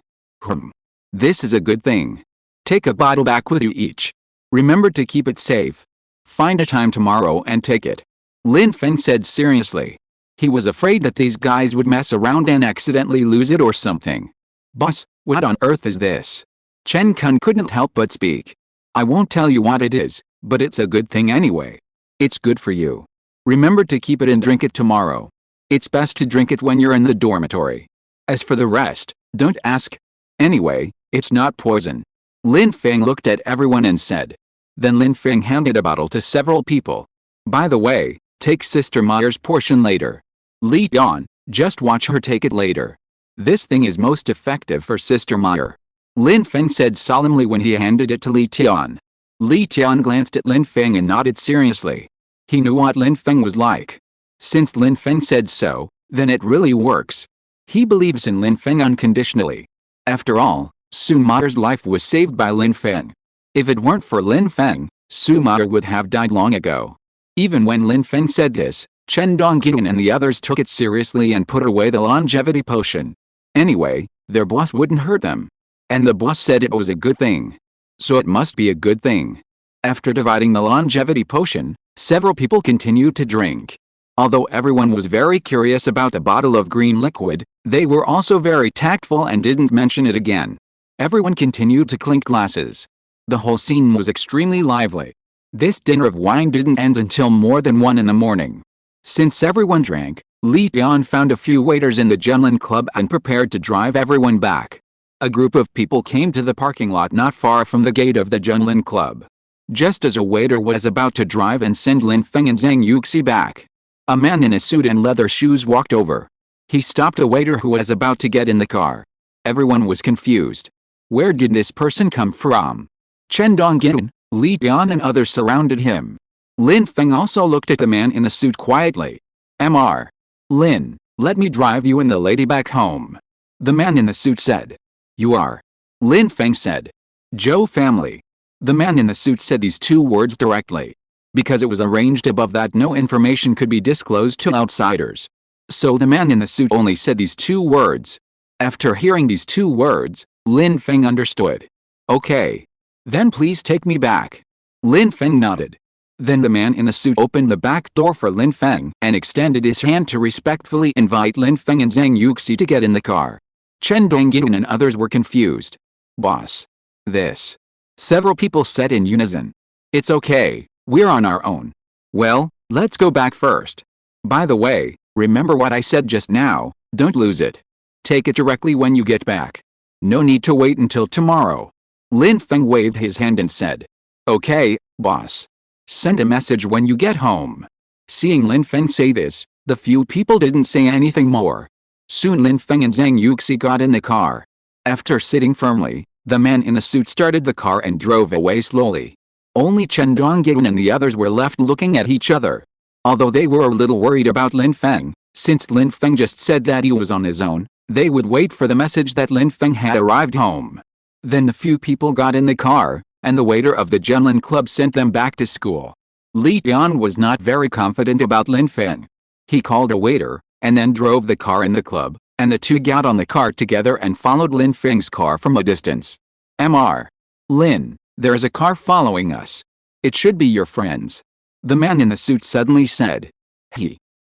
This is a good thing. Take a bottle back with you each. Remember to keep it safe. Find a time tomorrow and take it. Lin Feng said seriously. He was afraid that these guys would mess around and accidentally lose it or something. Boss, what on earth is this? Chen Kun couldn't help but speak. I won't tell you what it is, but it's a good thing anyway. It's good for you. Remember to keep it and drink it tomorrow. It's best to drink it when you're in the dormitory. As for the rest, don't ask. Anyway, it's not poison. Lin Feng looked at everyone and said. Then Lin Feng handed a bottle to several people. By the way, take Sister Meyer's portion later. Li Tian, just watch her take it later. This thing is most effective for Sister Meyer. Lin Feng said solemnly when he handed it to Li Tian. Li Tian glanced at Lin Feng and nodded seriously. He knew what Lin Feng was like. Since Lin Feng said so, then it really works. He believes in Lin Feng unconditionally. After all, Su Meyer's life was saved by Lin Feng. If it weren't for Lin Feng, Su Meyer would have died long ago. Even when Lin Feng said this, Chen Dongyan and the others took it seriously and put away the longevity potion. Anyway, their boss wouldn't hurt them. And the boss said it was a good thing. So it must be a good thing. After dividing the longevity potion, several people continued to drink. Although everyone was very curious about the bottle of green liquid, they were also very tactful and didn't mention it again. Everyone continued to clink glasses. The whole scene was extremely lively. This dinner of wine didn't end until more than 1 in the morning. Since everyone drank, Li Tian found a few waiters in the juggling club and prepared to drive everyone back. A group of people came to the parking lot not far from the gate of the juggling club. Just as a waiter was about to drive and send Lin Feng and Zhang Yuxi back, a man in a suit and leather shoes walked over. He stopped a waiter who was about to get in the car. Everyone was confused. Where did this person come from? Chen Dongyan, Li Tian and others surrounded him. Lin Feng also looked at the man in the suit quietly. Mr. Lin, let me drive you and the lady back home. The man in the suit said. You are? Lin Feng said. Zhou family. The man in the suit said these 2 words directly. Because it was arranged above that no information could be disclosed to outsiders. So the man in the suit only said these 2 words. After hearing these 2 words, Lin Feng understood. Okay. Then please take me back. Lin Feng nodded. Then the man in the suit opened the back door for Lin Feng and extended his hand to respectfully invite Lin Feng and Zhang Yuxi to get in the car. Chen Dongyan and others were confused. Boss. This. Several people said in unison. It's okay, we're on our own. Well, let's go back first. By the way, remember what I said just now, don't lose it. Take it directly when you get back. No need to wait until tomorrow. Lin Feng waved his hand and said. Okay, boss. Send a message when you get home. Seeing Lin Feng say this, the few people didn't say anything more. Soon Lin Feng and Zhang Yuxi got in the car. After sitting firmly, the man in the suit started the car and drove away slowly. Only Chen Dongyan and the others were left looking at each other. Although they were a little worried about Lin Feng, since Lin Feng just said that he was on his own, they would wait for the message that Lin Feng had arrived home. Then the few people got in the car, and the waiter of the juggling club sent them back to school. Li Tian was not very confident about Lin Feng. He called a waiter, and then drove the car in the club, and the two got on the car together and followed Lin Feng's car from a distance. Mr. Lin, there's a car following us. It should be your friends. The man in the suit suddenly said.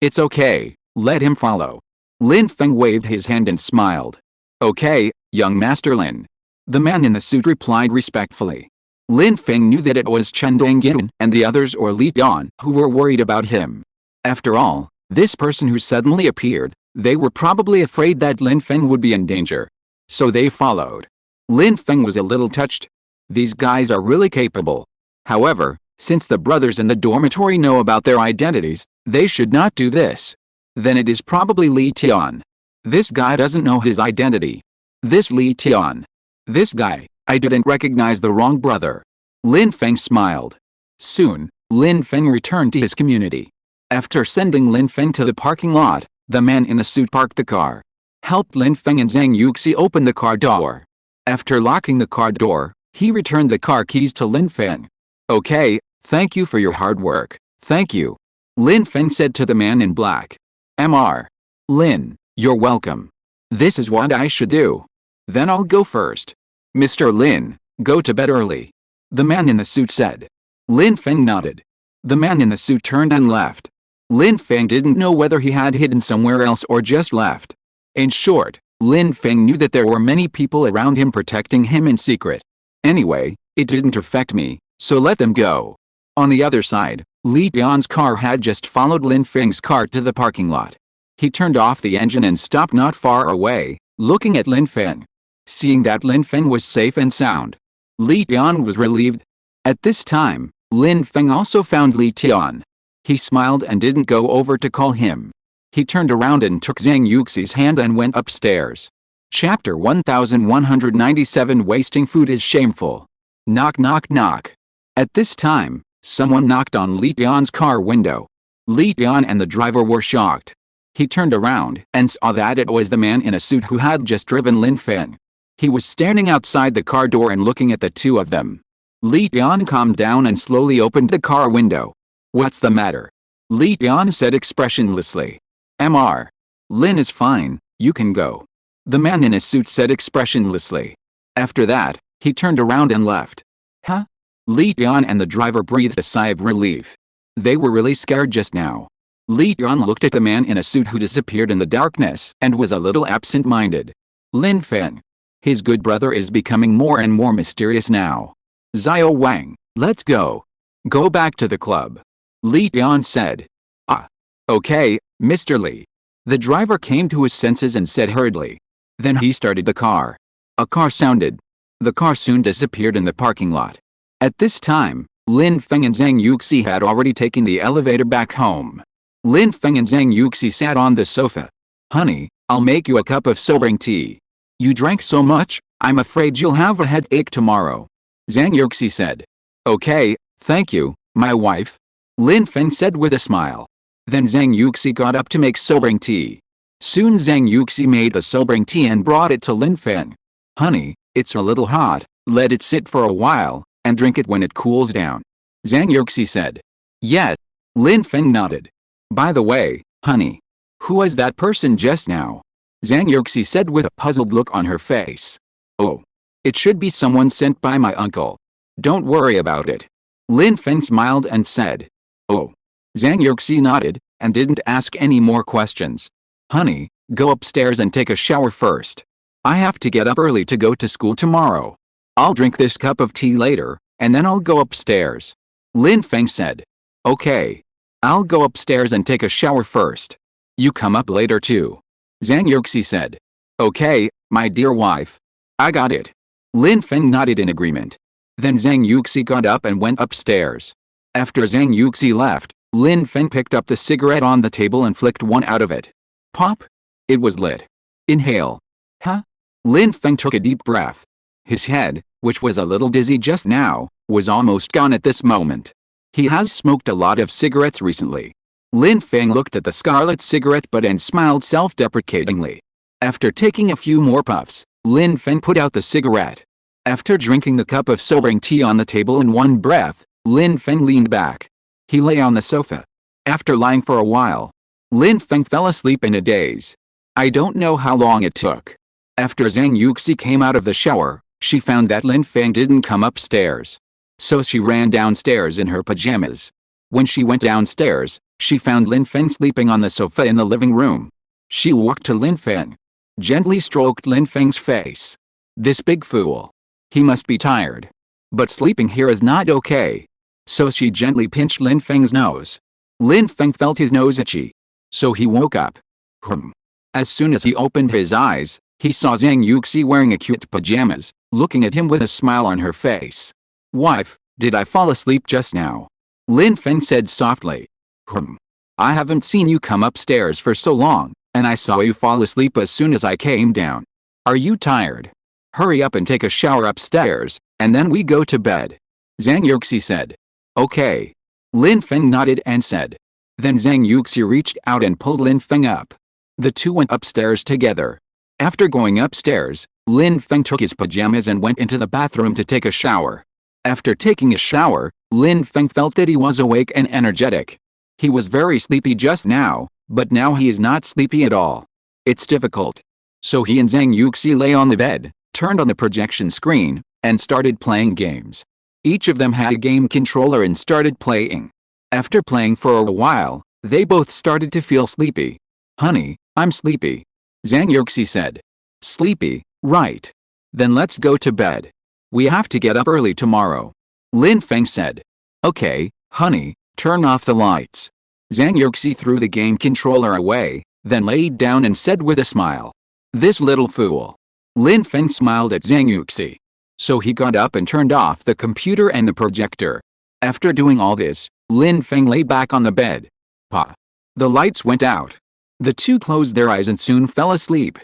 It's okay, let him follow. Lin Feng waved his hand and smiled. Okay, young Master Lin. The man in the suit replied respectfully. Lin Feng knew that it was Chen Dongyan and the others or Li Tian who were worried about him. After all, this person who suddenly appeared, they were probably afraid that Lin Feng would be in danger. So they followed. Lin Feng was a little touched. These guys are really capable. However, since the brothers in the dormitory know about their identities, they should not do this. Then it is probably Li Tian. This guy doesn't know his identity. This Li Tian. This guy, I didn't recognize the wrong brother. Lin Feng smiled. Soon, Lin Feng returned to his community. After sending Lin Feng to the parking lot, the man in the suit parked the car. Helped Lin Feng and Zhang Yuxi open the car door. After locking the car door, he returned the car keys to Lin Feng. Okay, thank you for your hard work, thank you. Lin Feng said to the man in black. Mr. Lin, you're welcome. This is what I should do. Then I'll go first. Mr. Lin, go to bed early. The man in the suit said. Lin Feng nodded. The man in the suit turned and left. Lin Feng didn't know whether he had hidden somewhere else or just left. In short, Lin Feng knew that there were many people around him protecting him in secret. Anyway, it didn't affect me, so let them go. On the other side, Li Tian's car had just followed Lin Feng's car to the parking lot. He turned off the engine and stopped not far away, looking at Lin Feng. Seeing that Lin Feng was safe and sound, Li Tian was relieved. At this time, Lin Feng also found Li Tian. He smiled and didn't go over to call him. He turned around and took Zhang Yuxi's hand and went upstairs. Chapter 1197 Wasting food is shameful. Knock knock knock. At this time, someone knocked on Li Tian's car window. Li Tian and the driver were shocked. He turned around and saw that it was the man in a suit who had just driven Lin Feng. He was standing outside the car door and looking at the two of them. Li Tian calmed down and slowly opened the car window. What's the matter? Li Tian said expressionlessly. Mr. Lin is fine, you can go. The man in a suit said expressionlessly. After that, he turned around and left. Huh? Li Tian and the driver breathed a sigh of relief. They were really scared just now. Li Tian looked at the man in a suit who disappeared in the darkness and was a little absent-minded. Lin Feng. His good brother is becoming more and more mysterious now. Xiao Wang, let's go. Go back to the club. Li Tian said. Okay, Mr. Li. The driver came to his senses and said hurriedly. Then he started the car. A car sounded. The car soon disappeared in the parking lot. At this time, Lin Feng and Zhang Yuxi had already taken the elevator back home. Lin Feng and Zhang Yuxi sat on the sofa. Honey, I'll make you a cup of sobering tea. You drank so much, I'm afraid you'll have a headache tomorrow. Zhang Yuxi said. Okay, thank you, my wife. Lin Feng said with a smile. Then Zhang Yuxi got up to make sobering tea. Soon Zhang Yuxi made the sobering tea and brought it to Lin Feng. Honey, it's a little hot, let it sit for a while, and drink it when it cools down. Zhang Yuxi said. Yes. Lin Feng nodded. By the way, honey. Who was that person just now? Zhang Yuxi said with a puzzled look on her face. Oh. It should be someone sent by my uncle. Don't worry about it. Lin Feng smiled and said. Oh. Zhang Yuxi nodded, and didn't ask any more questions. Honey, go upstairs and take a shower first. I have to get up early to go to school tomorrow. I'll drink this cup of tea later, and then I'll go upstairs. Lin Feng said. Okay. I'll go upstairs and take a shower first. You come up later too. Zhang Yuxi said. Okay, my dear wife. I got it. Lin Feng nodded in agreement. Then Zhang Yuxi got up and went upstairs. After Zhang Yuxi left, Lin Feng picked up the cigarette on the table and flicked one out of it. Pop. It was lit. Inhale. Huh? Lin Feng took a deep breath. His head, which was a little dizzy just now, was almost gone at this moment. He has smoked a lot of cigarettes recently. Lin Feng looked at the scarlet cigarette butt and smiled self-deprecatingly. After taking a few more puffs, Lin Feng put out the cigarette. After drinking the cup of sobering tea on the table in one breath, Lin Feng leaned back. He lay on the sofa. After lying for a while, Lin Feng fell asleep in a daze. I don't know how long it took. After Zhang Yuxi came out of the shower, she found that Lin Feng didn't come upstairs. So she ran downstairs in her pajamas. When she went downstairs, she found Lin Feng sleeping on the sofa in the living room. She walked to Lin Feng. Gently stroked Lin Feng's face. This big fool. He must be tired. But sleeping here is not okay. So she gently pinched Lin Feng's nose. Lin Feng felt his nose itchy. So he woke up. As soon as he opened his eyes, he saw Zhang Yuxi wearing a cute pajamas, looking at him with a smile on her face. Wife, did I fall asleep just now? Lin Feng said softly. I haven't seen you come upstairs for so long, and I saw you fall asleep as soon as I came down. Are you tired? Hurry up and take a shower upstairs, and then we go to bed. Zhang Yuxi said. Okay. Lin Feng nodded and said. Then Zhang Yuxi reached out and pulled Lin Feng up. The two went upstairs together. After going upstairs, Lin Feng took his pajamas and went into the bathroom to take a shower. After taking a shower, Lin Feng felt that he was awake and energetic. He was very sleepy just now, but now he is not sleepy at all. It's difficult. So he and Zhang Yuxi lay on the bed, turned on the projection screen, and started playing games. Each of them had a game controller and started playing. After playing for a while, they both started to feel sleepy. Honey, I'm sleepy. Zhang Yuxi said. Sleepy, right. Then let's go to bed. We have to get up early tomorrow. Lin Feng said. Okay, honey, turn off the lights. Zhang Yuxi threw the game controller away, then laid down and said with a smile. This little fool. Lin Feng smiled at Zhang Yuxi. So he got up and turned off the computer and the projector. After doing all this, Lin Feng lay back on the bed. Pa. The lights went out. The two closed their eyes and soon fell asleep.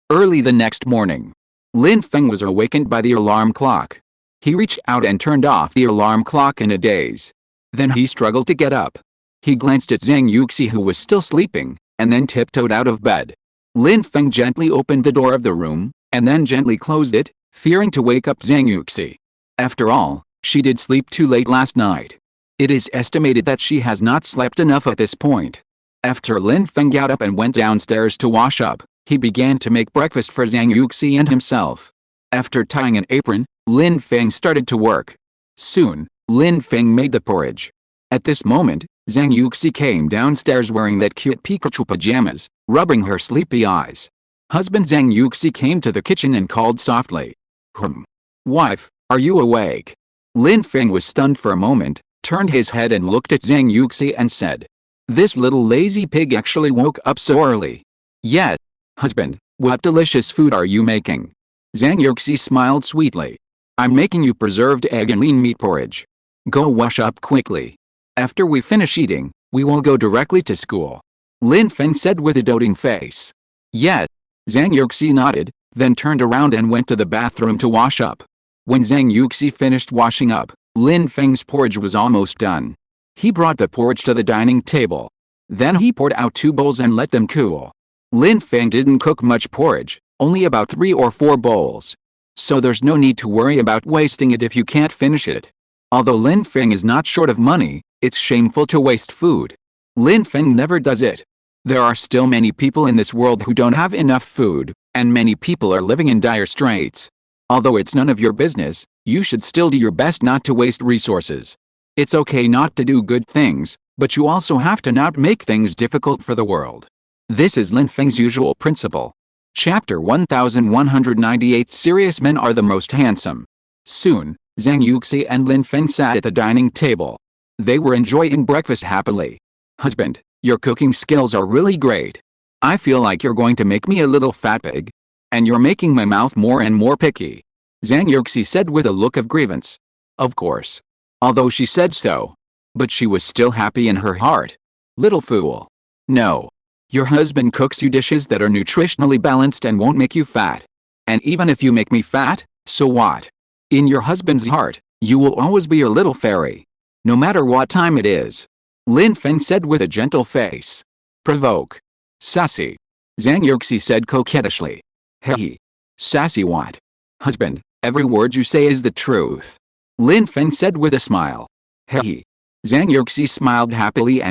Early the next morning, Lin Feng was awakened by the alarm clock. He reached out and turned off the alarm clock in a daze. Then he struggled to get up. He glanced at Zhang Yuxi who was still sleeping, and then tiptoed out of bed. Lin Feng gently opened the door of the room, and then gently closed it, fearing to wake up Zhang Yuxi. After all, she did sleep too late last night. It is estimated that she has not slept enough at this point. After Lin Feng got up and went downstairs to wash up, he began to make breakfast for Zhang Yuxi and himself. After tying an apron, Lin Feng started to work. Soon, Lin Feng made the porridge. At this moment, Zhang Yuxi came downstairs wearing that cute Pikachu pajamas, rubbing her sleepy eyes. Husband Zhang Yuxi came to the kitchen and called softly. Wife, are you awake? Lin Feng was stunned for a moment, turned his head and looked at Zhang Yuxi and said. This little lazy pig actually woke up so early. Yes. Husband, what delicious food are you making? Zhang Yuxi smiled sweetly. I'm making you preserved egg and lean meat porridge. Go wash up quickly. After we finish eating, we will go directly to school. Lin Feng said with a doting face. Yes. Zhang Yuxi nodded, then turned around and went to the bathroom to wash up. When Zhang Yuxi finished washing up, Lin Feng's porridge was almost done. He brought the porridge to the dining table. Then he poured out 2 bowls and let them cool. Lin Feng didn't cook much porridge, only about 3 or 4 bowls. So there's no need to worry about wasting it if you can't finish it. Although Lin Feng is not short of money, it's shameful to waste food. Lin Feng never does it. There are still many people in this world who don't have enough food, and many people are living in dire straits. Although it's none of your business, you should still do your best not to waste resources. It's okay not to do good things, but you also have to not make things difficult for the world. This is Lin Feng's usual principle. Chapter 1198 Serious men are the most handsome. Soon, Zhang Yuxi and Lin Feng sat at the dining table. They were enjoying breakfast happily. Husband, your cooking skills are really great. I feel like you're going to make me a little fat pig. And you're making my mouth more and more picky. Zhang Yuxi said with a look of grievance. Of course. Although she said so. But she was still happy in her heart. Little fool. No. Your husband cooks you dishes that are nutritionally balanced and won't make you fat. And even if you make me fat, so what? In your husband's heart, you will always be your little fairy. No matter what time it is. Lin Feng said with a gentle face. Provoke. Sassy. Zhang Yuxi said coquettishly. Hey. Sassy what? Husband, every word you say is the truth. Lin Feng said with a smile. Hey. Zhang Yuxi smiled happily.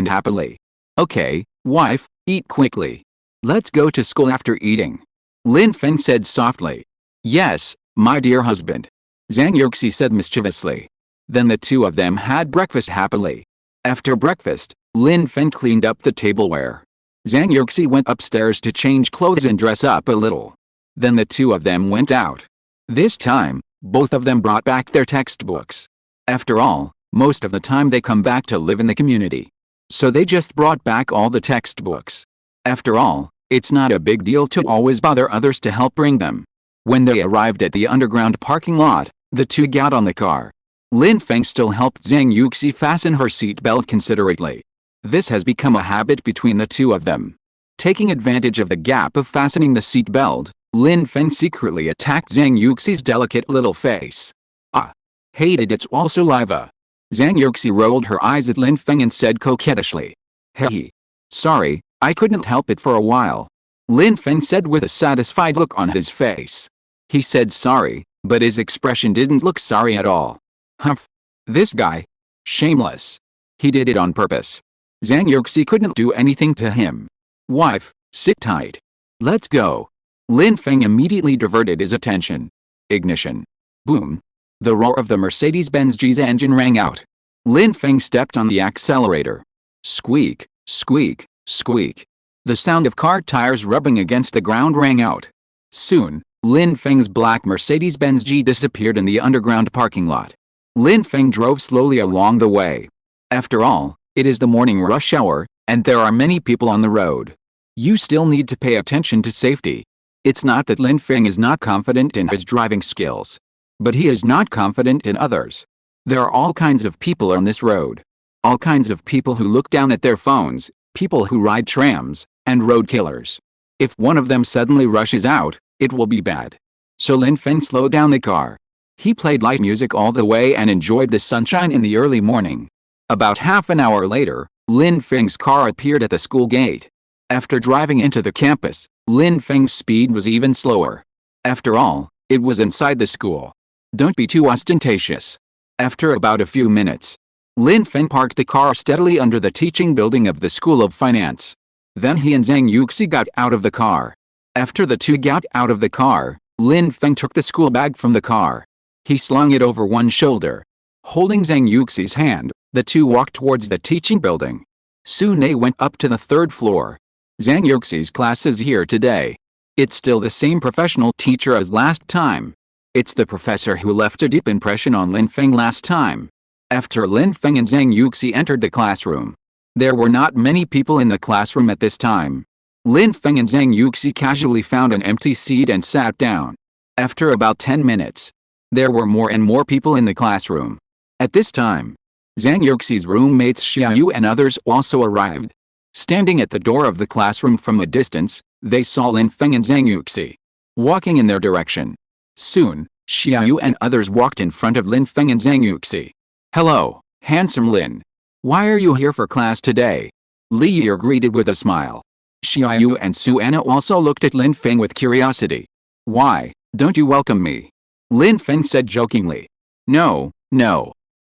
Okay, wife, eat quickly. Let's go to school after eating. Lin Feng said softly. Yes, my dear husband. Zhang Yuxi said mischievously. Then the two of them had breakfast happily. After breakfast, Lin Feng cleaned up the tableware. Zhang Yuxi went upstairs to change clothes and dress up a little. Then the two of them went out. This time, both of them brought back their textbooks. After all, most of the time they come back to live in the community. So they just brought back all the textbooks. After all, it's not a big deal to always bother others to help bring them. When they arrived at the underground parking lot, the two got on the car. Lin Feng still helped Zhang Yuxi fasten her seatbelt considerately. This has become a habit between the two of them. Taking advantage of the gap of fastening the seatbelt, Lin Feng secretly attacked Zhang Yuxi's delicate little face. Ah. Hated it's all saliva. Zhang Yuxi rolled her eyes at Lin Feng and said coquettishly. Hey. Sorry, I couldn't help it for a while. Lin Feng said with a satisfied look on his face. He said sorry, but his expression didn't look sorry at all. Humph. This guy. Shameless. He did it on purpose. Zhang Yuxi couldn't do anything to him. Wife, sit tight. Let's go. Lin Feng immediately diverted his attention. Ignition. Boom. The roar of the Mercedes-Benz G's engine rang out. Lin Feng stepped on the accelerator. Squeak, squeak, squeak. The sound of car tires rubbing against the ground rang out. Soon, Lin Feng's black Mercedes-Benz G disappeared in the underground parking lot. Lin Feng drove slowly along the way. After all, it is the morning rush hour, and there are many people on the road. You still need to pay attention to safety. It's not that Lin Feng is not confident in his driving skills. But he is not confident in others. There are all kinds of people on this road. All kinds of people who look down at their phones, people who ride trams, and road killers. If one of them suddenly rushes out, it will be bad. So Lin Feng slowed down the car. He played light music all the way and enjoyed the sunshine in the early morning. About half an hour later, Lin Feng's car appeared at the school gate. After driving into the campus, Lin Feng's speed was even slower. After all, it was inside the school. Don't be too ostentatious. After about a few minutes, Lin Feng parked the car steadily under the teaching building of the School of Finance. Then he and Zhang Yuxi got out of the car. After the two got out of the car, Lin Feng took the school bag from the car. He slung it over one shoulder. Holding Zhang Yuxi's hand, the two walked towards the teaching building. Soon they went up to the third floor. Zhang Yuxi's class is here today. It's still the same professional teacher as last time. It's the professor who left a deep impression on Lin Feng last time. After Lin Feng and Zhang Yuxi entered the classroom, there were not many people in the classroom at this time. Lin Feng and Zhang Yuxi casually found an empty seat and sat down. After about 10 minutes, there were more and more people in the classroom. At this time, Zhang Yuxi's roommates Xiaoyu and others also arrived. Standing at the door of the classroom from a distance, they saw Lin Feng and Zhang Yuxi walking in their direction. Soon, Xiaoyu and others walked in front of Lin Feng and Zhang Yuxi. Hello, handsome Lin. Why are you here for class today? Li Yi greeted with a smile. Xiaoyu and Su Anna also looked at Lin Feng with curiosity. Why, don't you welcome me? Lin Feng said jokingly. No.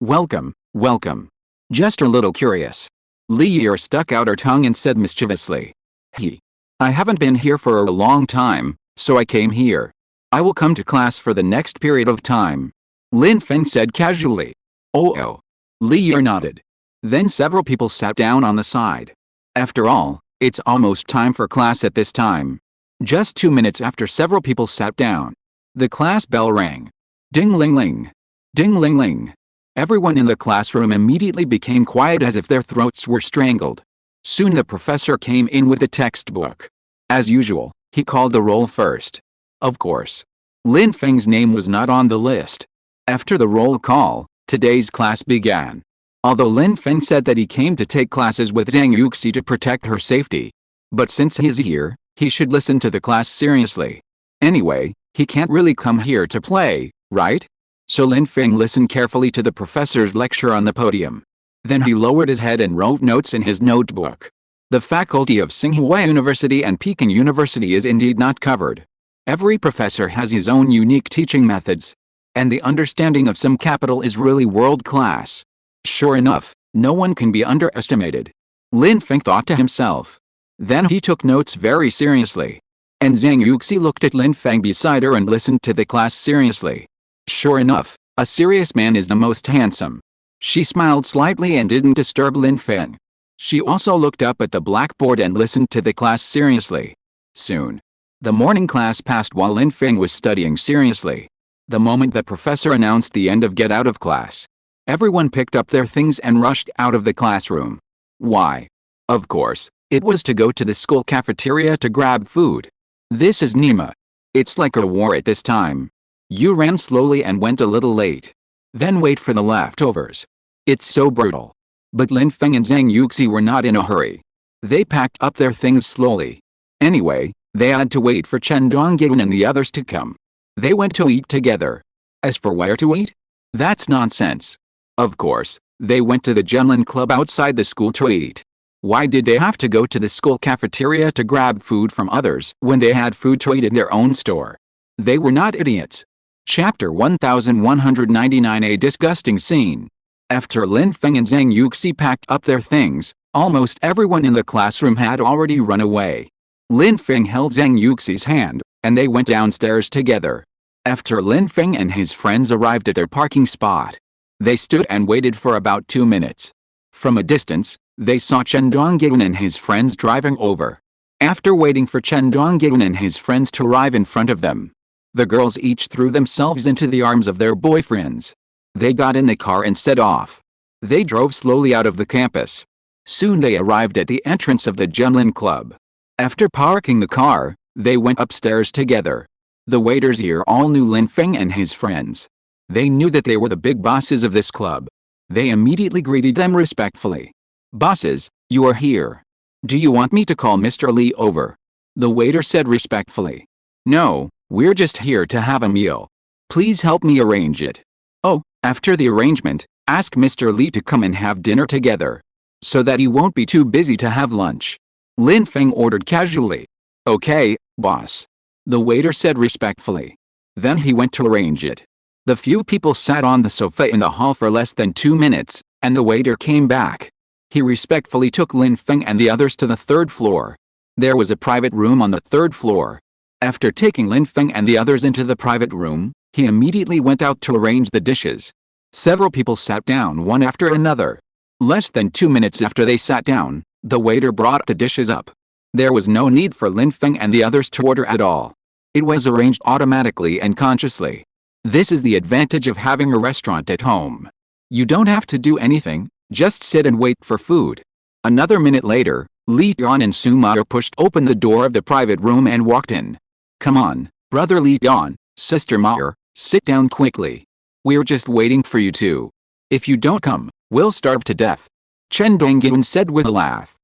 Welcome. Just a little curious. Li Yi stuck out her tongue and said mischievously. I haven't been here for a long time, so I came here. I will come to class for the next period of time. Lin Feng said casually. Oh. Li Yi nodded. Then several people sat down on the side. After all, it's almost time for class at this time. Just 2 minutes after several people sat down, the class bell rang. Ding ling ling. Ding ling ling. Everyone in the classroom immediately became quiet as if their throats were strangled. Soon the professor came in with a textbook. As usual, he called the roll first. Of course, Lin Feng's name was not on the list. After the roll call, today's class began. Although Lin Feng said that he came to take classes with Zhang Yuxi to protect her safety. But since he's here, he should listen to the class seriously. Anyway, he can't really come here to play, right? So Lin Feng listened carefully to the professor's lecture on the podium. Then he lowered his head and wrote notes in his notebook. The faculty of Tsinghua University and Peking University is indeed not covered. Every professor has his own unique teaching methods. And the understanding of some capital is really world-class. Sure enough, no one can be underestimated. Lin Feng thought to himself. Then he took notes very seriously. And Zhang Yuxi looked at Lin Feng beside her and listened to the class seriously. Sure enough, a serious man is the most handsome. She smiled slightly and didn't disturb Lin Feng. She also looked up at the blackboard and listened to the class seriously. Soon, the morning class passed while Lin Feng was studying seriously. The moment the professor announced the end of get out of class, everyone picked up their things and rushed out of the classroom. Why? Of course, it was to go to the school cafeteria to grab food. This is Nima. It's like a war at this time. You ran slowly and went a little late. Then wait for the leftovers. It's so brutal. But Lin Feng and Zhang Yuxi were not in a hurry. They packed up their things slowly. Anyway, they had to wait for Chen Donggyun and the others to come. They went to eat together. As for where to eat? That's nonsense. Of course, they went to the juggling club outside the school to eat. Why did they have to go to the school cafeteria to grab food from others when they had food to eat in their own store? They were not idiots. Chapter 1199. A disgusting scene. After Lin Feng and Zhang Yuxi packed up their things, almost everyone in the classroom had already run away. Lin Feng held Zhang Yuxi's hand, and they went downstairs together. After Lin Feng and his friends arrived at their parking spot, they stood and waited for about 2 minutes. From a distance, they saw Chen Donggyun and his friends driving over. After waiting for Chen Donggyun and his friends to arrive in front of them, the girls each threw themselves into the arms of their boyfriends. They got in the car and set off. They drove slowly out of the campus. Soon they arrived at the entrance of the juggling club. After parking the car, they went upstairs together. The waiters here all knew Lin Feng and his friends. They knew that they were the big bosses of this club. They immediately greeted them respectfully. "Bosses, you are here. Do you want me to call Mr. Li over?" The waiter said respectfully. "No, we're just here to have a meal. Please help me arrange it." "Oh, after the arrangement, ask Mr. Li to come and have dinner together. So that he won't be too busy to have lunch," Lin Feng ordered casually. "Okay, boss," the waiter said respectfully. Then he went to arrange it. The few people sat on the sofa in the hall for less than 2 minutes, and the waiter came back. He respectfully took Lin Feng and the others to the 3rd floor. There was a private room on the 3rd floor. After taking Lin Feng and the others into the private room, he immediately went out to arrange the dishes. Several people sat down one after another. Less than 2 minutes after they sat down, the waiter brought the dishes up. There was no need for Lin Feng and the others to order at all. It was arranged automatically and consciously. This is the advantage of having a restaurant at home. You don't have to do anything, just sit and wait for food. Another minute later, Li Yan and Su Mao pushed open the door of the private room and walked in. "Come on, brother Li Yan, sister Mao, sit down quickly. We're just waiting for you two. If you don't come, we'll starve to death," Chen Donggyun said with a laugh.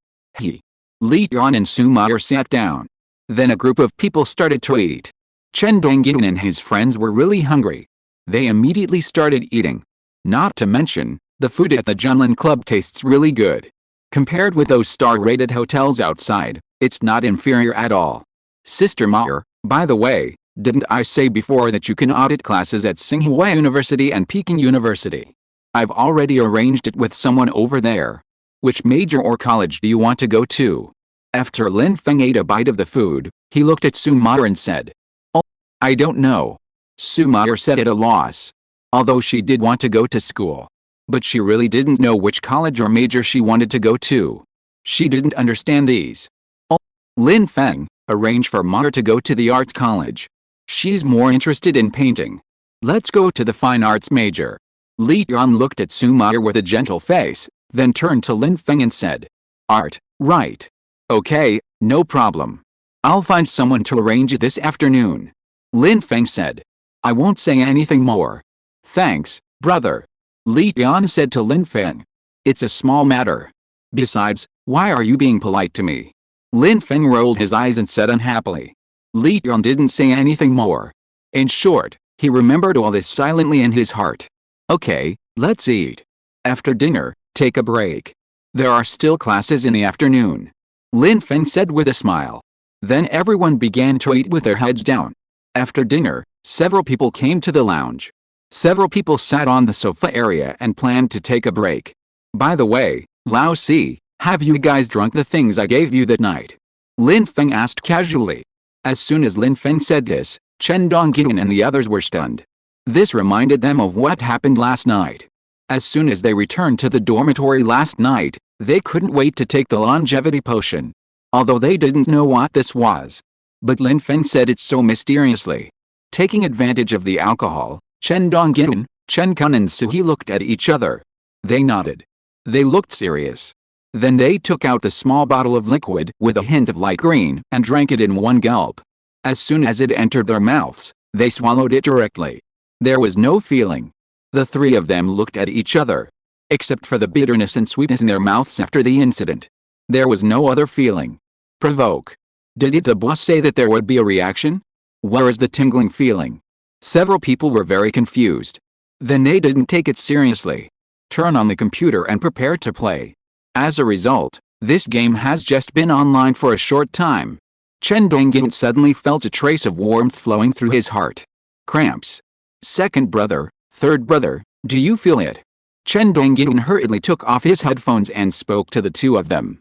Li Yan and Su Mao sat down. Then a group of people started to eat. Chen Donggyun and his friends were really hungry. They immediately started eating. Not to mention, the food at the juggling club tastes really good. Compared with those star-rated hotels outside, it's not inferior at all. Sister Mao, by the way, didn't I say before that you can audit classes at Tsinghua University and Peking University? I've already arranged it with someone over there. Which major or college do you want to go to? After Lin Feng ate a bite of the food, he looked at Su Mao and said, "Oh, I don't know." Su Mao said at a loss. Although she did want to go to school, but she really didn't know which college or major she wanted to go to. She didn't understand these. "Oh, Lin Feng, arrange for Mother to go to the art college. She's more interested in painting. Let's go to the fine arts major. Li Yan looked at Su Mother with a gentle face, then turned to Lin Feng and said, Art, right. Okay, no problem. I'll find someone to arrange it this afternoon. Lin Feng said. I won't say anything more. Thanks, brother. Li Yan said to Lin Feng. It's a small matter. Besides, why are you being polite to me? Lin Feng rolled his eyes and said unhappily. Li Yan didn't say anything more. In short, he remembered all this silently in his heart. Okay, let's eat. After dinner, take a break. There are still classes in the afternoon. Lin Feng said with a smile. Then everyone began to eat with their heads down. After dinner, several people came to the lounge. Several people sat on the sofa area and planned to take a break. By the way, Lao Si, have you guys drunk the things I gave you that night? Lin Feng asked casually. As soon as Lin Feng said this, Chen Dongyan and the others were stunned. This reminded them of what happened last night. As soon as they returned to the dormitory last night, they couldn't wait to take the longevity potion. Although they didn't know what this was. But Lin Feng said it so mysteriously. Taking advantage of the alcohol, Chen Dongyan, Chen Kun and Suhi looked at each other. They nodded. They looked serious. Then they took out the small bottle of liquid with a hint of light green and drank it in one gulp. As soon as it entered their mouths, they swallowed it directly. There was no feeling. The three of them looked at each other. Except for the bitterness and sweetness in their mouths after the incident. There was no other feeling. Provoke. Did the boss say that there would be a reaction? Where is the tingling feeling? Several people were very confused. Then they didn't take it seriously. Turn on the computer and prepare to play. As a result, this game has just been online for a short time. Chen Dongyan suddenly felt a trace of warmth flowing through his heart. Cramps. Second brother, third brother, do you feel it? Chen Dongyan hurriedly took off his headphones and spoke to the two of them.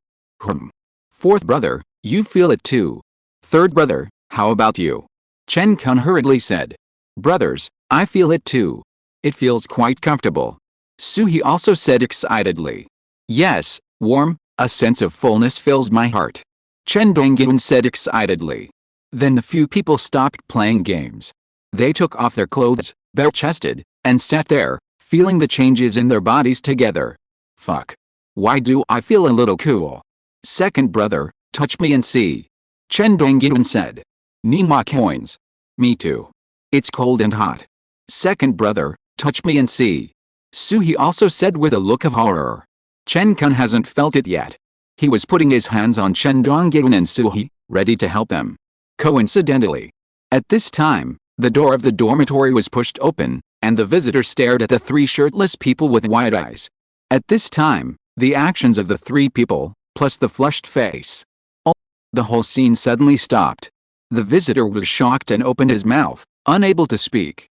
Fourth brother, you feel it too. Third brother, how about you? Chen Kun hurriedly said. Brothers, I feel it too. It feels quite comfortable. Suhi also said excitedly. Yes, warm, a sense of fullness fills my heart. Chen Dongyan said excitedly. Then the few people stopped playing games. They took off their clothes, bare-chested, and sat there, feeling the changes in their bodies together. Fuck. Why do I feel a little cool? Second brother, touch me and see. Chen Dongyan said. Nima coins. Me too. It's cold and hot. Second brother, touch me and see. Suhi also said with a look of horror. Chen Kun hasn't felt it yet. He was putting his hands on Chen Dongyan and Suhi, ready to help them. Coincidentally. At this time, the door of the dormitory was pushed open, and the visitor stared at the three shirtless people with wide eyes. At this time, the actions of the three people, plus the flushed face. The whole scene suddenly stopped. The visitor was shocked and opened his mouth, unable to speak.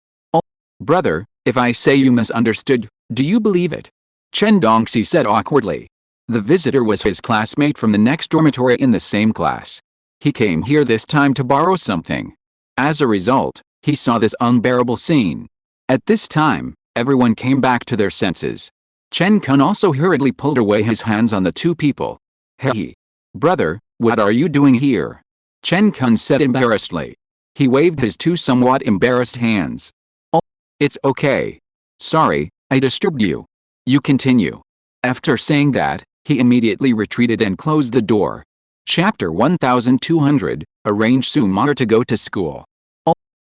Brother, if I say you misunderstood, do you believe it? Chen Dongxi said awkwardly. The visitor was his classmate from the next dormitory in the same class. He came here this time to borrow something. As a result, he saw this unbearable scene. At this time, everyone came back to their senses. Chen Kun also hurriedly pulled away his hands on the two people. Hey, brother, what are you doing here? Chen Kun said embarrassedly. He waved his two somewhat embarrassed hands. Oh, it's okay. Sorry, I disturbed you. You continue. After saying that, he immediately retreated and closed the door. Chapter 1200, Arrange Su Mother to go to school.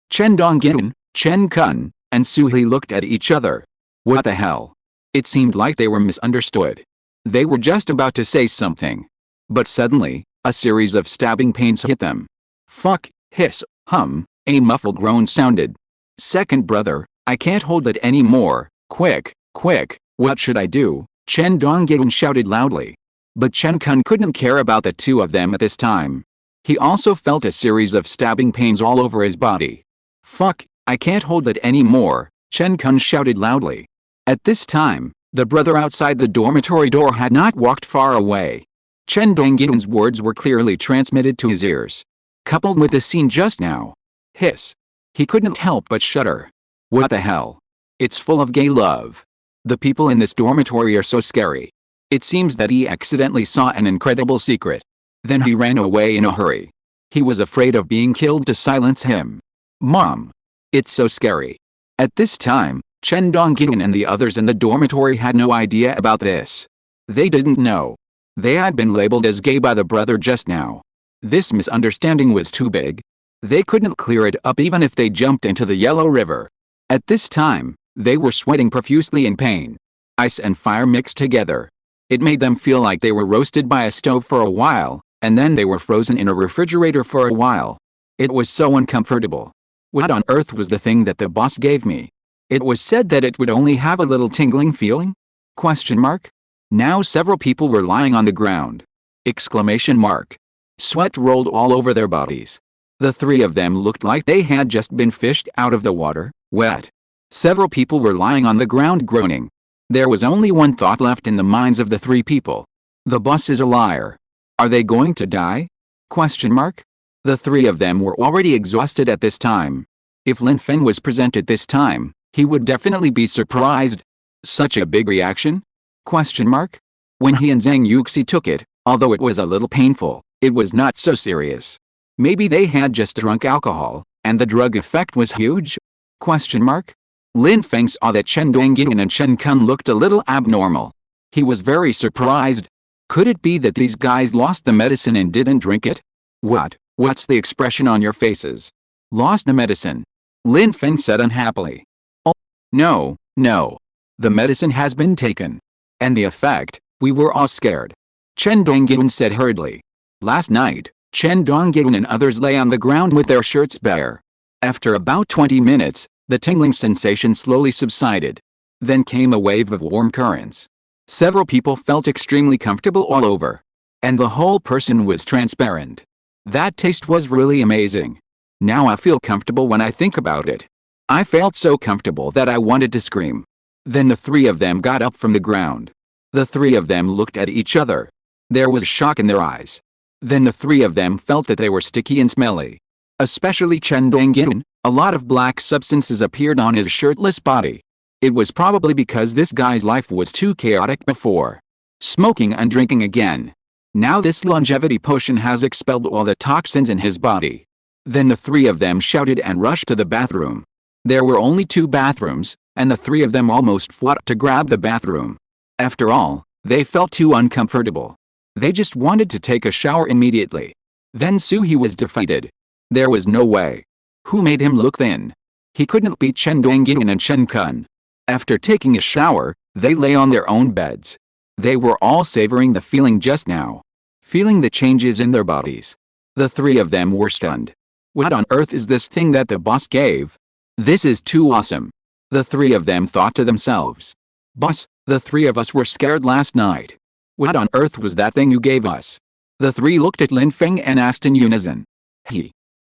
Chen Dongyan, Chen Kun, and Suhi looked at each other. What the hell? It seemed like they were misunderstood. They were just about to say something. But suddenly, a series of stabbing pains hit them. Fuck, hiss, hum, a muffled groan sounded. Second brother, I can't hold it anymore, quick, quick, what should I do? Chen Dongyan shouted loudly. But Chen Kun couldn't care about the two of them at this time. He also felt a series of stabbing pains all over his body. Fuck, I can't hold it anymore, Chen Kun shouted loudly. At this time, the brother outside the dormitory door had not walked far away. Chen Dongyan's words were clearly transmitted to his ears. Coupled with the scene just now. Hiss. He couldn't help but shudder. What the hell? It's full of gay love. The people in this dormitory are so scary. It seems that he accidentally saw an incredible secret. Then he ran away in a hurry. He was afraid of being killed to silence him. Mom. It's so scary. At this time, Chen Dongyan and the others in the dormitory had no idea about this. They didn't know. They had been labeled as gay by the brother just now. This misunderstanding was too big. They couldn't clear it up even if they jumped into the Yellow River. At this time, they were sweating profusely in pain. Ice and fire mixed together. It made them feel like they were roasted by a stove for a while, and then they were frozen in a refrigerator for a while. It was so uncomfortable. What on earth was the thing that the boss gave me? It was said that it would only have a little tingling feeling? Question mark? Now several people were lying on the ground. Exclamation mark. Sweat rolled all over their bodies. The three of them looked like they had just been fished out of the water, wet. Several people were lying on the ground groaning. There was only one thought left in the minds of the three people. The boss is a liar. Are they going to die? Question mark. The three of them were already exhausted at this time. If Lin Feng was present at this time, he would definitely be surprised. Such a big reaction? Question mark. When he and Zhang Yuxi took it, although it was a little painful, it was not so serious. Maybe they had just drunk alcohol, and the drug effect was huge? Question mark. Lin Feng saw that Chen Dongyan and Chen Kun looked a little abnormal. He was very surprised. Could it be that these guys lost the medicine and didn't drink it? What's the expression on your faces? Lost the medicine. Lin Feng said unhappily. Oh, no. The medicine has been taken. And the effect, we were all scared. Chen Dongyan said hurriedly. Last night, Chen Dongyan and others lay on the ground with their shirts bare. After about 20 minutes, the tingling sensation slowly subsided. Then came a wave of warm currents. Several people felt extremely comfortable all over. And the whole person was transparent. That taste was really amazing. Now I feel comfortable when I think about it. I felt so comfortable that I wanted to scream. Then the three of them got up from the ground. The three of them looked at each other. There was shock in their eyes. Then the three of them felt that they were sticky and smelly. Especially Chen Dongyan, a lot of black substances appeared on his shirtless body. It was probably because this guy's life was too chaotic before. Smoking and drinking again. Now this longevity potion has expelled all the toxins in his body. Then the three of them shouted and rushed to the bathroom. There were only 2 bathrooms, and the three of them almost fought to grab the bathroom. After all, they felt too uncomfortable. They just wanted to take a shower immediately. Then Suhi was defeated. There was no way. Who made him look thin? He couldn't beat Chen Dongyan and Chen Kun. After taking a shower, they lay on their own beds. They were all savoring the feeling just now. Feeling the changes in their bodies. The three of them were stunned. What on earth is this thing that the boss gave? This is too awesome. The three of them thought to themselves. Boss, the three of us were scared last night. What on earth was that thing you gave us? The three looked at Lin Feng and asked in unison.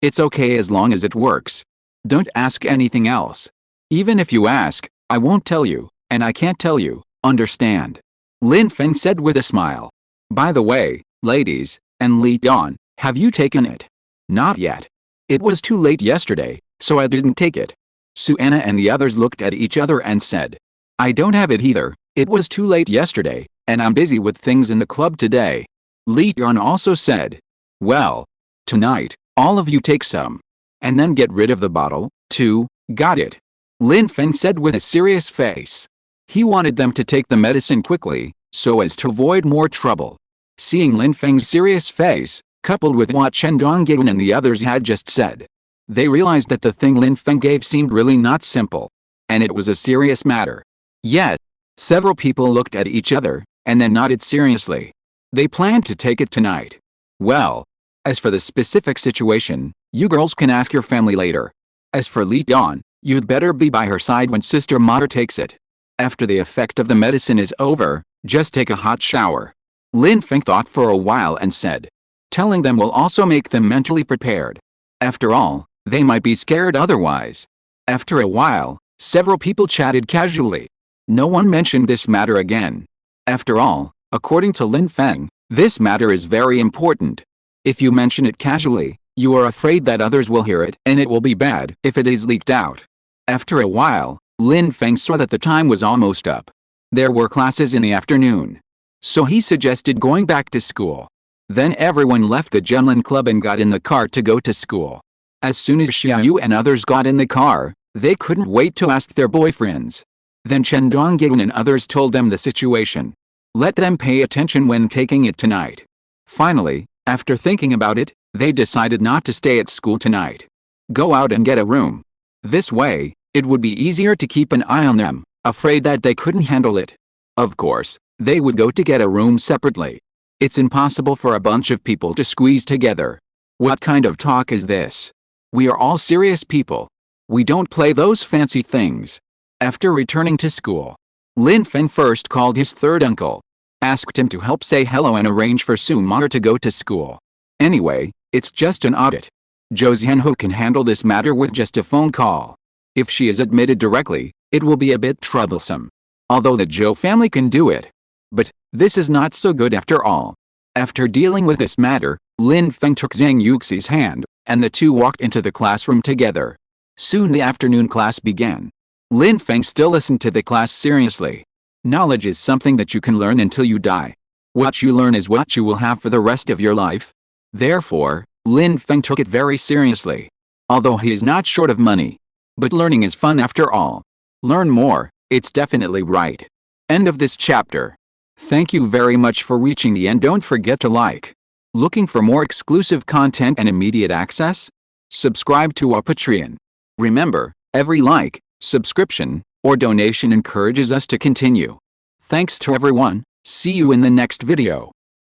It's okay as long as it works. Don't ask anything else. Even if you ask, I won't tell you, and I can't tell you, understand? Lin Feng said with a smile. By the way, ladies, and Li Yan, have you taken it? Not yet. It was too late yesterday, so I didn't take it. Suanna and the others looked at each other and said. I don't have it either, it was too late yesterday, and I'm busy with things in the club today. Li Yan also said. Well, tonight, all of you take some. And then get rid of the bottle, too, got it? Lin Feng said with a serious face. He wanted them to take the medicine quickly, so as to avoid more trouble. Seeing Lin Feng's serious face, coupled with what Chen Dongyan and the others had just said, they realized that the thing Lin Feng gave seemed really not simple. And it was a serious matter. Yet, several people looked at each other, and then nodded seriously. They planned to take it tonight. Well, as for the specific situation, you girls can ask your family later. As for Li Yan, you'd better be by her side when Sister Mater takes it. After the effect of the medicine is over, just take a hot shower. Lin Feng thought for a while and said. Telling them will also make them mentally prepared. After all, they might be scared otherwise. After a while, several people chatted casually. No one mentioned this matter again. After all, according to Lin Feng, this matter is very important. If you mention it casually, you are afraid that others will hear it and it will be bad if it is leaked out. After a while, Lin Feng saw that the time was almost up. There were classes in the afternoon. So he suggested going back to school. Then everyone left the juggling club and got in the car to go to school. As soon as Xiaoyu and others got in the car, they couldn't wait to ask their boyfriends. Then Chen Donggyun and others told them the situation. Let them pay attention when taking it tonight. Finally, after thinking about it, they decided not to stay at school tonight. Go out and get a room. This way, it would be easier to keep an eye on them, afraid that they couldn't handle it. Of course, they would go to get a room separately. It's impossible for a bunch of people to squeeze together. What kind of talk is this? We are all serious people. We don't play those fancy things. After returning to school, Lin Feng first called his third uncle, asked him to help say hello and arrange for Su Mar to go to school. Anyway, it's just an audit. Zhou Xianhu can handle this matter with just a phone call. If she is admitted directly, it will be a bit troublesome. Although the Zhou family can do it. But this is not so good after all. After dealing with this matter, Lin Feng took Zhang Yuxi's hand, and the two walked into the classroom together. Soon the afternoon class began. Lin Feng still listened to the class seriously. Knowledge is something that you can learn until you die. What you learn is what you will have for the rest of your life. Therefore, Lin Feng took it very seriously. Although he is not short of money. But learning is fun after all. Learn more, it's definitely right. End of this chapter. Thank you very much for reaching the end. Don't forget to like. Looking for more exclusive content and immediate access? Subscribe to our Patreon. Remember, every like, subscription, or donation encourages us to continue. Thanks to everyone. See you in the next video.